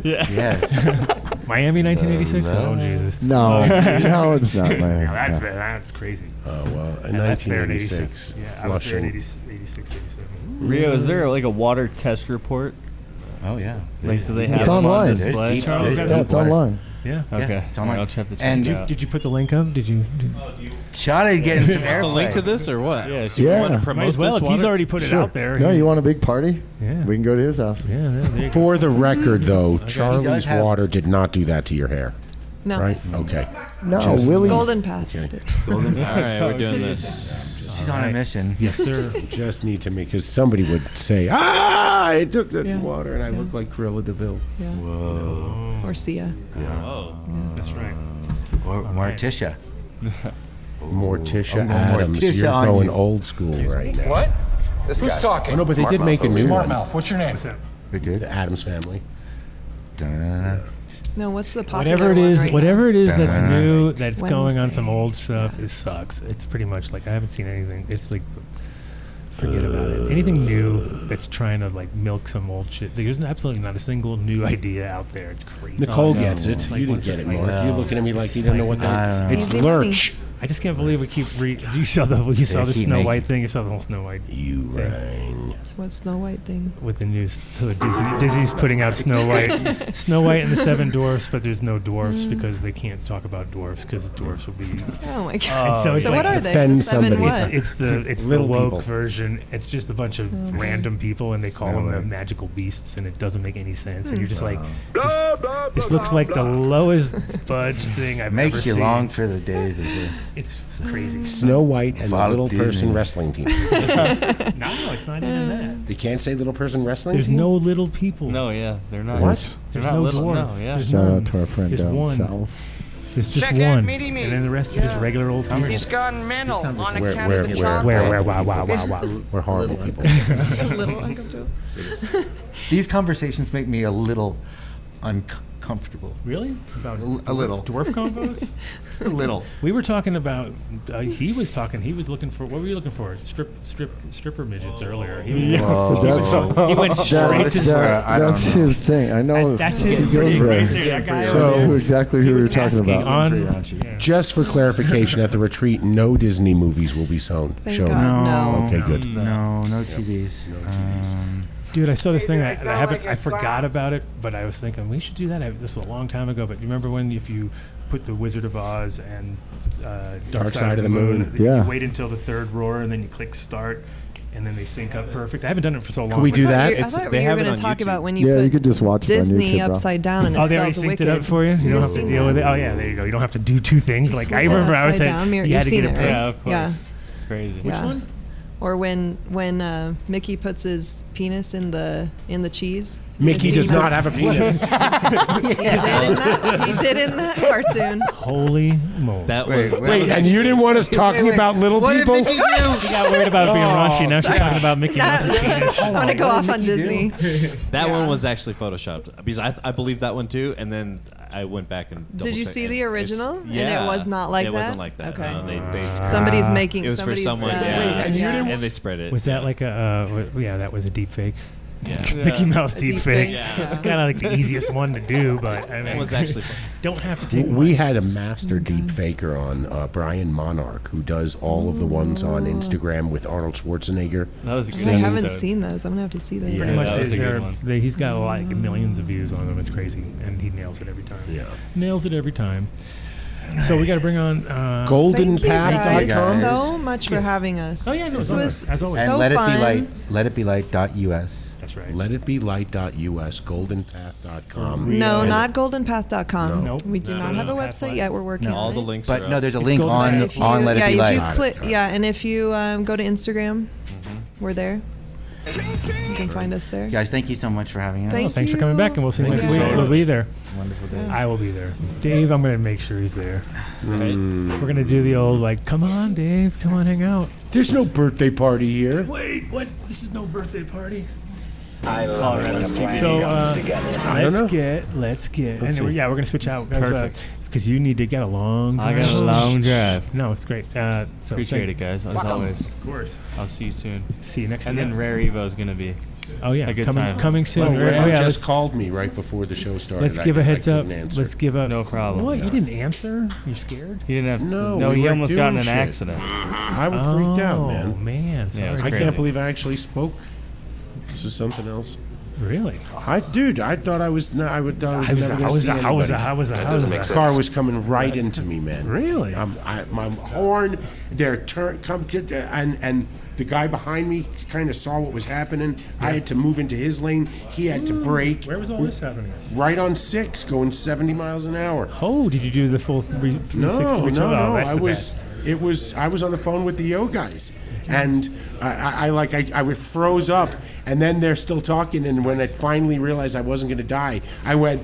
Yes. Miami 1986? Oh, Jesus. No, no, it's not Miami. No, that's crazy. Oh, well, in That's there in 1986, 86. Yeah, I was there in Flushing. 86, 87. Rio, is there like a water test report? Oh yeah. Like, do they have It's them on online. display? It's online. Yeah. Okay. It's online. I'll just have to check And it out. Did you put the link up? Did you? Charlie getting some The airplay. link to this or what? Yeah. Yeah. Want to Might promote as well this if he's water? already put it out there. No, you want a big party? Yeah. We can go to his house. Yeah. There you go. For the record, though, He Charlie's does have- water did not do that to your hair, No. right? Okay. No, Just- Willie. Golden Path. Okay. Golden All right, we're doing this. She's on a mission. Yes, sir. Just need to make, because somebody would say, I took the water and I look like Cruella DeVille. Yeah. Whoa. Or Sia. Oh. That's right. Or Morticia. Morticia I'm going Adams. Morticia You're on going you. old school right now. What? Who's talking? Oh, no, but they did make a new Smart one. mouth. What's your name? They did. The Adams Family. Dun-dun-dun-dun. No, what's the popular Whatever it one is, right whatever it is that's Wednesday. new, that's going on Wednesday. some old stuff, it sucks. It's pretty much like I haven't seen anything. It's like forget about it. Anything new that's trying to like milk some old shit. There's absolutely not a single new idea out there. It's crazy. Nicole gets it. It's You like, didn't what's get it, like- Mark. You're looking at me like you don't know what I that don't know. is. It's Easy money. Lurch. I just can't believe we keep you saw the They Snow keep White making- thing. You saw the whole Snow White You rang. So what's Snow White thing? with the news. So Disney's putting out Snow White, Snow White and the Seven Dwarfs, but there's no dwarfs because they can't talk about dwarfs because the dwarfs will be. Oh my And god. so it's So like what are they? offend The seven somebody. what? It's the Little woke people. version. It's just a bunch of random people, and they call them the magical beasts, and it doesn't make any sense. And you're just like, this looks like the lowest budge thing I've ever Makes you seen. long for the days of the It's crazy. Snow White and the Follow Little Disney. Person Wrestling Team. No, it's not even that. They can't say Little Person Wrestling There's Team? no little people. No, yeah, they're not. What? They're There's not no little. dwarf. No, yeah. There's Shout none. out to our friend There's down one. south. There's just Check out one. Meaty Me. And then the rest are just regular old people. He's gone mental on Where- account where- of the where- chocolate. Wow. We're horrible people. A little uncomfortable. These conversations make me a little uncomfortable. Really? About A little. dwarf combos? A little. We were talking about. He was looking for. What were you looking for? Stripper midgets earlier. He was. He went straight to. That's his thing. I know. That's his he goes thing right there. there. That guy So- I knew exactly who we were talking asking about. on. Just for clarification, at the retreat, no Disney movies will be shown. Thank God, no. Okay, good. No TVs. Dude, I saw this thing. I forgot about it, but I was thinking we should do that. This was a long time ago. But you remember when if you put the Wizard of Oz and Dark Side of the Moon, Yeah. you wait until the third roar and then you click start, and then they sync up perfect. I haven't done it for so long. Can we do that? I thought you were going to talk about when you Yeah, put you could just watch it on Disney YouTube, bro. upside down and it they already spells synced wicked. it up for you. You don't have to deal with it. Oh yeah, there you go. You don't have to do two things. Like I remember I was saying, you had to get it. Right? Yeah, of course. Yeah. Crazy. Which one? Or when Mickey puts his penis in the cheese. Mickey does not have a penis. He did in that cartoon. Holy moly! That was Wait, and you didn't want us talking about little What did people? Mickey do? She got worried about being raunchy. Now she's talking about Mickey Mouse's penis. I'm gonna go off on Disney. That one was actually photoshopped because I believe that one too, and then I went back and Did you see the original? Yeah, and it was not like it that. wasn't like that. Okay. No, they somebody's making. it was for somebody's, someone. And they spread it. Was that like a? Yeah, that was a deep fake. Yeah. Mickey Mouse A deep deep fake. fake. Yeah. Kind of like the easiest one to do, but I mean, It was actually fun. don't have to take. We had a master deep faker on, Brian Monarch, who does all of the ones on Instagram with Arnold Schwarzenegger. That was a good I one. haven't seen those. I'm gonna have to see those. Yeah. Pretty much that was a good one. he's got like millions of views on them. It's crazy, and he nails it every time. Yeah. Nails it every time. So we got to bring on Thank you guys goldenpath.com. so much for having us. Oh, yeah, no, this don't was worry. As always. so And let fun. it be light. Letitbelight.us. That's right. Letitbelight.us, goldenpath.com. No, not goldenpath.com. Nope. We do not have a website yet. We're working No, on all it. the links. But are no, up. there's a link on If you- Let It Be if Light. you click, and if you go to Instagram, we're there. You can find us there. Guys, thank you so much for having us. Thank Thanks for coming you. back, and we'll see you Thank next you week. so We'll much. be there. Wonderful day. I will be there. Dave, I'm going to make sure he's there. Right? We're going to do the old, like, come on, Dave, come on, hang out. There's no birthday party here. Wait, what? This is no birthday party. I Colorado. So let's get. Let's Anyway, see. yeah, we're gonna switch out. Perfect. Because you need to get a long. I got a long drive. No, it's great. So Appreciate it, guys. As always. Of course. I'll see you soon. See you next And week. then Rare Evo is gonna be. Oh yeah, a good time. coming soon. Oh, Ray yeah, just called me right before the show started. Let's give a heads up. couldn't answer. Let's give a. No problem. What? Yeah. You didn't answer? You scared? He didn't have. No, he we were almost got in doing an shit. accident. I was freaked out, man. Oh man, sorry. Yeah, it was I crazy. can't believe I actually spoke. This is something else. Really? I thought I was. No, I thought I was never going to see How was anybody. that? The car was coming right into me, man. Really? My horn, their turn, and the guy behind me kind of saw what was happening. I had to move into his lane. He had to brake. Where was all this happening? Right on 6, going 70 miles an hour. Oh, did you do the full 360? No. Oh, that's I the was. best. It was. I was on the phone with the Yo guys, and I froze up, and then they're still talking, and when I finally realized I wasn't going to die, I went,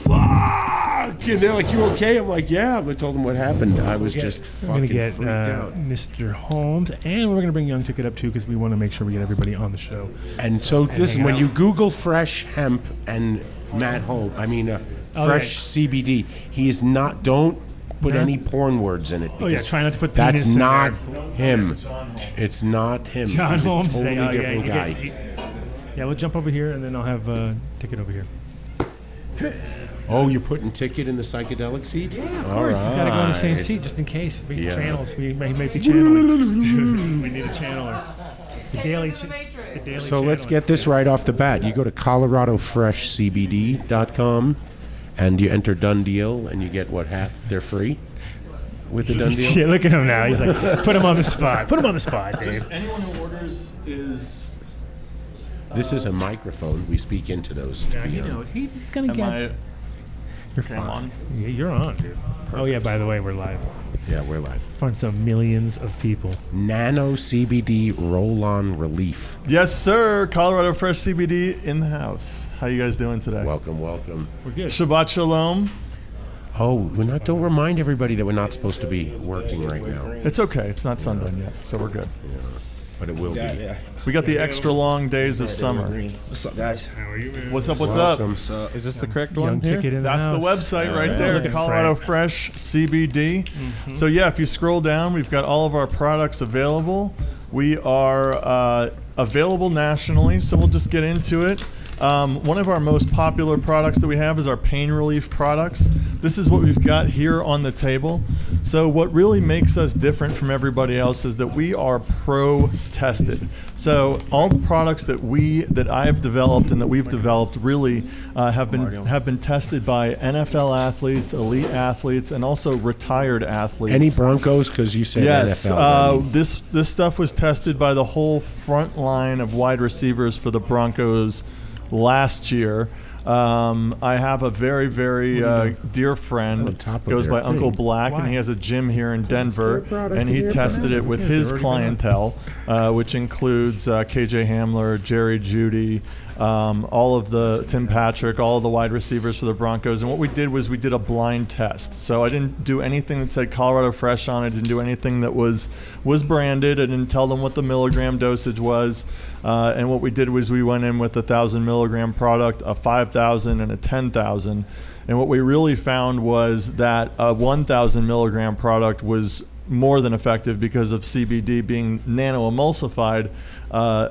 "Fuck!" And they're like, "You okay?" I'm like, "Yeah." I told them what happened. I was just We're gonna fucking get freaked out. Mr. Holmes, and we're gonna bring Young Ticket up too because we want to make sure we get everybody on the show. And so, listen, hang when out. you Google fresh hemp and Matt Holmes, fresh CBD, he is not. Don't put any porn words in it. Oh, yeah, because try not to put that's penis in not there. him. It's not him. John He's Holmes, a totally say, different guy. Yeah, we'll jump over here and then I'll have Ticket over here. Oh, you're putting Ticket in the psychedelic seat? Yeah, of course. He's got to go in the same seat just in case. We Yeah. channels. We might be channeling. We need a channeler. The daily So let's get this right off the bat. You go to coloradofreshcbd.com and you enter Dunn Deal and you get, half they're free with the Dunn Deal? Yeah, look at him now. He's like, put him on the spot. Put him on the spot, Dave. Just anyone who orders is. This is a microphone. We speak into those. Yeah, he knows. He's going to get. You're Okay, I'm fine. on? Yeah, you're on, dude. Oh, yeah, by the way, we're live. Yeah, we're live. In front of millions of people. Nano CBD Roll-On Relief. Yes, sir. Colorado Fresh CBD in the house. How you guys doing today? Welcome. We're good. Shabbat Shalom. Oh, don't remind everybody that we're not supposed to be working right now. It's okay. It's not sundown yet, so we're good. Yeah, but it will be. We got the extra long days of summer. What's up, guys? How are you, man? What's up? What's Awesome. up? Is this the correct Young one here? Ticket in the That's the house. website right there, Look at Colorado Frank. Fresh CBD. So yeah, if you scroll down, we've got all of our products available. We are available nationally, so we'll just get into it. One of our most popular products that we have is our pain relief products. This is what we've got here on the table. So what really makes us different from everybody else is that we are pro tested. So all the products that I have developed and that we've developed really have been tested by NFL athletes, elite athletes, and also retired athletes. Any Broncos? Because you said yes, NFL. this stuff was tested by the whole front line of wide receivers for the Broncos last year. I have a very, very dear friend, goes by Uncle Black, and he has a gym here in Denver, and he tested it with his clientele, which includes KJ Hamler, Jerry Jeudy, all of the Tim Patrick, all of the wide receivers for the Broncos. And what we did was we did a blind test. So I didn't do anything that said Colorado Fresh on it. I didn't do anything that was branded. I didn't tell them what the milligram dosage was. And what we did was we went in with a 1,000 milligram product, a 5,000, and a 10,000. And what we really found was that a 1,000 milligram product was more than effective because of CBD being nano-emulsified.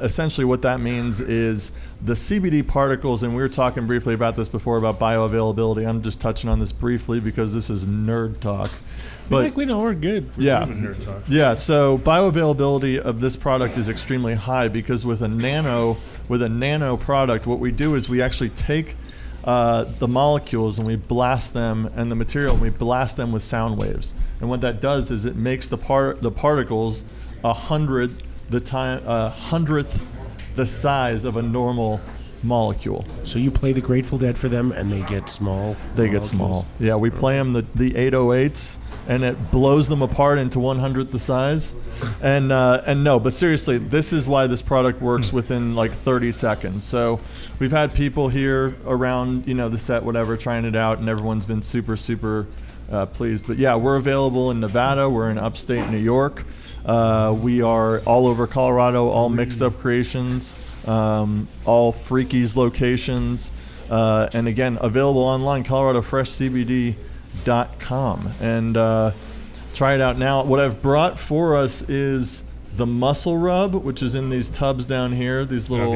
Essentially what that means is the CBD particles, and we were talking briefly about this before about bioavailability. I'm just touching on this briefly because this is nerd talk. But we know we're good. We're good at nerd talk. Yeah, so bioavailability of this product is extremely high because with a nano product, what we do is we actually take the molecules and we blast them, and the material, and we blast them with sound waves. And what that does is it makes the particles 100th the size of a normal molecule. So you play the Grateful Dead for them, and they get small. They get small. Yeah, we play them the 808s, and it blows them apart into 100th the size. And no, but seriously, this is why this product works within like 30 seconds. So we've had people here around, the set, whatever, trying it out, and everyone's been super, super pleased. But yeah, we're available in Nevada. We're in upstate New York. We are all over Colorado, all Mixed Up Creations, all Freakies locations, and again, available online, coloradofreshcbd.com. And try it out now. What I've brought for us is the Muscle Rub, which is in these tubs down here, these little,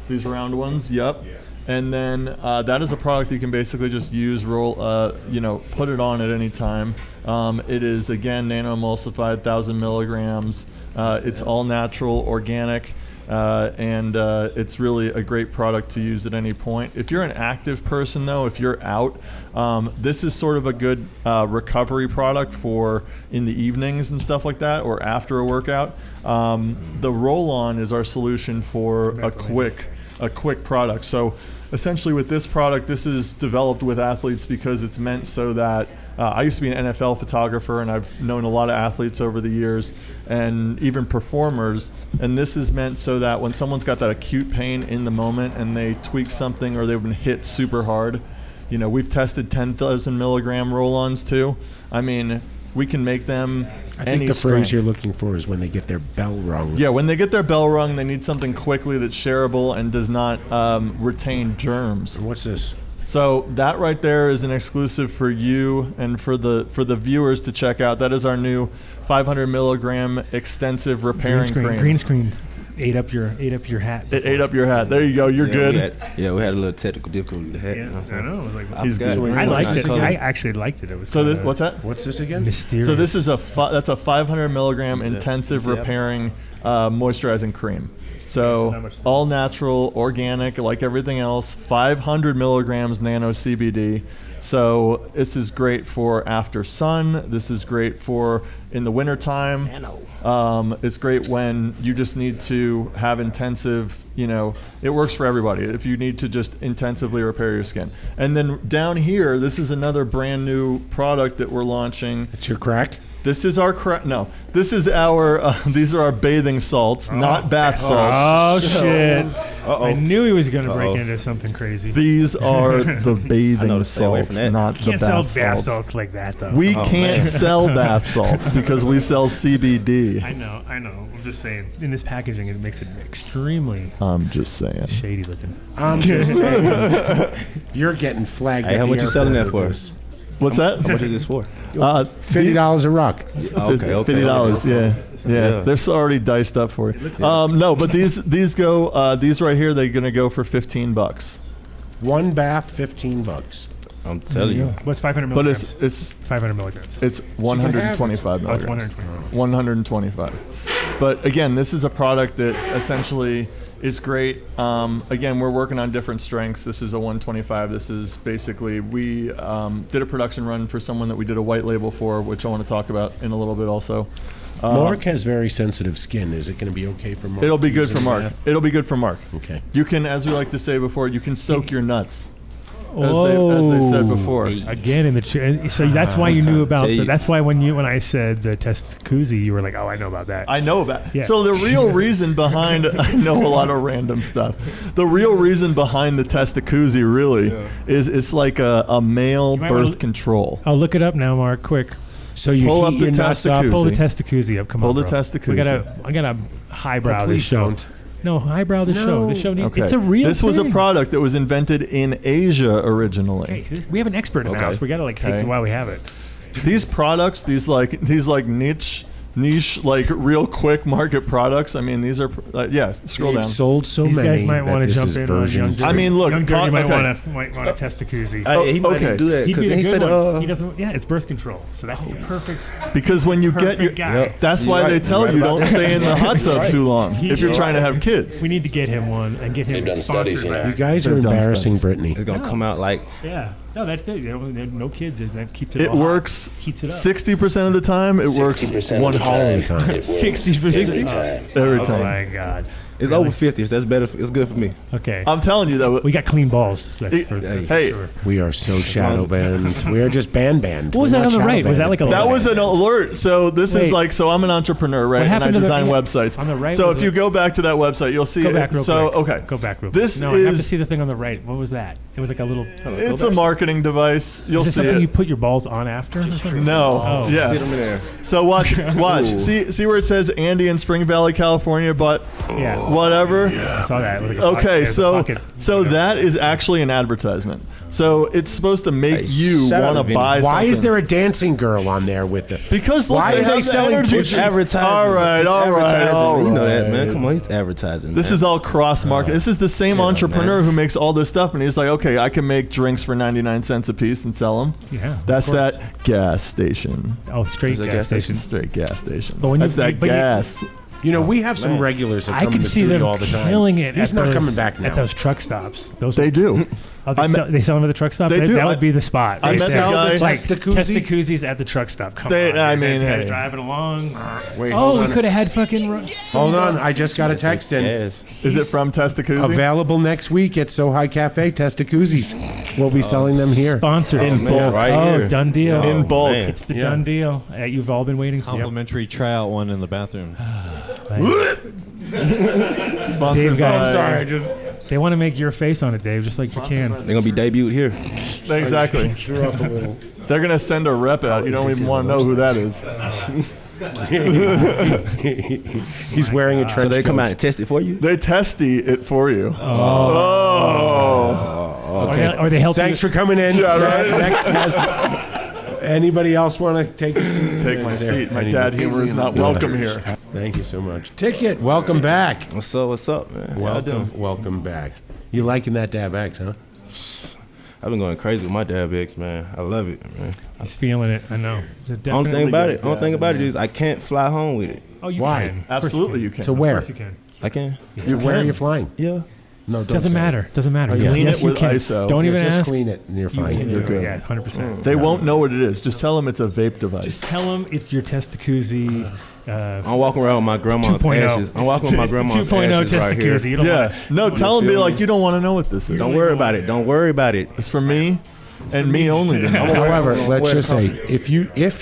these round ones. Yep. And then that is a product you can basically just use, roll, put it on at any time. It is, again, nano-emulsified, 1,000 milligrams. It's all natural, organic, and it's really a great product to use at any point. If you're an active person, though, if you're out, this is sort of a good recovery product for in the evenings and stuff like that, or after a workout. The roll-on is our solution for a quick product. So essentially with this product, this is developed with athletes because it's meant so that I used to be an NFL photographer, and I've known a lot of athletes over the years and even performers, and this is meant so that when someone's got that acute pain in the moment and they tweak something or they've been hit super hard, we've tested 10,000 milligram roll-ons too. I mean, we can make them I think the phrase you're looking for is when they get their bell rung. Yeah, when they get their bell rung, they need something quickly that's shareable and does not retain germs. And what's this? So that right there is an exclusive for you and for the viewers to check out. That is our new 500 milligram extensive repairing cream. Green screen. Ate up your hat. It ate up your hat. There you go. You're good. We had a little technical difficulty with the hat. Yeah, I know. I was like, he's good. I liked it. I actually liked it. It was so this. What's that? What's this again? Mysterious. So this is that's a 500 milligram intensive repairing moisturizing cream. So all natural, organic, like everything else. 500 milligrams nano CBD. So this is great for after sun. This is great for in the wintertime. It's great when you just need to have intensive, it works for everybody. If you need to just intensively repair your skin. And then down here, this is another brand new product that we're launching. It's your crack? This is our no. This is our. These are our bathing salts, not bath salts. Oh shit! I knew he was going to break into something crazy. These are the bathing salts, not the can't bath sell salts. bath salts like that, though. We can't sell bath salts because we sell CBD. I know. I'm just saying. In this packaging, it makes it extremely. I'm just saying. Shady looking. I'm just saying. You're getting flagged. Hey, how much you selling that for? What's that? How much is this for? $50 a rock. Okay. $50. Yeah. They're already diced up for you. No, but these right here, they're gonna go for $15. One bath, $15. I'm telling you. What's 500 But milligrams? it's 500 milligrams. It's 125 Oh, it's milligrams. 125. 125. But again, this is a product that essentially is great. Again, we're working on different strengths. This is a 125. This is basically, we did a production run for someone that we did a white label for, which I want to talk about in a little bit also. Mark has very sensitive skin. Is it going to be okay for Mark? It'll be good using for Mark. that? It'll be good for Mark. Okay. You can, as we like to say before, you can soak your nuts. As they said before. Again in the so that's why you knew about that's why when I said the testacuzzi, you were like, oh, I know about that. I know about. Yeah. So the real reason behind I know a lot of random stuff. The real reason behind the testacuzzi really is it's like a male birth control. I'll look it up now, Mark. Quick. So you pull heat up the your nuts up. Pull the testacuzzi up. Come Pull on, the bro. testacuzzi. I gotta highbrow Oh, this please show. don't. No, highbrow the show. The show needs, Okay. it's a real This was a thing. product that was invented in Asia originally. Okay, so we have an expert in the house. We gotta take it while we have it. These products, these niche, like real quick market products. I mean, these are scroll They've down. sold so These many guys might that want to this jump is in version on Young 2. I mean, look, Young Dirty might okay. want to test the koozie. He might even do that He'd because be the he good said, one. He doesn't. Yeah, it's birth control, so that's the perfect. Because when you get your, perfect guy. that's You're why right. they tell You're right you about don't that. stay in the hot You're tub right. too long if you're trying to have kids. We need to get him one and get him. They've done studies, sponsored you know. by- You guys are They've done embarrassing studies. Brittany. It's gonna come out like Yeah. No, that's it. No kids. That keeps it. It all hot. works Heats it up. 60% of the time. It works 60% one of the all time. the time. It works. 60% Every Oh time. my god. it's over 50. So that's better. It's good for me. Okay. I'm telling you though. We got clean balls. That's for Hey, sure. We are so shadow banned. We are just banned. What was We're that not on the shadow right? Was that banned. like a that was an alert. So this is Wait. like, so I'm an entrepreneur, right? What And I happened to the- design yeah, websites. on the right So was if you it- go back to that website, you'll see Go it. back real So quick. okay, Go back real This quick. No, I have to is see the thing on the right. What was that? It was like a little. it's a marketing device. You'll Is it see something it. you put your balls on after? Or something? No. Oh. Yeah. Sit them in there. So watch. Ooh. See where it says Andy in Spring Valley, California, but Yeah. whatever. I saw that. With like a Okay, there's a so pocket. that is actually an advertisement. So it's supposed to make Hey, you shout out want to to Vinny. buy. Why is something. there a dancing girl on there with the? Because look, Why they are they have the selling energy pussy? drink. Advertising. All right, It's all right, advertising. all You know that, right. man. Come on, he's advertising. This man. is all cross market. This is the same entrepreneur who makes all this stuff, and he's like, okay, I can make drinks for 99 cents a piece and sell them. Yeah, of That's course. that gas station. Oh, straight Is it gas gas station. Straight gas station. But when you- That's that but you- gas. You know, we have some regulars that I come in can the see them studio all the time. killing it. He's at not those, coming back now. at those truck stops. Those They do. Oh, I they sell them at the truck stop. They that, do. That I- would be the spot. I Right met the there. guy- Like Testacuzzi? Testacuzzi's at the truck stop. Come They- on, I man. mean, This guy's hey. driving along. Wait, Oh, hold we on. could have had fucking. Hold on, I just got a text in. Yes. Is it from Testacuzzi? Available next week at So High Cafe. Testacuzzis. We'll be selling them here. Sponsored In man, bulk. right Oh, here. done deal. In bulk. man. It's the Yeah. done deal. You've all been waiting for. Complimentary tryout one in the bathroom. Sponsored Dave got. by. They want to make your face on it, Dave, just like you can. They're gonna be debuted here. Exactly. They're gonna send a rep out. You don't even want to know who that is. He's wearing a trench So they come coat. out and test it for you. They testy it for you. Or they help Thanks you. for coming in. Yeah, right. Next guest. Anybody else want to take a seat? Take my seat. My dad humor is not welcome here. Thank you so much. Ticket, welcome back. What's up? What's up, man? How y'all doing? Welcome back. You liking that Dab X, huh? I've been going crazy with my Dab X, man. I love it, man. He's feeling it. I know. Only thing about it is I can't fly home with it. Oh, you Why? can. Absolutely, you can. To where? Of course you can. I can. Where are you flying? Yeah. No, don't Doesn't say matter. Doesn't matter. Oh, yeah. Clean Yes, it you with can. ISO. Don't even Just ask. clean it and you're You fine. can You're do it. good. Yeah, 100%. They won't know what it is. Just tell them it's a vape device. Just tell them it's your Testacuzzi. I'm walking around with my grandma's 2.0. ashes. I'm walking with my It's the grandma's 2.0 ashes right here. Testacuzzi. You don't Yeah. want No, tell them, be like, you don't want to know what this is. Don't worry about it. Don't worry about it. It's for me and me only. to know. However, let's just say if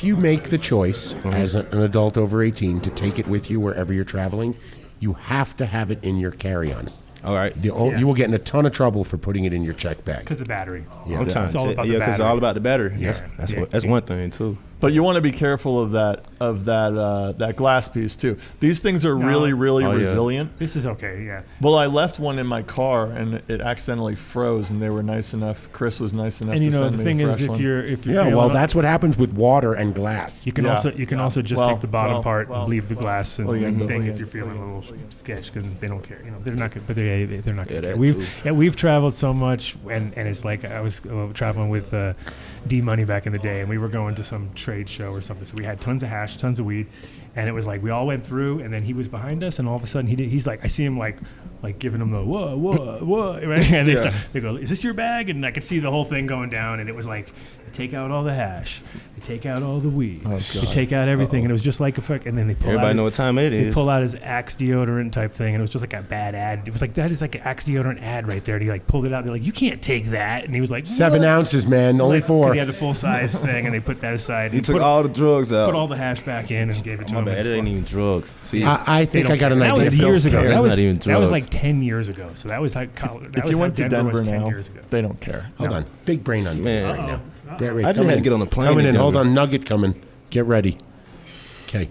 you make the choice as an adult over 18 to take it with you wherever you're traveling, you have to have it in your carry-on. All right. You will get in a ton of trouble for putting it in your check bag. because of the battery. Yeah. I'm trying It's all to about yeah, the because it's battery. all about the battery. Yeah. That's one thing too. But you want to be careful of that glass piece too. These things are really resilient. This is okay, yeah. Well, I left one in my car and it accidentally froze, and they were nice enough. Chris was nice enough And to send me the thing a is, fresh if one. you're that's what happens with water and glass. You can also just take the bottom part and leave the glass and thing if you're feeling a little sketch, because they don't care. They're not good, but they're not going to care. We've traveled so much, and it's like I was traveling with D Money back in the day, and we were going to some trade show or something. So we had tons of hash, tons of weed, and it was like we all went through, and then he was behind us, and all of a sudden he's like, I see him like giving him the whoa, right? And they go, "Is this your bag?" And I could see the whole thing going down, and it was like, they take out all the hash, they take out all the weed, they take out everything, and it was just like a fuck. And then they pull Everybody know what time it is. They pull out his Axe deodorant type thing, and it was just like a bad ad. It was like, that is like an Axe deodorant ad right there. And he like pulled it out. They're like, "You can't take that." And he was like, 7 ounces, man, only 4. Because he had the full size thing, and they put that aside. He took all the drugs out. Put all the hash back in and gave it to him. It ain't even drugs. See, I think I got an idea. That was years ago. That was not even drugs. That was like 10 years ago. So that was like college. If you went to Denver now, years ago. they don't care. Hold on, big brain on Man. right now. Get ready. I just had to get on the plane. Coming in. Denver. Hold on, Nugget coming. Get ready. Okay,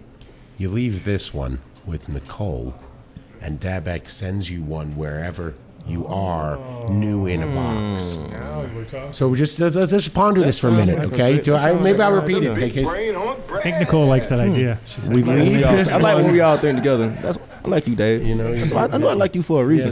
you leave this one with Nicole, and Dabek sends you one wherever you are, new in a box. So just ponder this for a minute, okay? Maybe I'll repeat it. Okay, I think Nicole likes that idea. We leave this. I like when we all out there together. I like you, Dave. I know I like you for a reason.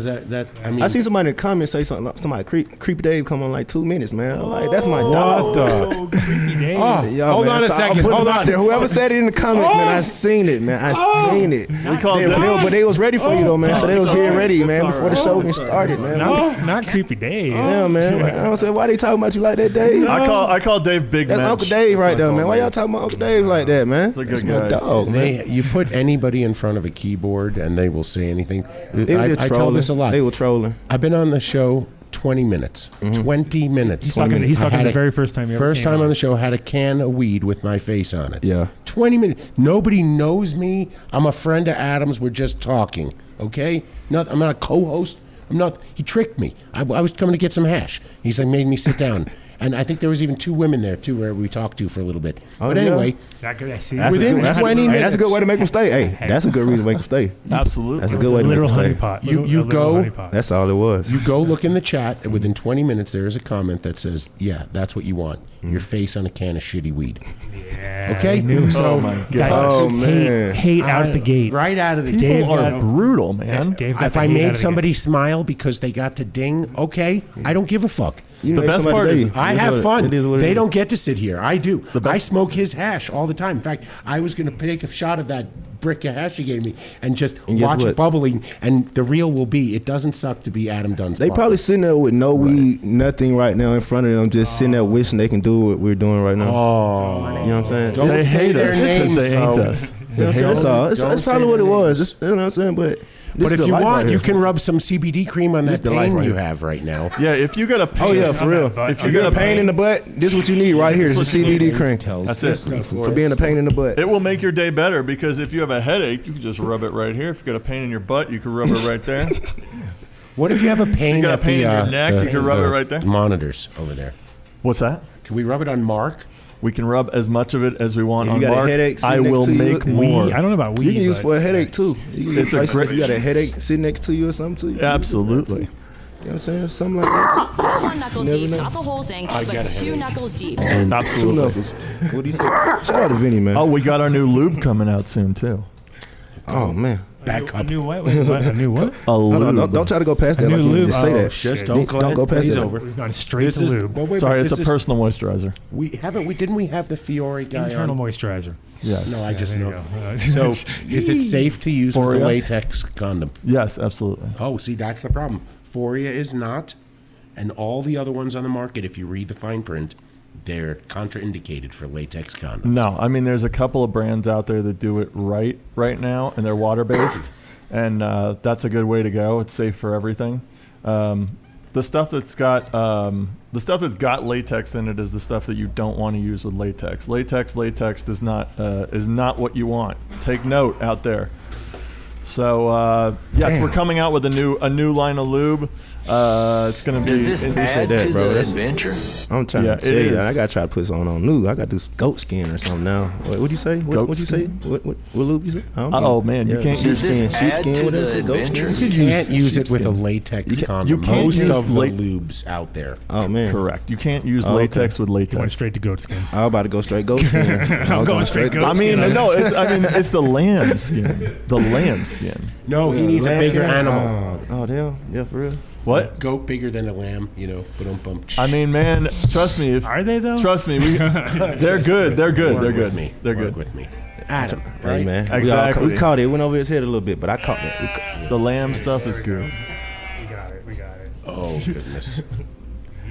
I see somebody in the comments say something. Somebody creepy Dave come on like 2 minutes, man. I'm like, that's my dog. Creepy Dave. Hold on a second. Hold on. Whoever said it in the comments, man, I seen it, man. I seen it. But they was ready for you though, man. So they was here ready, man, before the show even started, man. Not creepy Dave. Yeah, man. I don't say why they talking about you like that, Dave. I call Dave Big That's Match. Uncle Dave right there, man. Why y'all talking about Uncle Dave like that, man? That's a good my guy. dog, man. You put anybody in front of a keyboard and they will say anything. I tell this a lot. They were trolling. I've been on the show 20 minutes. 20 minutes. He's talking the very first time you ever First came time on the show, had a can of weed with my face on it. Yeah. 20 minutes. Nobody knows me. I'm a friend of Adam's. We're just talking. Okay? I'm not a co-host. He tricked me. I was coming to get some hash. He's like, made me sit down. And I think there was even 2 women there too, where we talked to for a little bit. But anyway, within 20 minutes, that's a good way to make them stay. Hey, that's a good reason to make them stay. Absolutely, that's a good way to make them stay. Honeypot. You go. That's all it was. You go look in the chat, and within 20 minutes, there is a comment that says, "Yeah, that's what you want. Your face on a can of shitty weed." Yeah. Okay. Oh my god. Oh man. Hate out the gate. Right out of the People gate. are brutal, man. If I made somebody smile because they got to ding, okay, I don't give a fuck. The best part is I have fun. They don't get to sit here. I do. I smoke his hash all the time. In fact, I was going to take a shot of that brick of hash he gave me and just watch it bubbling. And the real will be, it doesn't suck to be Adam Dunn's They father. probably sitting there with no weed, nothing right now in front of them, just sitting there wishing they can do what we're doing right now. Oh, you know what I'm saying? Don't They say hate their us names. because they hate though. us. That's all. That's probably what it was. You know what I'm saying? But if you want, you can rub some CBD cream on that pain you have right now. Yeah, if you got a pain, Oh yeah, for real. If you got a pain in the butt, this is what you need right here. This is CBD cream. That's it. For being a pain in the butt. It will make your day better because if you have a headache, you can just rub it right here. If you got a pain in your butt, you can rub it right there. What if you have a pain You got a at pain the, in your neck, you can rub it right there. monitors over there? What's that? Can we rub it on Mark? We can rub as much of it as we want If on you got a Mark. headache sitting I next will to you, make more. I don't know about weed. You can use but- for a headache too. You It's a great- if you got a headache sitting next to you or something too. You can use it for that, Absolutely. too. You know what I'm saying? Something like that. Not 1 knuckle Never deep, know. not the whole thing, I but get a 2 headache. knuckles deep. 2 Absolutely. knuckles. What do you say? Shout out to Vinny, man. Oh, we got our new lube coming out soon too. Oh man. Back A up. new what? A new what? A lube. Don't try to go past that. new Like you lube. just say Oh, that. shit. Just don't go past He's that. over. We've gone straight This to is- lube. well, wait, Sorry, this it's a is- personal moisturizer. Didn't we have the Fiore guy Internal on? moisturizer. Yes. No, I just there you know. go. So, is it safe to use with a Foria? latex condom? Yes, absolutely. Oh, see, that's the problem. Foria is not, and all the other ones on the market, if you read the fine print, they're contraindicated for latex condoms. No, I mean there's a couple of brands out there that do it right now, and they're water based, and that's a good way to go. It's safe for everything. The stuff that's got latex in it is the stuff that you don't want to use with latex. Latex does not is not what you want. Take note out there. So yes, we're coming out with a new line of lube. It's gonna be. Appreciate that, bro. adventure? I'm trying to tell you that. I gotta try to put something on new. I gotta do goat skin or something now. What'd you say? What'd you say? What lube you say? Oh man, you can't use sheepskin. Whatever. Say goat skin. You can't use it with a latex condom. Most of the lubes out there. Oh man, correct. You can't use latex with latex. Going straight to goat skin. I'm about to go straight goat skin. I'm going straight goat skin. I mean, no. It's the lamb skin. The lamb skin. No, he needs a bigger animal. Oh damn. Yeah, for real. What? Goat bigger than a lamb, you know. I mean, man, trust me. Are they though? Trust me. They're good. They're good. Work They're good. with me. They're Work good. with me. Adam, Hey right? man, Exactly. we caught it. It went over his head a little bit, but I caught that. The lamb stuff is good. We got it. Oh goodness.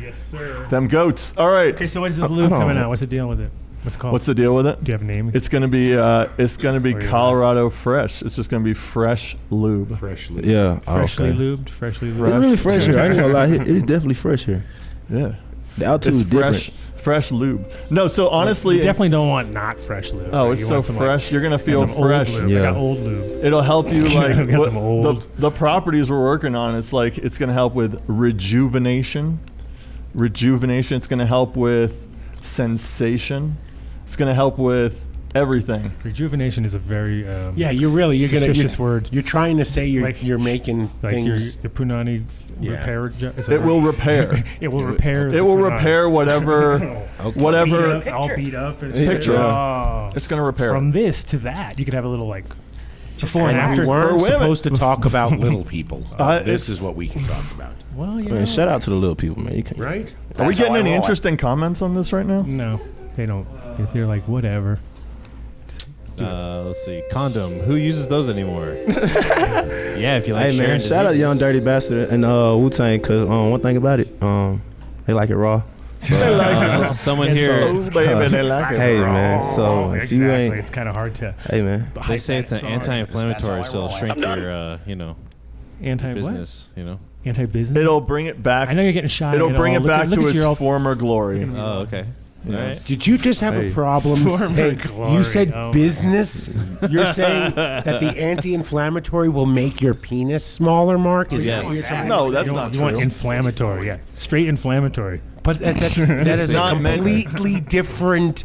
Yes, sir. Them goats. All right. Okay, so when's this lube coming out? What's the deal with it? What's it called? What's the deal with it? Do you have a name? It's gonna be Colorado Fresh. It's just gonna be fresh lube. Fresh lube. Yeah. Freshly okay. lubed. Freshly lubed. It's really fresh here. I ain't gonna lie. It is definitely fresh here. Yeah. The altitude It's is different. fresh lube. No, so honestly, you definitely don't want not fresh lube. oh, right? it's You so want some, fresh. You're gonna feel some old fresh. lube. I got old lube. It'll help you like I got some old. the properties we're working on. It's like it's gonna help with rejuvenation. It's gonna help with sensation. It's gonna help with everything. Rejuvenation is a very Yeah, you're suspicious word. You're trying to say you're making Like things. your punani repair. It will repair. It will repair. It will repair whatever, whatever. All beat up. Picture. Oh. It's gonna repair. From this to that, you could have a little like before and And after. we weren't supposed to talk about little people. This it's- is what we can talk about. Well, you Man, know. shout out to the little people, man. You can Right? Are we getting any interesting comments on this right now? No, they don't. They're like whatever. Let's see. Condom. Who uses those anymore? Yeah, if you like Hey sharing man, shout out diseases. Young Dirty Bastard and Wu Tang, cause one thing about it, they like it raw. Someone here. Oh, baby, they like it. Hey man, so if you ain't, it's kind of hard to. hey man, They say it's an anti-inflammatory, so it'll shrink your, Anti business. You know. Anti-business. It'll bring it back. I know you're getting shy. It'll and bring all. it back look to at its your former glory. Oh, okay. All right. Did you just have a problem saying you said Oh my business? You're saying that the anti-inflammatory will make your penis smaller, Mark? Is that what you're trying to No, say? that's You not want, you true. want inflammatory, yeah, straight inflammatory. But that is a not meant- completely different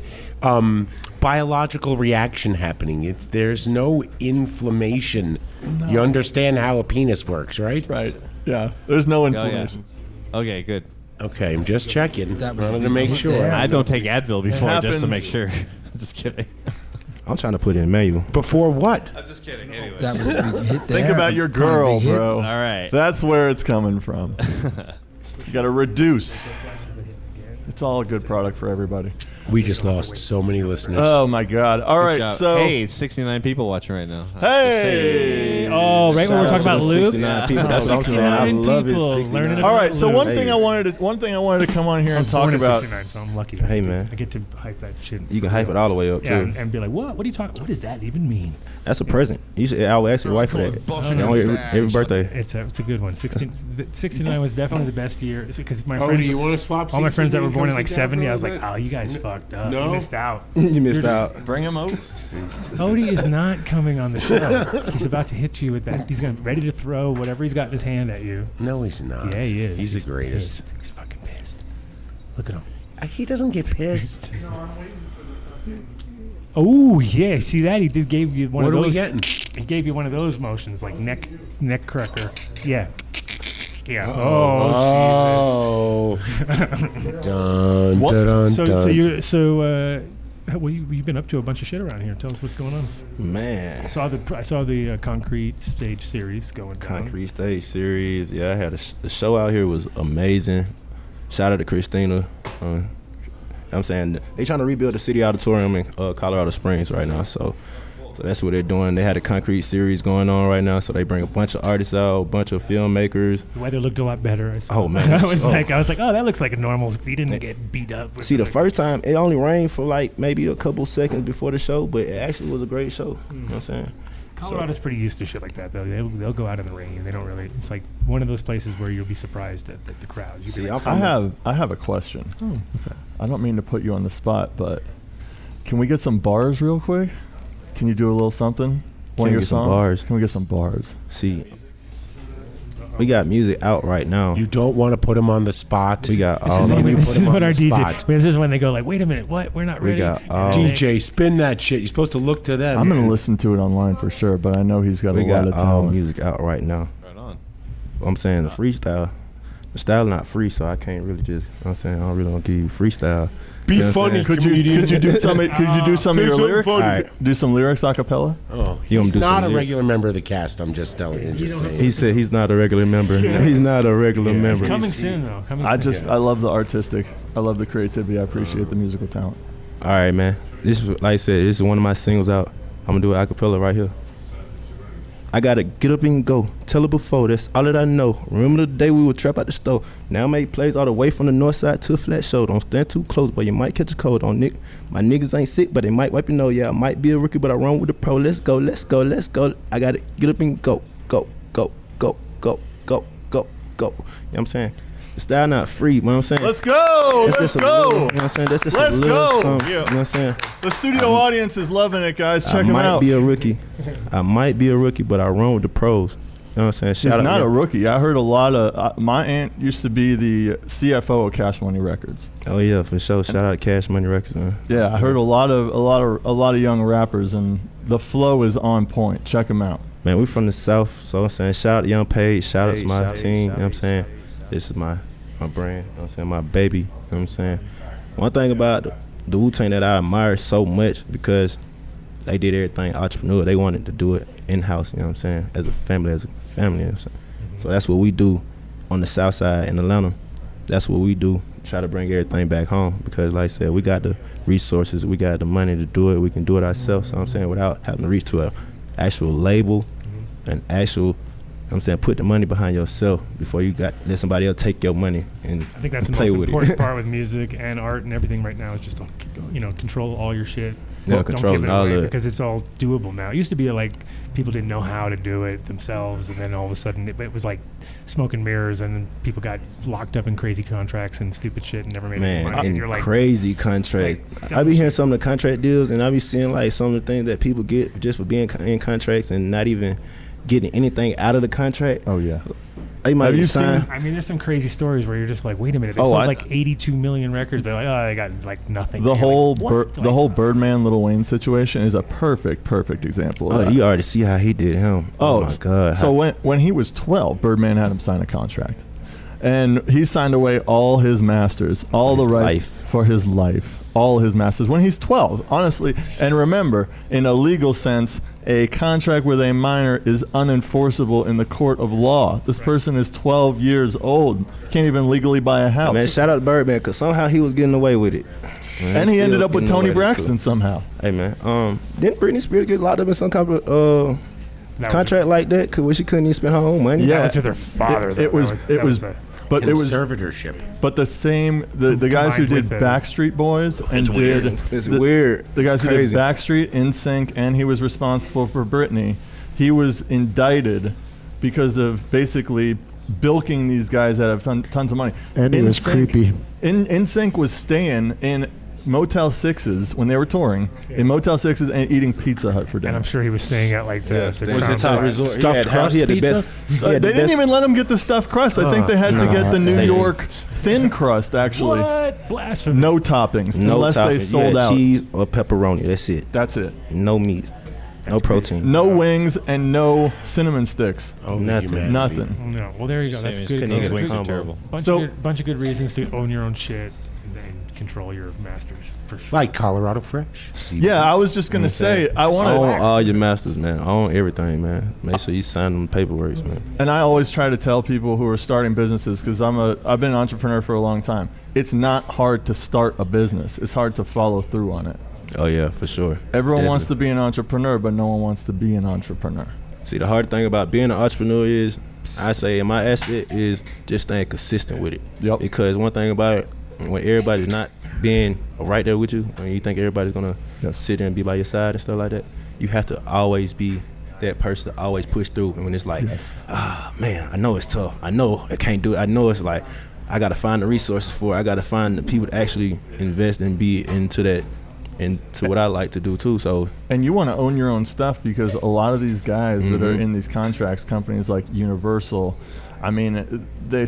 biological reaction happening. There's no inflammation. You understand how a penis works, right? Right. Yeah. There's no Oh, yeah. inflammation. Okay, good. Okay, I'm just checking. Wanted to make sure. I don't take Advil before just to happens. make sure. Just kidding. I'm trying to put it in manual. Before what? I'm just kidding. Anyways. That was a big hit there. Think about your Kinda girl, big hit. bro. All right. That's where it's coming from. You got to reduce. It's all a good product for everybody. We just lost so many listeners. Oh my God! All Good right, job. so Hey, it's 69 people watching right now. hey, Oh, right when we're Shout talking out about to the lube. 69 people. That's what I'm saying. I 69 love it. people 69. learning all about right. So lube. one thing I wanted to come on here and talk Born in about. 69, so I'm lucky. Hey, man. I get to hype that shit. You can hype it all the way up Yeah, too. and be like, what? What are you talking? What does that even mean? That's a present. You should. I would ask your wife for that. Every birthday. It's a good one. 69 was definitely the best year because my Oh, friends. do you want to swap all my seats friends with that me were and born in come like sit down 70, for I a was like, little oh, you guys fucked up. No? You missed out. You missed out. Bring him over. Odie is not coming on the show. He's about to hit you with that. He's gonna ready to throw whatever he's got in his hand at you. No, he's not. Yeah, he is. He's the greatest. Pissed. He's fucking pissed. Look at him. He doesn't get pissed. Oh yeah, see that? He did gave you one What of are we those. getting? He gave you one of those motions, like neck cracker. Yeah. Yeah. Oh. Dun, What? dun, dun, So dun. you've been up to a bunch of shit around here. Tell us what's going on. Man. I saw the concrete stage series going down. Concrete Stage Series. Yeah, I had the show out here was amazing. Shout out to Christina. I'm saying they trying to rebuild the city auditorium in Colorado Springs right now. So that's what they're doing. They had a concrete series going on right now. So they bring a bunch of artists out, a bunch of filmmakers. The weather looked a lot better. I saw. Oh man, I was like, oh, that looks like a normal. He didn't get beat up. See, the first time it only rained for like maybe a couple seconds before the show, but it actually was a great show. You know what I'm saying? Colorado's pretty used to shit like that, though. They'll go out in the rain. They don't really. It's like one of those places where you'll be surprised at the crowd. You'll be See, like, I'm from I have a question. oh, what's that? I don't mean to put you on the spot, but can we get some bars real quick? Can you do a little something? One we of your get some songs? bars? Can we get some bars? See, We got music out right now. You don't want to put them on the spot. We got This is what our DJ. This is when they go like, "Wait a minute, what? We're not ready." DJ, spin that shit. You're supposed to look to them. I'm gonna listen to it online for sure, but I know he's got a lot of talent. Music out right now. Right on. I'm saying the freestyle. The style not free, so I can't really just. I'm saying I don't really want to give you freestyle. Be funny, could you do some? Could you do some of your lyrics? All right. Do some lyrics a cappella. Oh, he's not a regular member of the cast. I'm just telling you. Just saying. He said he's not a regular member. He's not a regular member. It's coming soon, though. I love the artistic. I love the creativity. I appreciate the musical talent. All right, man. This is, like I said, this is one of my singles out. I'm gonna do an acapella right here. I gotta get up and go. Tell her before, that's all that I know. Remember the day we would trap out the store. Now I make plays all the way from the north side to a flat show. Don't stand too close, but you might catch a cold on Nick. My niggas ain't sick, but they might wipe your nose. Yeah, I might be a rookie, but I run with the pro. Let's go, let's go, let's go. I gotta get up and go, go, go, go, go, go, go, go. You know what I'm saying? The style not free, you know what I'm saying? Let's go! That's Let's just go! You know what I'm saying? That's just Let's a little go! something, Yeah. you know what I'm saying? The studio audience is loving it, guys. Check him I out. might be a rookie. I might be a rookie, but I run with the pros. You know what I'm saying? He's not a rookie. I heard a lot of. My aunt used to be the CFO of Cash Money Records. Oh yeah, for sure. Shout out to Cash Money Records, man. Yeah, I heard a lot of young rappers, and the flow is on point. Check them out. Man, we from the South, so I'm saying shout out to Young Paid, shout out to my team. You know what I'm saying? This is my brand. You know what I'm saying? My baby. You know what I'm saying? One thing about the Wu-Tang that I admire so much because they did everything entrepreneur. They wanted to do it in-house, you know what I'm saying? As a family, you know what I'm saying? So that's what we do on the South Side in Atlanta. That's what we do. Try to bring everything back home because, like I said, we got the resources, we got the money to do it. We can do it ourselves, so I'm saying, without having to reach to an actual label, an actual, I'm saying, put the money behind yourself before you let somebody else take your money and I think that's the play most with important it. part with music and art and everything right now is just, control all your shit. Yeah, Don't control give it all away of it. because it's all doable now. It used to be like people didn't know how to do it themselves, and then all of a sudden it was like smoke and mirrors, and then people got locked up in crazy contracts and stupid shit and never made any money. And You're like, crazy contracts. I be hearing some of the contract deals, and I be seeing like some of the things that people get just for being in contracts and not even getting anything out of the contract. Oh yeah. They might Have you sign. seen? I mean, there's some crazy stories where you're just like, wait a minute, they Oh, sold I- like 82 million records. They're like, oh, they got like nothing. The You're whole like, what? the whole Birdman Lil Wayne situation is a perfect example of Oh, that. you already see how he did him. Oh my God. So when he was 12, Birdman had him sign a contract, and he signed away all his masters, all the rights for his life, all his masters when he's 12. Honestly, and remember, in a legal sense, a contract with a minor is unenforceable in the court of law. This person is 12 years old, can't even legally buy a house. Man, shout out to Birdman because somehow he was getting away with it. Man, And he ended still up with getting Tony away Braxton it. somehow. Hey man, didn't Britney Spears get locked up in some kind of contract like that? Where she couldn't even spend her own money? Yeah, That was with her father. It was but it was conservatorship. But the same the guys who did combined with it. Backstreet Boys and It's weird. did It's weird. The guys It's who did crazy. Backstreet, NSYNC, and he was responsible for Britney. He was indicted because of basically bilking these guys that have tons of money. And it was creepy. NSYNC was staying in Motel 6s when they were touring, in Motel 6s and eating Pizza Hut for dinner. And I'm sure he was staying at like the was the top resort. Stuffed crust pizza? They didn't even let him get the stuffed crust. I think they had to get the New York thin crust, actually. What? Blasphemy. No toppings, No unless they toppings. sold You had out. cheese or pepperoni. That's it. That's it. No meat. No protein. No wings and no cinnamon sticks. Oh, Nothing. Nothing. No. Well, there you go. That's Same as good. Kenny's Those are wings good- are terrible. Bunch of good reasons to own your own shit and control your masters for sure. Like Colorado Fresh. Yeah, I was just gonna say I want Own to. all your masters, man. Own everything, man. Make sure you sign them paperwork, man. And I always try to tell people who are starting businesses, because I've been an entrepreneur for a long time. It's not hard to start a business. It's hard to follow through on it. Oh yeah, for sure. Everyone wants to be an entrepreneur, but no one wants to be an entrepreneur. See, the hard thing about being an entrepreneur is, I say in my aspect, is just staying consistent with it. Yep. Because one thing about it, when everybody's not being right there with you, and you think everybody's gonna sit there and be by your side and stuff like that, you have to always be that person to always push through. And when it's like, man, I know it's tough. I know I can't do it. I know it's like, I gotta find the resources for it. I gotta find the people to actually invest and be into that into what I like to do too. So, and you want to own your own stuff, because a lot of these guys that are in these contracts, companies like Universal, I mean, you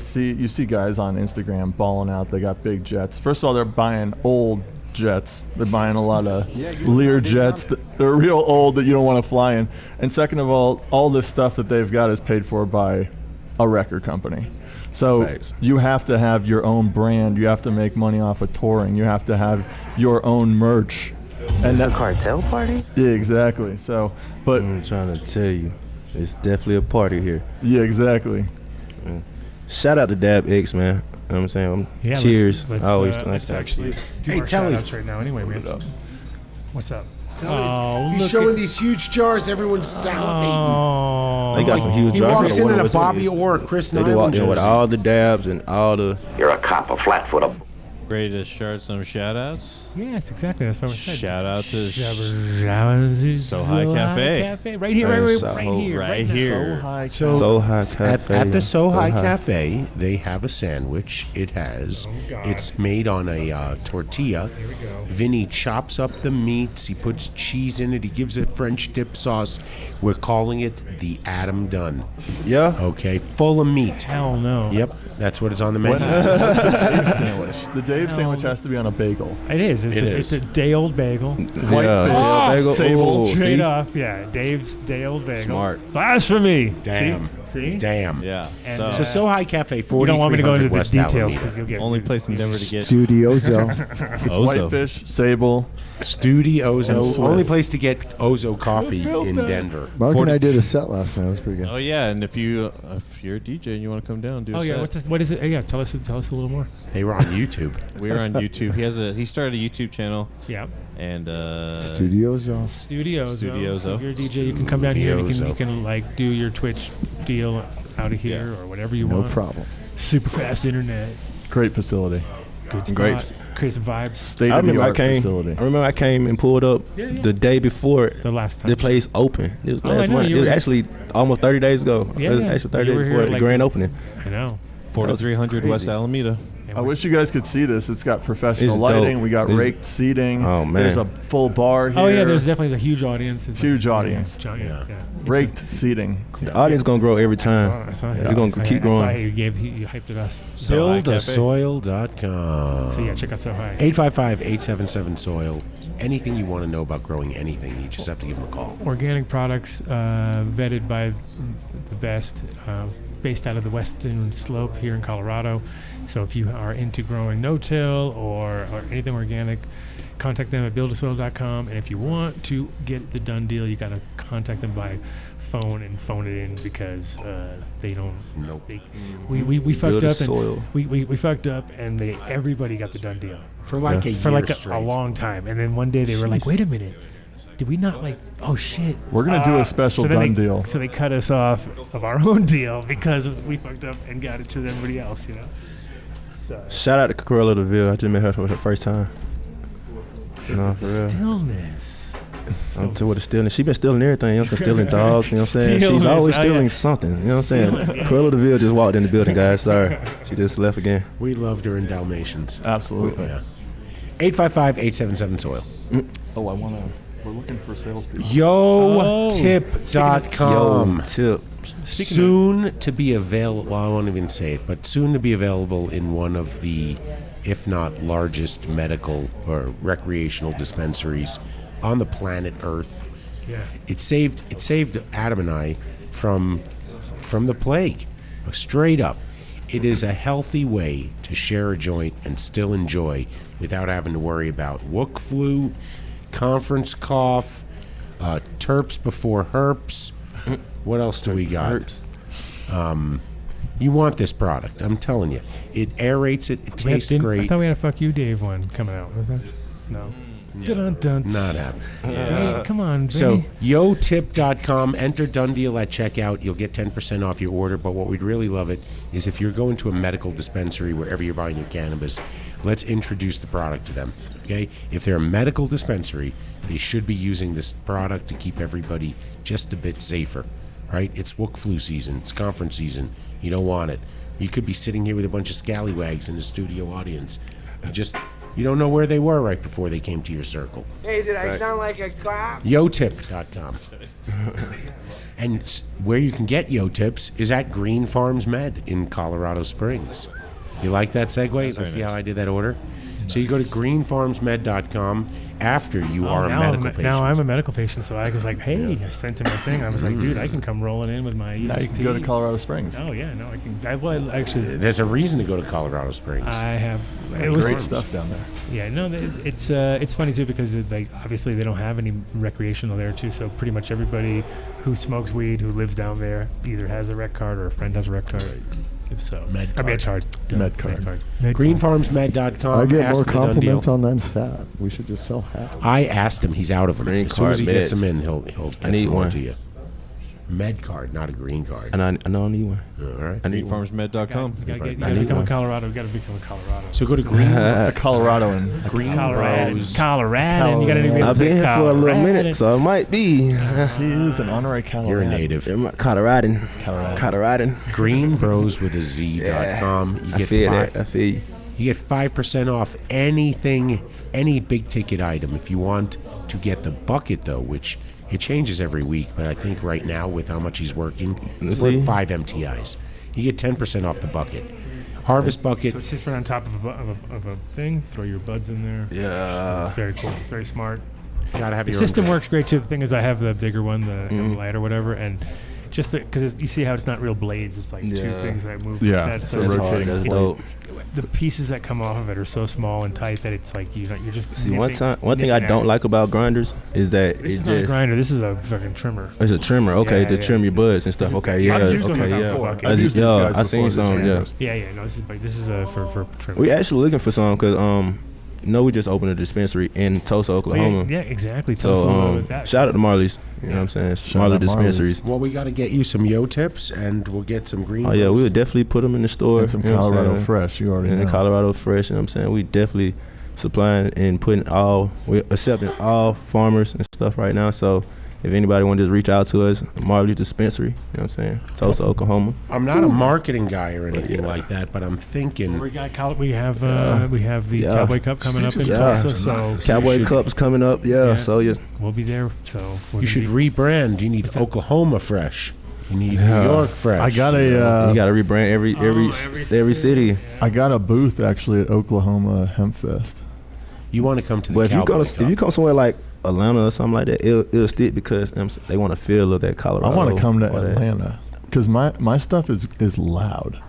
see guys on Instagram balling out. They got big jets. First of all, they're buying old jets. They're buying a lot of Lear jets that are real old that you don't want to fly in. And second of all this stuff that they've got is paid for by a record company. So you have to have your own brand. You have to make money off of touring. You have to have your own merch. And that cartel party? Yeah, exactly. So, but I'm trying to tell you, it's definitely a party here. Yeah, exactly. Shout out to Dab X, man. You know what I'm saying? Cheers. Let's, I always let's actually do Hey, our Telly. shout-outs right now. Anyway, man. What's up? He's look showing at- these huge jars. Everyone's salivating. Oh, They got some huge He jars. walks in a Bobby Orr, Chris They do Nyland walk in with jersey. all the dabs and all the. You're a cop, a flat-footed. Ready to start some shout-outs? Yes, exactly. That's what we said. Shout out to So High Cafe. Right here, Right here. So High Cafe. At the So High High. Cafe, they have a sandwich. It has, it's made on a tortilla. Vinny chops up the meats. He puts cheese in it. He gives it French dip sauce. We're calling it the Adam Dunn. Yeah. Okay, full of meat. Hell no. Yep, that's what is on the What menu. happens with the Dave sandwich? The Dave sandwich has to be on a bagel. It is. It It's a day-old bagel. Whitefish, bagel. sable. Oh, Straight see? off, yeah. Dave's day-old bagel. Smart. Blasphemy. Damn. See? Damn. Yeah. And, So High Cafe, you don't want me to go 4300 into the West details Alameda. because you'll get Only place in Denver to get Studioso. It's whitefish, sable. Studioso. Swiss. Only place to get Ozo coffee in Denver. Mark and I did a set last night. It was pretty good. Oh yeah, and if you're a DJ and you want to come down and do a Oh set, yeah, what is it? Yeah, tell us a little more. They were on YouTube. we're on YouTube. He started a YouTube channel. Yeah. And Studioso. Studios. Studioso. If you're a DJ, you can come down here and you Studioso. can like do your Twitch deal out of here or whatever you No want. problem. Super fast internet. Great facility. Good spot. Great. Create some vibes. State I of the remember art facility. I remember I came and pulled up Yeah, yeah. the day before The last time. the place opened. It was Oh, I last know, month. you It was were- actually almost 30 days ago. Yeah, it was yeah. actually 30 You were days here before the like- grand opening. I know. 4300 West Alameda. I wish you guys could see this. It's got professional It's lighting. dope. We got It's- raked seating. Oh, man. There's a full bar here. Oh yeah, there's definitely a huge audience. It's Huge like- audience. Yeah. Raked seating. The audience gonna grow every time. I saw We're gonna keep I saw growing. he hyped it us. Buildasoil.com. So yeah, check us out. High. 855-877-SOIL. Anything you want to know about growing anything, you just have to give them a call. Organic products vetted by the best, based out of the Western Slope here in Colorado. So if you are into growing no-till or anything organic, contact them at buildasoil.com. And if you want to get the done deal, you got to contact them by phone and phone it in because they don't. Nope. We fucked Build a up soil. and we fucked up and everybody got the done deal For like a year for like a straight. long time. And then one day they were like, wait a minute. Did we not like? Oh shit! We're gonna do a special so then done they- deal. So they cut us off of our own deal because we fucked up and got it to everybody else. You know. So Shout out to Cruella DeVille. I just met her for the first time. No, for real. stillness. I'm to with the stealing. She been stealing everything. You know what I'm saying? Stealing dogs. You know what I'm saying? She's Stillness. always Oh, stealing yeah. something. You know what I'm saying? Cruella DeVille just walked in the building, guys. Sorry. She just left again. We loved her in Dalmatians. Absolutely. Yeah. 855-877-SOIL. Oh, I wanna. We're looking for salespeople. YoTip.com. Yo, tip. Soon to be available. Well, I won't even say it, but soon to be available in one of the, if not largest, medical or recreational dispensaries on the planet Earth. Yeah. It saved Adam and I from the plague. Straight up. It is a healthy way to share a joint and still enjoy without having to worry about wook flu, conference cough, terps before herps. What else do we got? You want this product. I'm telling you. It aerates it. It tastes I great. thought we had a Fuck You Dave one coming out. Was that? No. Dun-dun-dun. Not happening. Dave, come on, So, Vinny. YoTip.com, enter Done Deal at checkout. You'll get 10% off your order. But what we'd really love it is if you're going to a medical dispensary, wherever you're buying your cannabis, let's introduce the product to them. Okay? If they're a medical dispensary, they should be using this product to keep everybody just a bit safer. Right? It's wook flu season. It's conference season. You don't want it. You could be sitting here with a bunch of scallywags in the studio audience. You just You don't know where they were right before they came to your circle. Hey, did I sound like a cop? Yotip.com. And where you can get Yo Tips is at Green Farms Med in Colorado Springs. You like that segue? Let's see how I did that order. So you go to greenfarmsmed.com after you are a medical patient. Now I'm a medical patient, so I was like, hey, I sent him a thing. I was like, dude, I can come rolling in with my ESP. Now you can go to Colorado Springs. Oh, yeah, no, I can. Actually, there's a reason to go to Colorado Springs. I have. Great stuff down there. Yeah, no, it's funny, too, because obviously they don't have any recreational there, too, so pretty much everybody who smokes weed, who lives down there, either has a rec card or a friend has a rec card. If so. Medcard. Medcard. Greenfarmsmed.com. I get Ask more for the done deal. compliments on that hat. We should just sell hats. I asked him. He's out of them. Green As soon as he card gets meds. them in, he'll get some more to you. Med card, not a green card. And I don't need one. All right. I need one. Greenfarmsmed.com. You gotta become a Colorado. You gotta become a Colorado. So go to Green Coloradoan. Green Colorado. Bros. Colorado. You gotta be able I've to say been here for a little Colorado. minute, so it might be. He is an honorary Colorado. You're a native. Coloradan. Greenbros with a Z.com. You I get feel five, that. I feel you. You get 5% off anything, any big ticket item. If you want to get the bucket though, which it changes every week, but I think right now with how much he's working, it's worth 5 MTIs. You get 10% off the bucket. Harvest bucket. So it sits right on top of a thing. Throw your buds in there. Yeah. It's very cool. It's very smart. Gotta have The your system own works great too. The thing is, I have the bigger one, the light or whatever, and just because you see how it's not real blades. It's like two things that move. Yeah, That's it's a rotating That's blade. dope. The pieces that come off of it are so small and tight that it's like you're just. See, one thing I don't like about grinders is that This it is not a just. grinder. This is a fucking trimmer. It's a trimmer, okay, Yeah, to yeah. trim your buds and stuff. Okay, yeah, I've used them okay, before. yeah. I've used these I seen some, yeah. Yeah. No, this is for trimmer. We actually looking for some because we just opened a dispensary in Tulsa, Oklahoma. Yeah, exactly. So that. shout out to Marley's. You know what I'm saying? Marley out dispensaries. Well, we got to get you some Yo Tips, and we'll get some green. Oh yeah, we would definitely put them in the store. And some you know what I'm Colorado saying? Fresh. You already And know. Colorado Fresh. You know what I'm saying? We definitely supplying and we're accepting all farmers and stuff right now. So if anybody want to just reach out to us, Marley Dispensary. You know what I'm saying? Tulsa, Oklahoma. I'm not a marketing guy or anything like that, but I'm thinking. We have the Cowboy Cup coming up in Tulsa, so Cowboy Cup's coming up. Yeah. So yeah. We'll be there. So You should rebrand. You need Oklahoma Fresh. You need New York Fresh. I got you got to rebrand every city. I got a booth actually at Oklahoma Hemp Fest. You want to come to the But Cowboy if you come somewhere like Atlanta or something like that, it'll stick because they want to feel of that Colorado. I want to come to or that- Atlanta because my stuff is loud,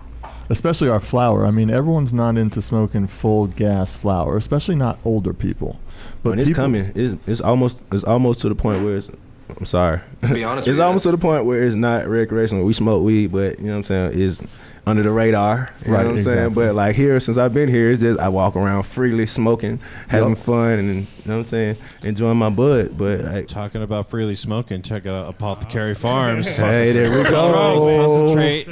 especially our flower. I mean, everyone's not into smoking full gas flower, especially not older people. But When it's coming, it's almost to the point where it's. I'm sorry. To be honest it's with you, almost to the point where it's not recreational. We smoke weed, but you know what I'm saying, it's under the radar. You know what I'm saying? But like here, since I've been here, it's just I walk around freely smoking, having fun, and you know what I'm saying, enjoying my bud. But talking about freely smoking, check out Apothecary Farms. Hey, there we go. Concentrate,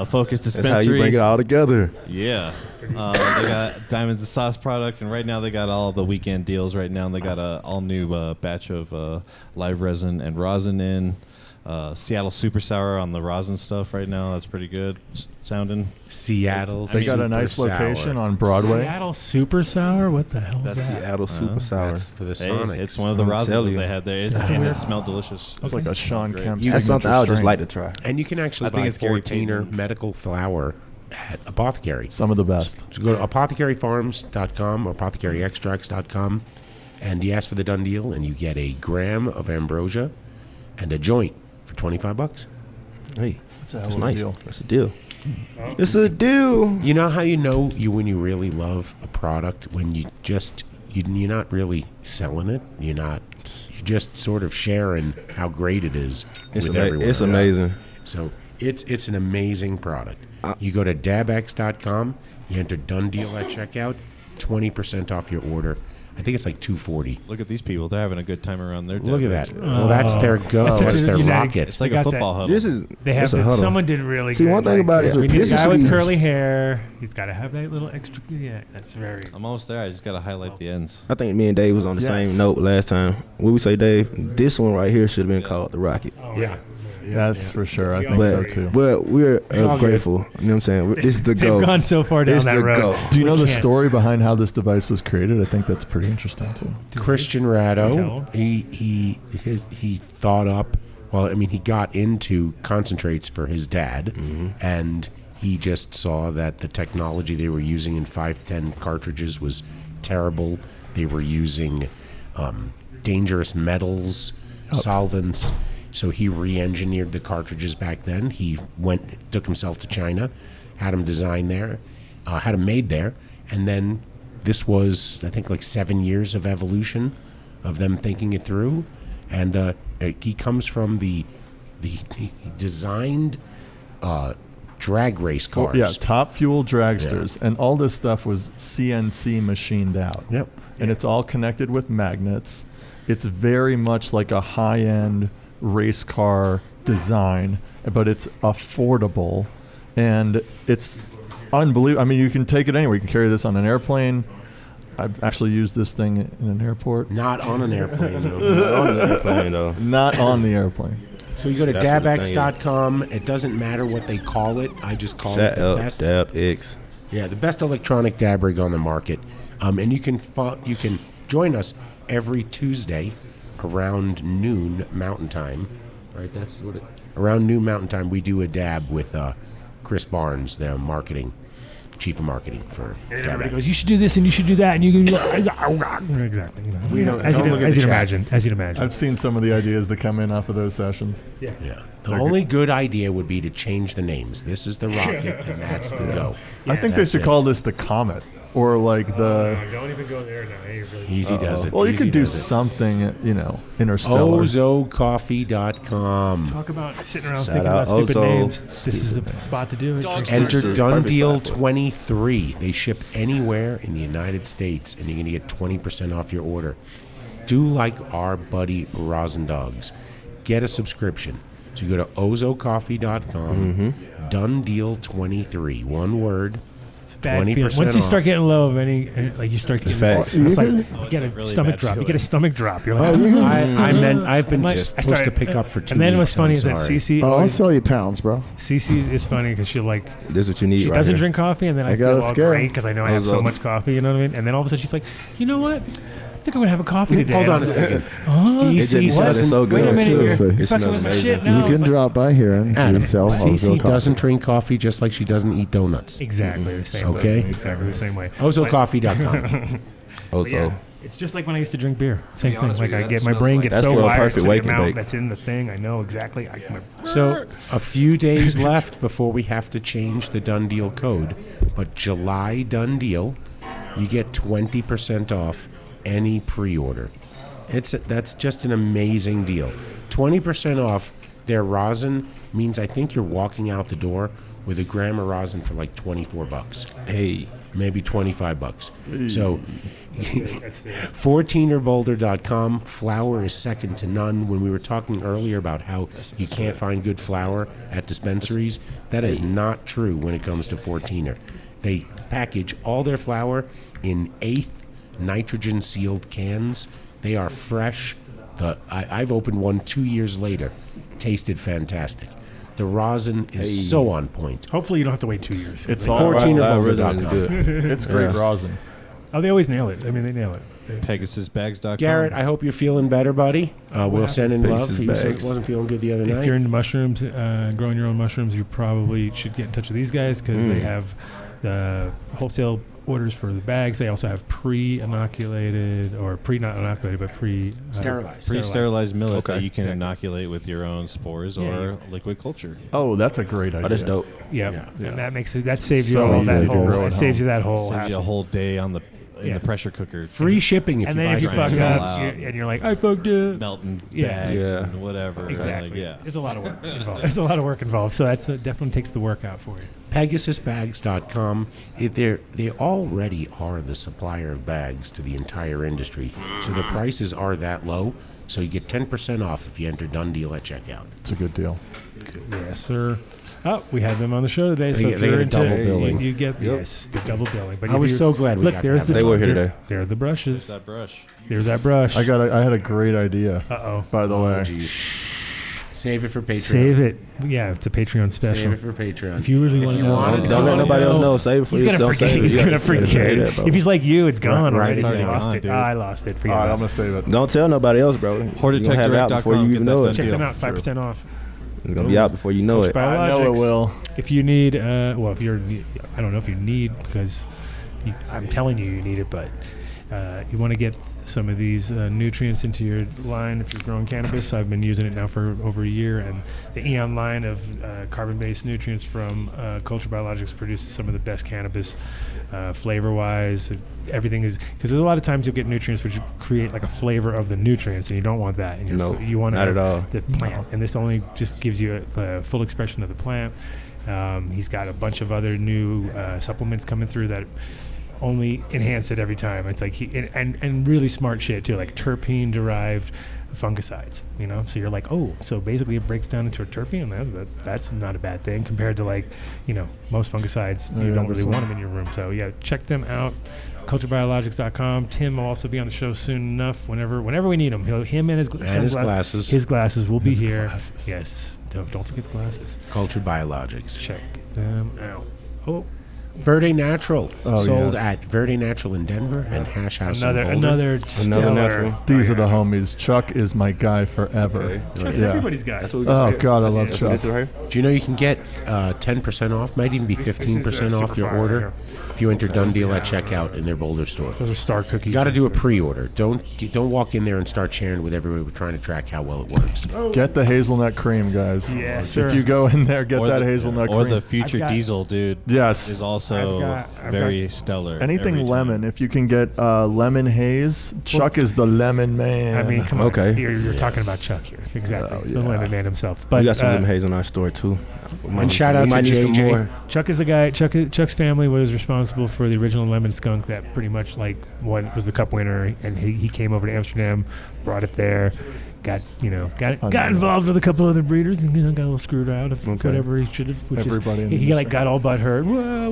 focus dispensary. That's how you bring it all together. Yeah. They got Diamonds and Sauce product, and right now they got all the weekend deals right now. And they got a all new batch of live resin and rosin in. Seattle Super Sour on the rosin stuff right now. That's pretty good sounding. Seattle. They got a nice location on Broadway. Seattle Super Sour. What the hell is that? Seattle Super Sour. That's for the Hey, Sonics. it's one of the rosins that they had there. It smelled delicious. It's like a Sean Kemp. That's something I would just strain. like to try. And you can actually I think buy it's Gary 14er Payton. medical flour at Apothecary. Some of the best. So go to apothecaryfarms.com or apothecaryextracts.com and you ask for the done deal and you get a gram of ambrosia and a joint for $25. Hey, That's a hell that's of a nice. deal. That's a deal. It's a deal. You know how you know when you really love a product when you're not really selling it. You're just sort of sharing how great it is with everyone. It's else. amazing. So it's an amazing product. You go to dabx.com, you enter done deal at checkout, 20% off your order. I think it's like $240. Look at these people. They're having a good time around their Look at that. desk. Well, that's their go. That's their rocket. It's like We a got football that. huddle. This is They have it's a huddle. someone did really See, good. one thing about it, we need a this guy is with the- curly hair. He's got to have that little extra. Yeah, that's very. I'm almost there. I just got to highlight the ends. I think me and Dave was on the same note last time. What we say, Dave? This one right here should have been called the Rocket. Yeah. That's for sure. I think so too. But we're all grateful. You know what I'm saying? This is the go. They've gone so far down It's that the road. go. Do you know the can't. story behind how this device was created? I think that's pretty interesting too. Christian Ratto, he thought up. Well, I mean, he got into concentrates for his dad, and he just saw that the technology they were using in 510 cartridges was terrible. They were using dangerous metals, solvents. So he re-engineered the cartridges back then. He took himself to China, had them designed there, had them made there, and then this was, I think, like 7 years of evolution of them thinking it through. And he comes from he designed drag race cars. Yeah, Top Fuel dragsters, and all this stuff was CNC machined out. Yep. And it's all connected with magnets. It's very much like a high-end race car design, but it's affordable, and it's unbelievable. I mean, you can take it anywhere. You can carry this on an airplane. I've actually used this thing in an airport. Not on an airplane, though. Not on the airplane, though. Not on the airplane. So you go to That's what the thing is. dabx.com. It doesn't matter what they call it. I just call it the best. DabX. Yeah, the best electronic dab rig on the market. And you can join us every Tuesday around noon Mountain Time. Right, that's what around noon Mountain Time we do a dab with Chris Barnes, the chief of marketing for And everybody DabX. goes, you should do this and you should do that, and you can exactly. You know, We don't- as don't you'd look at the imagine. chat. As you'd imagine. I've seen some of the ideas that come in off of those sessions. Yeah. The only good idea would be to change the names. This is the Rocket, and that's the Go. I think they That's should it. call this the Comet, or like the. Don't even go there now. Easy does it. Well, you Easy could do does it. something, interstellar. OzoCoffee.com. Talk about sitting around Shout thinking out about stupid Ozo. names. This is the spot to do it. Enter Dunn Deal 23. They ship anywhere in the United States, and you're going to get 20% off your order. Do like our buddy Rosin Dogs. Get a subscription. So you go to ozocoffee.com. Dunn Deal 23. One word. It's a bad 20% feeling. Once you start off. getting low of you start getting Facts. it's like Oh, you get a really stomach bad drop. You feeling. get a stomach drop. You're like, I've been I supposed started- to pick up for 2 And then weeks. what's funny I'm is that sorry. CC. I'll always- sell you pounds, bro. CC is funny because she'll like. This is what you need. She right doesn't here. drink coffee, and then I I got feel a all scare. great because I know I have so Ozo. much coffee. You know what I mean? And then all of a sudden she's like, you know what? I think I'm gonna have a coffee today. Hold And on I'm a like, second. Huh? CC It doesn't. so good. Wait a minute, Seriously. you're It fucking smells with my amazing. shit now. You can It's like- drop by here and Adam, sell Ozo CC coffee. doesn't drink coffee just like she doesn't eat donuts. Exactly the same. Okay. Exactly the same way. OzoCoffee.com. But Ozo. yeah, it's just like when I used to drink beer. Same thing. honest Like with you, I that get my smells brain like- gets That's so for a wired perfect to the wake and amount bake. that's in the thing. I know exactly. So a few days left before we have to change the Dunn Deal code, but July Dunn Deal, you get 20% off any pre-order. That's just an amazing deal. 20% off their rosin means I think you're walking out the door with a gram of rosin for like $24. Hey. Maybe $25. So 14erboulder.com. Flour is second to none. When we were talking earlier about how you can't find good flour at dispensaries, that is not true when it comes to 14er. They package all their flour in 8th nitrogen sealed cans. They are fresh. I've opened one 2 years later. Tasted fantastic. The rosin is so on point. Hopefully you don't have to wait 2 years. It's all 14erboulder.com. It's great rosin. Oh, they always nail it. I mean, they nail it. PegasusBags.com. Garrett, I hope you're feeling better, buddy. We'll send in love. He Bags. wasn't feeling good the other If night. you're into mushrooms, growing your own mushrooms, you probably should get in touch with these guys because they have the wholesale orders for the bags. They also have pre-inoculated or not inoculated, but Sterilized. Pre-sterilized millet that Okay. you can inoculate with your own spores or liquid culture. Oh, that's a great idea. Oh, that's dope. Yeah, and that makes it. That saves you So all easy that to whole. grow That at saves home. you that whole Saves you a hassle. whole day in the pressure cooker. Free shipping if And you then buy if you fuck something. up, out. and you're like, I fucked up. Melting Yeah. bags Yeah. and whatever. Exactly. Like, yeah. There's a lot of work involved. There's a lot of work involved. So that definitely takes the work out for you. PegasusBags.com. They already are the supplier of bags to the entire industry, so the prices are that low. So you get 10% off if you enter Dunn Deal at checkout. It's a good deal. Yes, sir. Oh, we had them on the show today. So They if get you're a into double billing. you get yes, the double billing. But I if was you- so glad we look, got to there's have the them. They were here today. There are the brushes. That brush. There's that brush. I had a great idea. Uh-oh. By the way, Save it for Patreon. Save it. Yeah, it's a Patreon special. Save it for Patreon. If you really want to know. Don't let nobody else know. Save it for yourself. He's going to forget. If he's like you, it's gone already. Right, I lost it. I lost it. All right, I'm going to save it. Don't tell nobody else, bro. Hortitech have it out before you even know it. Check them out. 5% off. It's going to be out before you know it. I know it will. If you need, if you're, I don't know if you need, because I'm telling you need it, but you want to get some of these nutrients into your line if you're growing cannabis. I've been using it now for over a year, and the Eon line of carbon-based nutrients from Culture Biologics produces some of the best cannabis flavor-wise. Everything is, because there's a lot of times you'll get nutrients which create like a flavor of the nutrients, and you don't want that. And you want not at all. The plant, and this only just gives you the full expression of the plant. He's got a bunch of other new supplements coming through that only enhance it every time. It's like and really smart shit too, like terpene derived fungicides, so you're like, oh, so basically it breaks down into a terpene. That's not a bad thing compared to most fungicides. You don't really want them in your room. So yeah, check them out, culturebiologics.com. Tim will also be on the show soon enough whenever we need him. Him and his glasses. His glasses will be here. Yes, don't forget the glasses. Culture Biologics. Check them out. Oh, Verde Natural, sold yes. at Verde Natural in Denver and Hash House in Boulder. Another natural. These are the homies. Chuck is my guy forever. Chuck's everybody's guy. Oh God, I love Chuck. Do you know you can get 10% off? Might even be 15% off your order if you enter Dunn Deal at checkout in their Boulder store. Those are Star cookies. You got to do a pre-order. Don't walk in there and start sharing with everybody trying to track how well it works. Get the hazelnut cream, guys. Yeah, sure. If you go in there, get that hazelnut cream. Or the Future Diesel, dude. Yes. Is also very stellar. Anything lemon. If you can get lemon haze, Chuck is the lemon man. I mean, come on. Okay. You're talking about Chuck here. Exactly. The lemon man himself. We But got some lemon haze in our store too. And shout out to JJ. Chuck is a guy. Chuck's family was responsible for the original lemon skunk that pretty much was the cup winner, and he came over to Amsterdam, brought it there, got involved with a couple other breeders, and got a little screwed out of whatever he should have. Everybody he got all butthurt. Whoa, I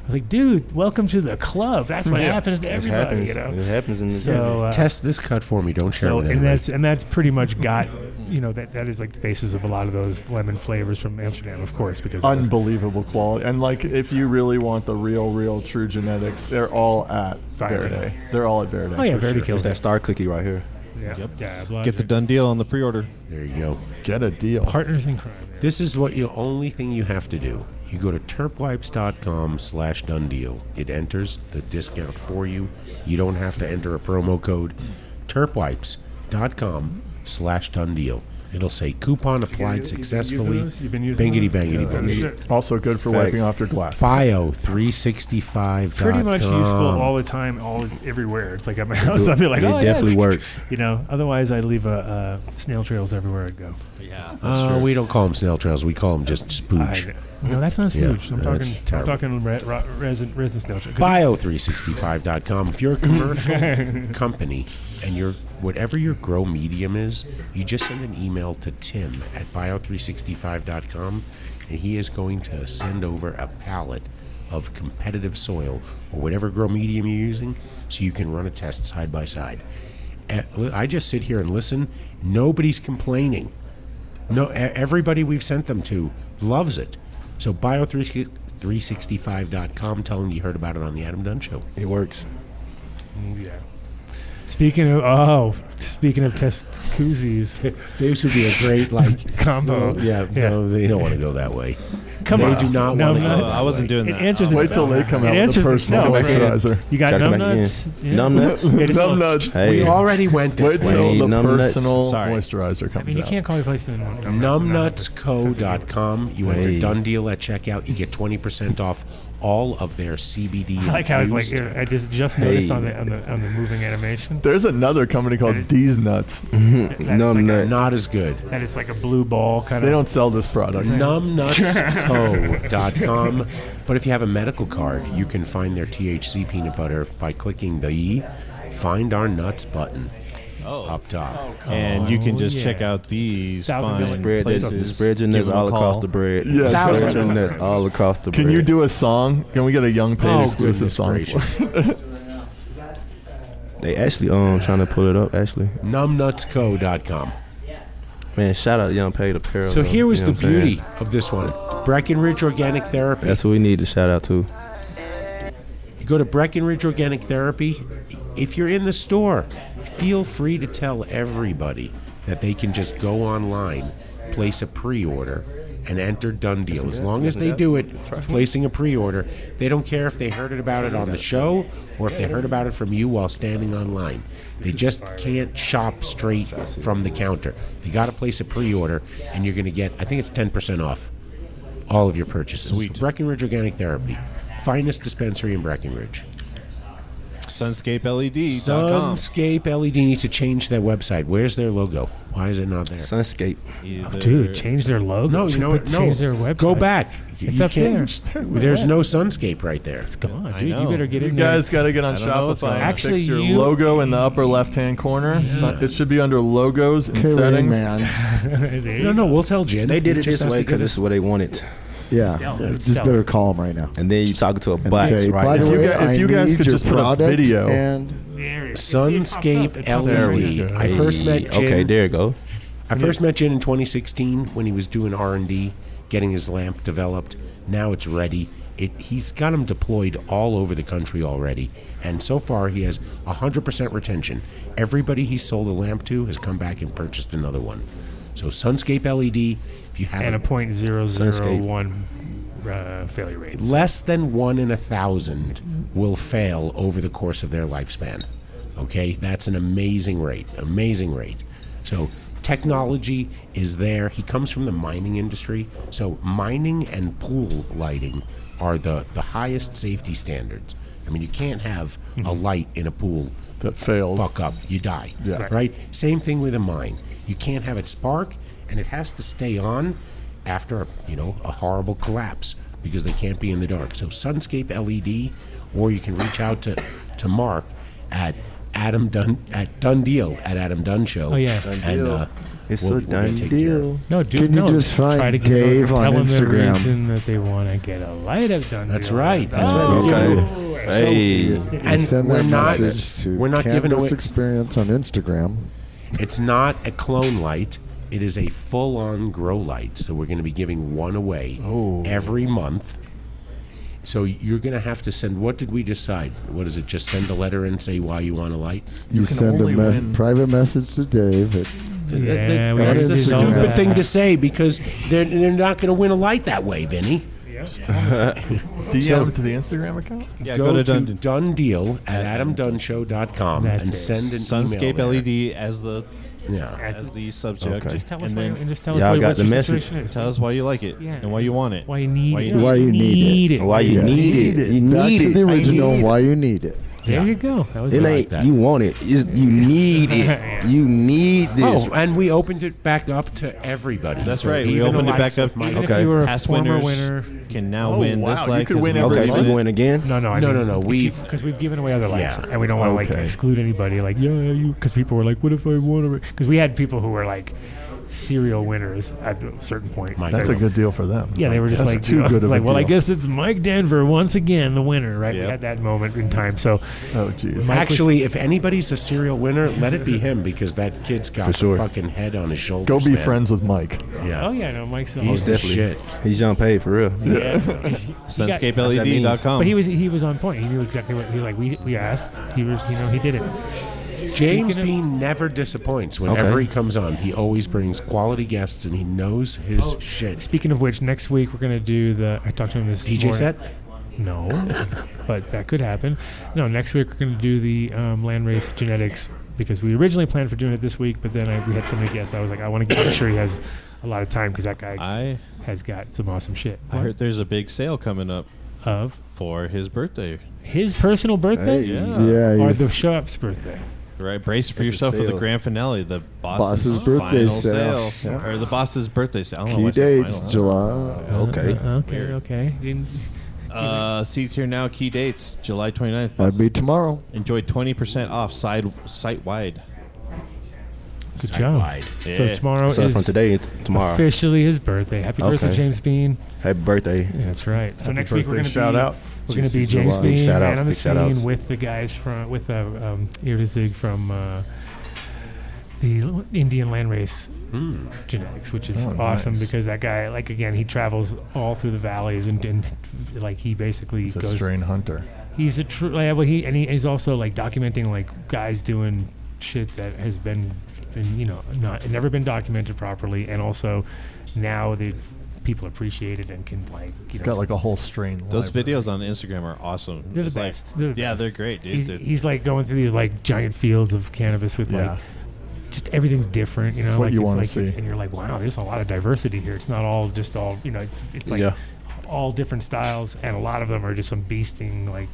was like, dude, welcome to the club. That's what happens to everybody. It happens in the so test this cut for me. Don't share with anybody. And that's pretty much got. That is like the basis of a lot of those lemon flavors from Amsterdam, of course, because unbelievable quality. And if you really want the real true genetics, they're all at Verde. They're all at Verde. Oh yeah, Verde kills It's that star cookie right here. Yeah. Yep. Yeah. Get the Dunn Deal on the pre-order. There you go. Get a deal. Partners in crime. This is the only thing you have to do. You go to terpwipes.com/Dundeal. It enters the discount for you. You don't have to enter a promo code. terpwipes.com/Dundeal. It'll say coupon applied successfully. You've been using Bangity those? bangity bangity. Also good for wiping off your glasses. Bio365.com. Pretty much useful all the time, everywhere. It's like at my house, I'll be like, it definitely works. Otherwise I leave snail trails everywhere I go. Yeah, we don't call them snail trails. We call them just spooch. No, that's not spooch. Yeah, I'm talking resin snail trail. Bio365.com. If you're a commercial company and whatever your grow medium is, you just send an email to Tim at bio365.com, and he is going to send over a pallet of competitive soil or whatever grow medium you're using, so you can run a test side by side. I just sit here and listen. Nobody's complaining. No, everybody we've sent them to loves it. So bio365.com. Tell them you heard about it on the Adam Dunn Show. It works. Yeah. Speaking of test koozies, this would be a great combo. No, they don't want to go that way. Come on. They do not want to go that way. I wasn't doing that. Wait till they come out with the personal moisturizer. You got numb nuts? Numb nuts? Numb nuts. Hey. We already went this way. Wait till the Numb personal nuts. moisturizer comes out. You can't call your place numbnutsco.com. You enter Dunn Deal at checkout. You get 20% off all of their CBD. I like how it's like I just noticed on the moving animation. There's another company called D's Nuts. Numb nuts. Not as good. That is like a blue ball kind of. They don't sell this product. numbnutsco.com. But if you have a medical card, you can find their THC peanut butter by clicking the Find Our Nuts button up top. And you can just check out these fine places. Spread your nuts all across the bread. Yes. Spread your nuts all across the bread. Can you do a song? Can we get a Young Paid exclusive song? They actually trying to pull it up, actually. numbnutsco.com. Man, shout out Young Paid Apparel. So though, here was you know the what I'm saying? beauty of this one. Breckenridge Organic Therapy. That's what we need to shout out to. You go to Breckenridge Organic Therapy. If you're in the store, feel free to tell everybody that they can just go online, place a pre-order, and enter Dunn Deal. As long as they do it, placing a pre-order, they don't care if they heard about it on the show or if they heard about it from you while standing online. They just can't shop straight from the counter. They got to place a pre-order, and you're going to get, I think it's 10% off all of your purchases. Sweet. Breckenridge Organic Therapy, finest dispensary in Breckenridge. SunscapeLED.com. Sunscape LED needs to change their website. Where's their logo? Why is it not there? Sunscape. Oh, dude, change their logo. No, you know what? No. Change their website. Go back. It's You up there. can't- There's no Sunscape right there. It's gone, I dude. You know. better get You in there. guys got to get on I don't know what's Shopify going and on. Actually, fix your you- logo in the upper left-hand corner. It should be under logos and Okay, settings. man. No, we'll tell Jen. They did it Just this has way to because give this us- is what they wanted. Yeah, just better call them right now. And then you talking to a And bot say, right by now. the way, If you guys I could need just your put a product video. and Sunscape There we LED. go. I first met Jen. Okay, there you go. I first met Jen in 2016 when he was doing R&D, getting his lamp developed. Now it's ready. He's got them deployed all over the country already, and so far he has 100% retention. Everybody he sold a lamp to has come back and purchased another one. So Sunscape LED, if you have And a .001 failure rate. less than 1 in 1,000 will fail over the course of their lifespan. Okay, that's an amazing rate. Amazing rate. So technology is there. He comes from the mining industry. So mining and pool lighting are the highest safety standards. I mean, you can't have a light in a pool that fails. Fuck up, you die. Yeah. Right? Same thing with a mine. You can't have it spark, and it has to stay on after a horrible collapse because they can't be in the dark. So Sunscape LED, or you can reach out to Mark at Adam Dunn at Dunn Deal at Adam Dunn Show. Oh, yeah. And It's we'll a get done taken care of. deal. No, dude, Can you no. just find Try to give Dave them, on tell them the Instagram? reason that they want to get a light at Dunn. That's Deal. right. That's right. Okay. So- Hey. and send we're that not message to we're not giving Canvas away. Experience on Instagram. It's not a clone light. It is a full-on grow light. So we're going to be giving one away every month. So you're going to have to send. What did we decide? What is it? Just send a letter and say why you want a light. You send a private message to Dave. Yeah, we That's already the did all stupid that. thing to say because they're not going to win a light that way, Vinny. DM to the Instagram account? Yeah, go to Dunn. Dunn Deal at AdamDunnShow.com That's and it. send an Sunscape email there. LED as the Yeah. as the subject. Okay. Just tell us And why, then and just tell us y'all why, got what the your message. situation is. Tell us why you like it Yeah. and why you want it. Why you need it. Why you need it. Why you Yes. need it. You Back need to it. the original. I need Why you need it. There you go. That was It good. ain't that. you want it. It's, you need it. You need this. Oh, and we opened it back up to everybody. That's So right. We even the opened it likes back of up. Mike- Even Okay. if you were a Past former winners winner. can now Oh, win wow. this You light. could 'cause win we- every Okay, so month? we win again. No, I No, mean, no, no, we've- because we've given away other lights, Yeah. and we don't want to like Okay. exclude anybody. Like, you, because people were like, "What if I want to?" Because we had people who were like serial winners at a certain point. That's a good deal for them. Yeah, they were just That's like, too good of like, a well, I deal. guess it's Mike Denver once again, the winner, right? Yep. At that moment in time. So, Oh, jeez. Actually, if anybody's a serial winner, let it be him because that kid's got For sure. the fucking head on his shoulders. Go be man. friends with Mike. Yeah. oh yeah, no, Mike's He's the shit. He's young paid for real. yeah. SunscapeLED.com. But he was on point. He knew exactly what he like. We asked. He was, he did it. James Speaking of- Bean never disappoints whenever Okay. he comes on. He always brings quality guests and he knows his shit. Speaking of which, next week we're gonna do the. I talked to him this DJ morning. set? No, but that could happen. No, next week we're gonna do the landrace genetics because we originally planned for doing it this week, but then we had so many guests. I was like, I want to make sure he has a lot of time because that guy has got some awesome shit. I heard there's a big sale coming up for his birthday. His personal birthday? Hey, yeah, Or he's- the showup's birthday? Right, brace for It's a yourself for the sale. grand finale, the Boss's boss's birthday final sale. sale, Yeah. or the boss's birthday sale. I don't know Key why I said dates, final. July. Okay. Seats here now. Key dates: July 29th. That'd be tomorrow. Enjoy 20% off site wide. Good job. So Yeah. tomorrow So is from today to tomorrow. officially his birthday. Happy birthday, Okay. James Bean. Happy birthday. Yeah, that's right. So Happy next week we're birthday, going to shout out. We're going to be Juicy James July. Bean Big shout outs, and on the big shout scene outs. with the guys from Iridizig from the Indian landrace genetics, which is awesome because that guy, like again, he travels all through the valleys and like he basically He's goes a strain hunter. He's a true well, he's also like documenting like guys doing shit that has been never been documented properly, and also now people appreciate it and can like He's got like a whole strain. Those library. videos on Instagram are awesome. They're the It's like- best. They're the yeah, best. they're great, dude. He's like going through these like giant fields of cannabis with like just everything's different, That's what like you it's wanna like, see. and you're like, wow, there's a lot of diversity here. It's not all just all it's like all different styles, and a lot of them are just some beasting like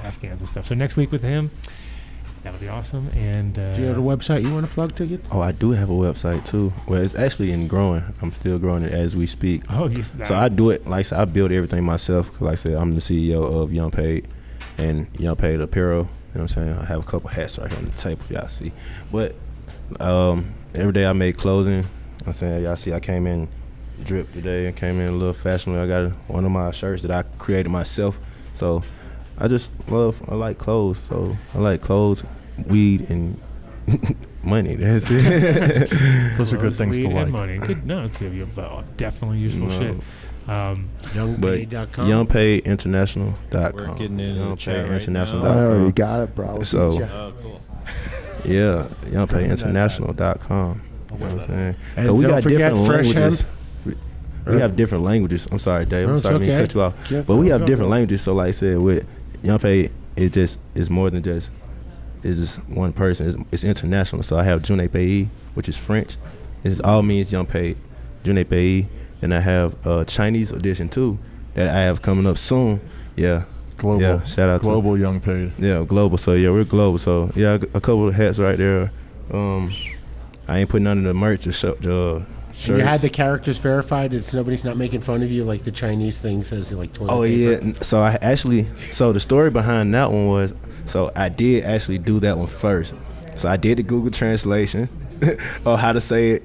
Afghans and stuff. So next week with him, that'll be awesome. And Do you have a website you want to plug, Ticket? Oh, I do have a website too. Well, it's actually in growing. I'm still growing it as we speak. Oh, so I do it. Like I said, I build everything myself. 'Cause like I said, I'm the CEO of Young Paid and Young Paid Apparel. You know what I'm saying? I have a couple hats right here on the table for y'all to see. But every day I make clothing. You know what I'm saying, y'all see I came in drip today. I came in a little fashionable. I got one of my shirts that I created myself. So I like clothes. So I like clothes, weed, and money. That's it. Those are good things to weed like. and money. It's gonna be definitely useful shit. Youngpaid.com. Youngpaidinternational.com. We're getting into the chat right Youngpaidinternational.com. now. I already got it, bro. So, Oh, cool. yeah, youngpaidinternational.com. You know what I'm saying? And So we don't got forget different fresh languages. hemp. We have different languages. I'm sorry, Dave. No, I'm it's sorry I didn't okay. cut you off. Yeah, But we go, have go, different go. languages. So like I said, with Youngpaid, it's more than just one person. It's international. So I have June Pays, which is French. It all means Young Paid. June Pays. And I have a Chinese edition too that I have coming up soon. Yeah. Global. Yeah, shout out Global to Young Paid. Yeah, global. So yeah, we're global. So yeah, a couple of hats right there. I ain't putting none of the merch, the shirts. And you had the characters verified. Nobody's not making fun of you like the Chinese thing says. Like toilet Oh paper. yeah. So I actually. So the story behind that one was. So I did actually do that one first. So I did the Google translation of how to say it.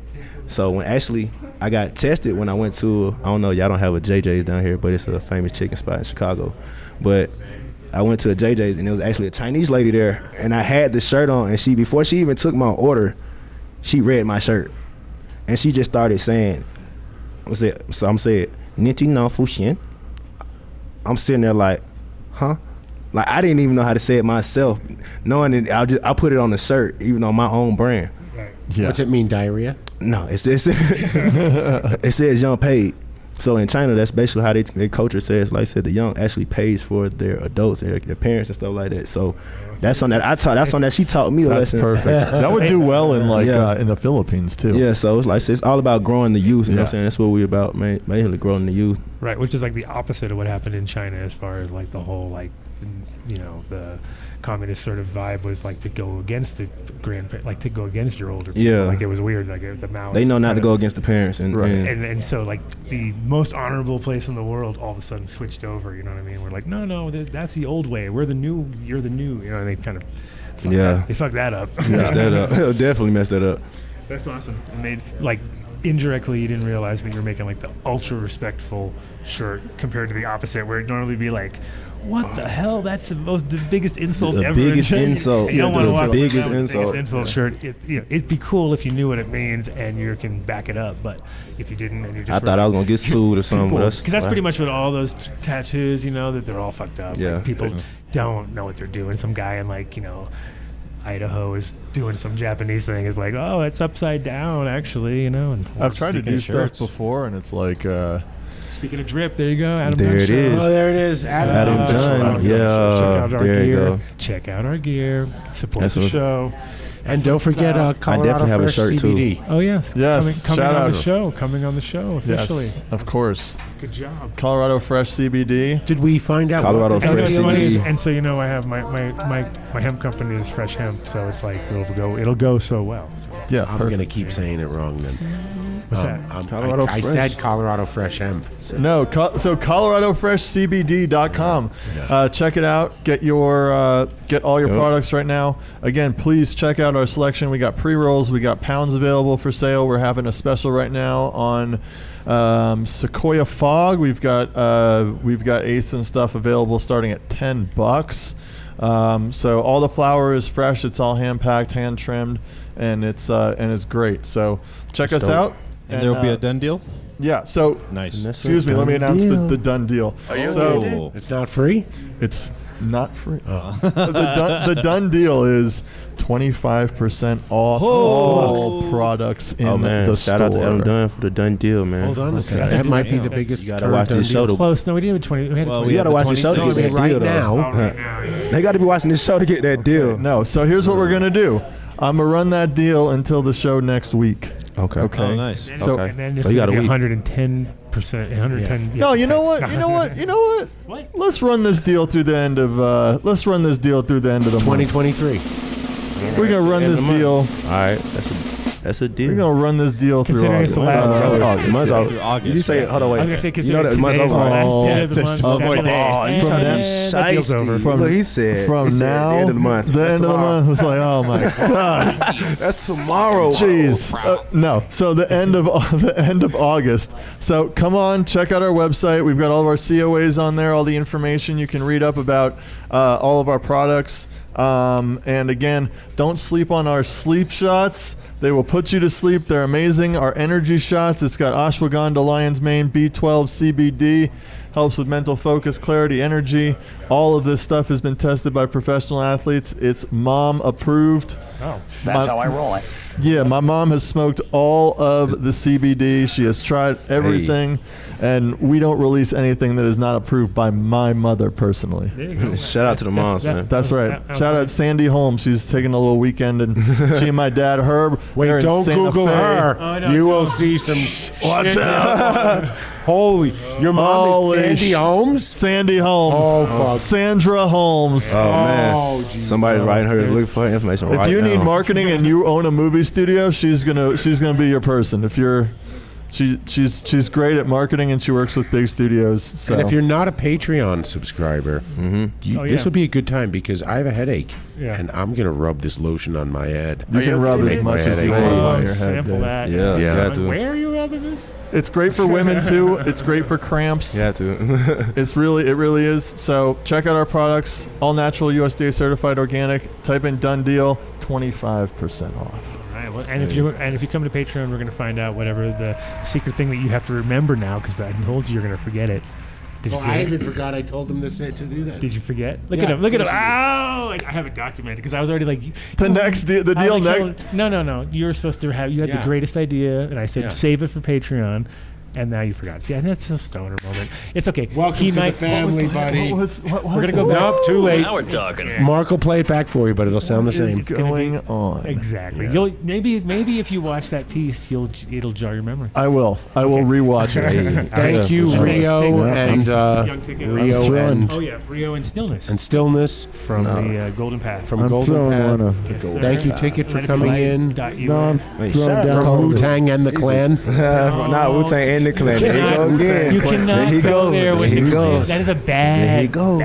So when actually I got tested when I went to, I don't know, y'all don't have a JJ's down here, but it's a famous chicken spot in Chicago. But I went to a JJ's and there was actually a Chinese lady there, and I had the shirt on, and before she even took my order, she read my shirt, and she just started saying, I'm saying, "Ninti no Fuxian." I'm sitting there like, huh? Like I didn't even know how to say it myself, knowing it, I put it on the shirt, even on my own brand. Yeah. What's it mean, diarrhea? No, it says Young Paid. So in China, that's basically how their culture says. Like I said, the young actually pays for their adults and their parents and stuff like that. So that's on that That's on that she taught me a That's lesson. perfect. That would do well in in the Philippines too. Yeah, so it's like it's all about growing the youth. You know what I'm saying? That's what we're about, mainly growing the youth. Right, which is like the opposite of what happened in China as far as like the whole like the communist sort of vibe was like to go against the like to go against your older people. Yeah. Like it was weird, like the Maoists. They know not to go against the parents. And so like the most honorable place in the world all of a sudden switched over, you know what I mean? We're like, no, that's the old way. We're the new, you're the new, you know, and they kind of fucked that up. Messed that up. Definitely messed that up. That's awesome. And they like indirectly you didn't realize, but you're making like the ultra respectful shirt compared to the opposite where it'd normally be like, what the hell? That's the biggest insult ever. Biggest insult. You don't want to walk biggest around with the insult. biggest insult shirt. It'd be cool if you knew what it means and you can back it up. But if you didn't, and you just I thought I was gonna get sued or something. Because that's pretty much what all those tattoos, that they're all fucked up. Yeah. Like, people don't know what they're doing. Some guy in Idaho is doing some Japanese thing. Is like, oh, it's upside down actually, And I've tried to do stuff before, and it's like. Speaking of drip, there you go. Adam there Dunn it show. is. Oh, there it is. Adam Dunn. Check out our there you gear. go. Check out our gear. Support That's the what- show. And don't forget Colorado I definitely have a Fresh shirt CBD. too. Oh yes, Yes, coming shout on out. the show. Coming on the show officially. Yes, of course. Good job. Colorado Fresh CBD. Did we find out? Colorado what the Fresh deal is? CBD. And so I have my hemp company is Fresh Hemp, so it's like it'll go so well. So. Yeah, I'm gonna keep saying it wrong then. What's that? Colorado I Fresh. said Colorado Fresh Hemp. No, so ColoradoFreshCBD.com. Check it out. Get all your products right now. Again, please check out our selection. We got pre-rolls. We got pounds available for sale. We're having a special right now on Sequoia Fog. We've got eighths and stuff available starting at $10. So all the flour is fresh. It's all hand packed, hand trimmed, and it's great. So check That's us dope. out. And there will be a Dunn deal? Yeah. So nice. Excuse me. Let me announce the Dunn deal. So it's not free. It's not free. The Dunn deal is 25% off all products in the store. Shout out to Adam Dunn for the Dunn deal, man. Hold on a second. That might be the biggest. You gotta watch this show to Close. No, we didn't have 20. We had Well, 20. you gotta watch this show to get that right deal. now. They got to be watching this show to get that deal. No. So here's what we're gonna do. I'm gonna run that deal until the show next week. Okay. Okay. Oh, nice. So, And then So this you got is a week. 110%. 110. Yeah. No, you know what? You know what? You know what? What? Let's run this deal through the end of. Let's run this deal through the end of the month. 2023. We're gonna run this deal. All right, that's a deal. We're gonna run this deal through Considering it's August. the last August. Month's Yeah, over. through August, Did you say? yeah. Hold on, wait. I was gonna say, you know considering that month's today's over. the last day of the Oh, month. Oh, that's boy, all. you trying to be And that deal's over. shiesty. Look, he said. From he said now, the end of the month. the That's end of the tomorrow. month was like, oh my god, That's tomorrow. jeez. No, so the end of August. So come on, check out our website. We've got all of our COAs on there, all the information you can read up about all of our products. And again, don't sleep on our sleep shots. They will put you to sleep. They're amazing. Our energy shots, it's got ashwagandha, lion's mane, B12, CBD, helps with mental focus, clarity, energy. All of this stuff has been tested by professional athletes. It's mom approved. Oh, That's how I roll it. Yeah, my mom has smoked all of the CBD. She has tried everything, and we don't release anything that is not approved by my mother personally. There you go. Shout out to the moms, man. That's right. Shout out Sandy Holmes. She's taking a little weekend, and she and my dad Herb. they're Wait, in don't Santa Google Fe. her. Oh, no, You no. will see some. Watch shit. out. Holy, your mom Holy is Sandy Holmes. Sandy Holmes. Oh fuck. Sandra Holmes. Oh man, Oh, Jesus. somebody's writing her looking for her information If right you now. need marketing and you own a movie studio, she's gonna be your person. If you're, she's great at marketing and she works with big studios. So And if you're not a Patreon subscriber, this would be a good time because I have a headache, Yeah. and I'm gonna rub this lotion on my head. you can rub as much as you want on your head. Sample dude. that. Yeah, Yeah. you got to. Where are you rubbing this? It's great for women too. It's great for cramps. You got to. It really is. So check out our products, all natural, USDA certified, organic. Type in Dunn Deal, 25% off. All right. Well, and if you come to Patreon, we're gonna find out whatever the secret thing that you have to remember now, because I told you you're gonna forget it. Did you Well, I forget? even forgot I told them to do that. Did you forget? Look Yeah, at him! Look at him! of course Ow! I have it documented because I was already like The next deal, the I deal was like, next. No. You were supposed to have. You had Yeah. the greatest idea, and I said Yeah. save it for Patreon, and now you forgot. See, that's a stoner moment. It's okay. Welcome to the family, buddy. What was We're gonna go back. Nope, too late. Now we're talking. Mark will play it back for you, but it'll sound the same. What's going on? Exactly. You'll maybe if you watch that piece, it'll jar your memory. I will rewatch it. Thank you, Sure. Rio and Young Ticket. Rio and Oh yeah, Rio and Stillness Stillness from the Golden Path. from I'm Golden throwing Path. one Yes, sir. Thank you, Ticket, for coming in. No, I'm UN. Wait, throwing shut down up. From all Wu of it. Tang and the Clan. Not Wu-Tang and the Clan. There you go again. You cannot There he go goes. there with There he the goes. That is a bad. There he goes.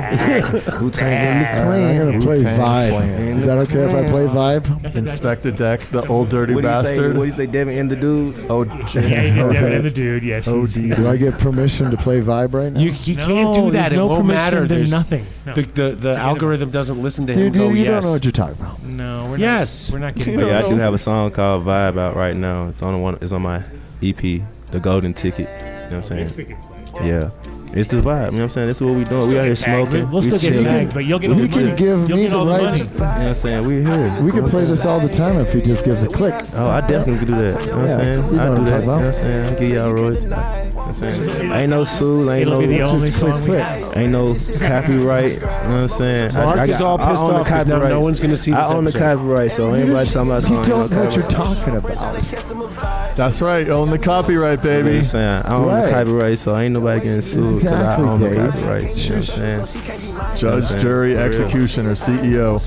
Wu-Tang and the I'm Clan. gonna play Wu-Tang Vibe. Clan. Is that okay if I play Vibe? Inspect the deck, the old dirty What do you say? bastard. What do you say, Devin and the dude? Oh, Yeah, he did Okay. Devin and the dude. Yes. he's- Do I get permission to play Vibe right now? You can't do that. there's It no won't permission, matter. there's There's nothing. No. The algorithm doesn't listen to him. Dude, Go you yes. don't know what you're talking about. No, we're Yes. not. We're not getting. Oh, yeah, I do have a song called Vibe out right now. It's on one. It's on my EP, The Golden Ticket. You know what I'm saying? Yeah. It's the vibe. You know what I'm saying? That's what we doing. We out here smoking. We'll we still get chilling. bagged, but you'll get all You the money. can give You'll me get the all the rights. money. You know what I'm saying? We here. We can play this all the time if he just gives a click. Oh, I definitely could do that. You know what I'm saying? you know I what do I'm that. talking You know about. what I'm saying? I give y'all royalties. You know what I'm saying? Ain't no suit. Ain't It'll no. be the only Just click, song we click. have. Ain't no copyright. You know what I'm saying? Mark is all pissed own the off 'cause now copyright. no one's gonna see this I own the episode. copyright, so anybody talking about You something. don't know what you're talking about. That's right. Own the copyright, You know what baby. I'm saying? I own Right. the copyright, so ain't nobody getting sued because I Exactly, own the Dave. copyright. You know what I'm saying? Judge, jury, executioner, CEO.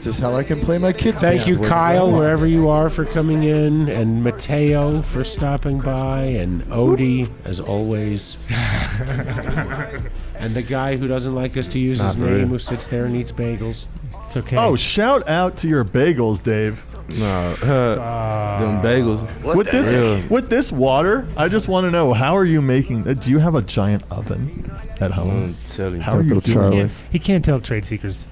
Just how I can play my kids. Thank you, Kyle, wherever you are, for coming in, and Mateo for stopping by, and Odie, as always. And the guy who doesn't like us to use his Not for name, real. who sits there and eats bagels. It's okay. Oh, shout out to your bagels, Dave. No, them bagels. With this water, I just want to know, how are you making? Do you have a giant oven at home? I'm telling you. How are you doing Charlie. this? He can't tell trade secrets.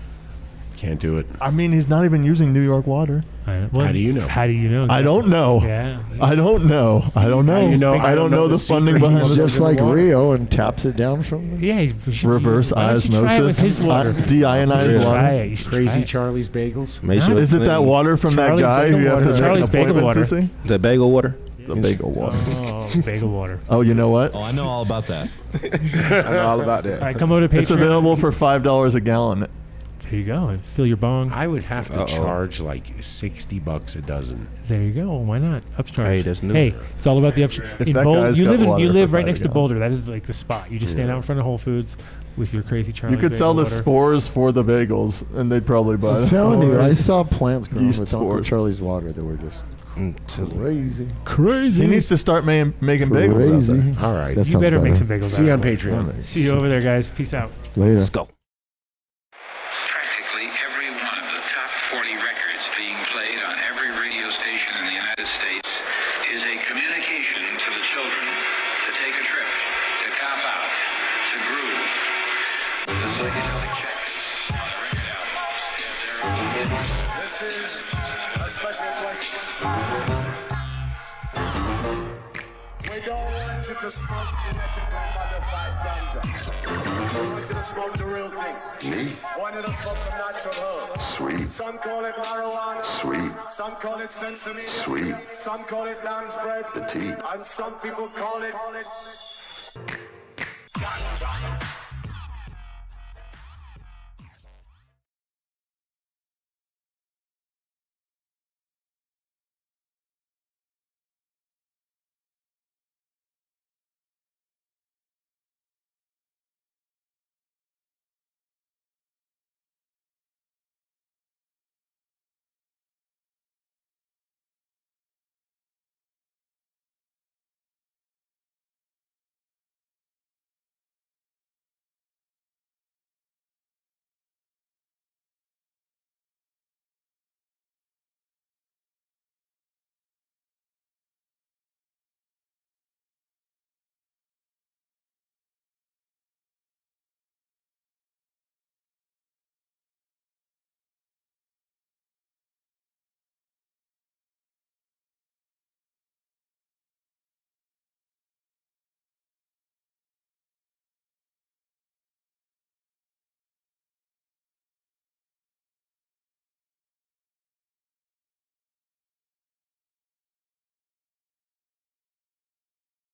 Can't do it. I mean, he's not even using New York water. How do you know? How do you know? I don't know. Yeah. I don't know. I don't know. I don't know the funding behind He's it. just like Rio and taps it down from the... Yeah, you should, Reverse why don't you try it with osmosis. his water. Deionized You should water. try it. You should Crazy try it. Charlie's Bagels. Make sure Is it that water from Charlie's that guy bagel you have to water. make Charlie's an bagel appointment water. to see? Is that bagel water? The bagel water. Oh, bagel water. Oh, you know what? Oh, I know all about that. I know all about that. All right, come over to Patreon. It's available for $5 a gallon. There you go. And fill your bong. I would have to charge like $60 a dozen. There you go. Why not? Upcharge. Hey, that's new. Hey, it's all about the upcharge. If In that Boulder, guy's you got live water you for live right $5 next a to gallon. Boulder. That is like the spot. You just stand out in front of Whole Foods with your crazy Charlie. You could sell the water. spores for the bagels, and they'd probably buy I'm them. telling you, I saw plants growing Yeast with Uncle spores. Charlie's water that were just crazy. Crazy. He needs to start making bagels out Crazy. there. All right. That You sounds better make some better. bagels. See you out on of it. Patreon. See you over there, guys. Peace out. Later. Let's go. Practically every one of the top 40 records being played on every radio station in the United States is a communication to the children to take a trip, to cop out, to groove. The psychedelic jackets on the record albums have their own hidden. This is a special question. We don't want you to smoke genetically modified ganja. We want you to smoke the real thing. Me? Want you to smoke the natural herb. Sweet. Some call it marijuana. Sweet. Some call it sensimilla. Sweet. Some call it lamb's bread. The tea. And some people call it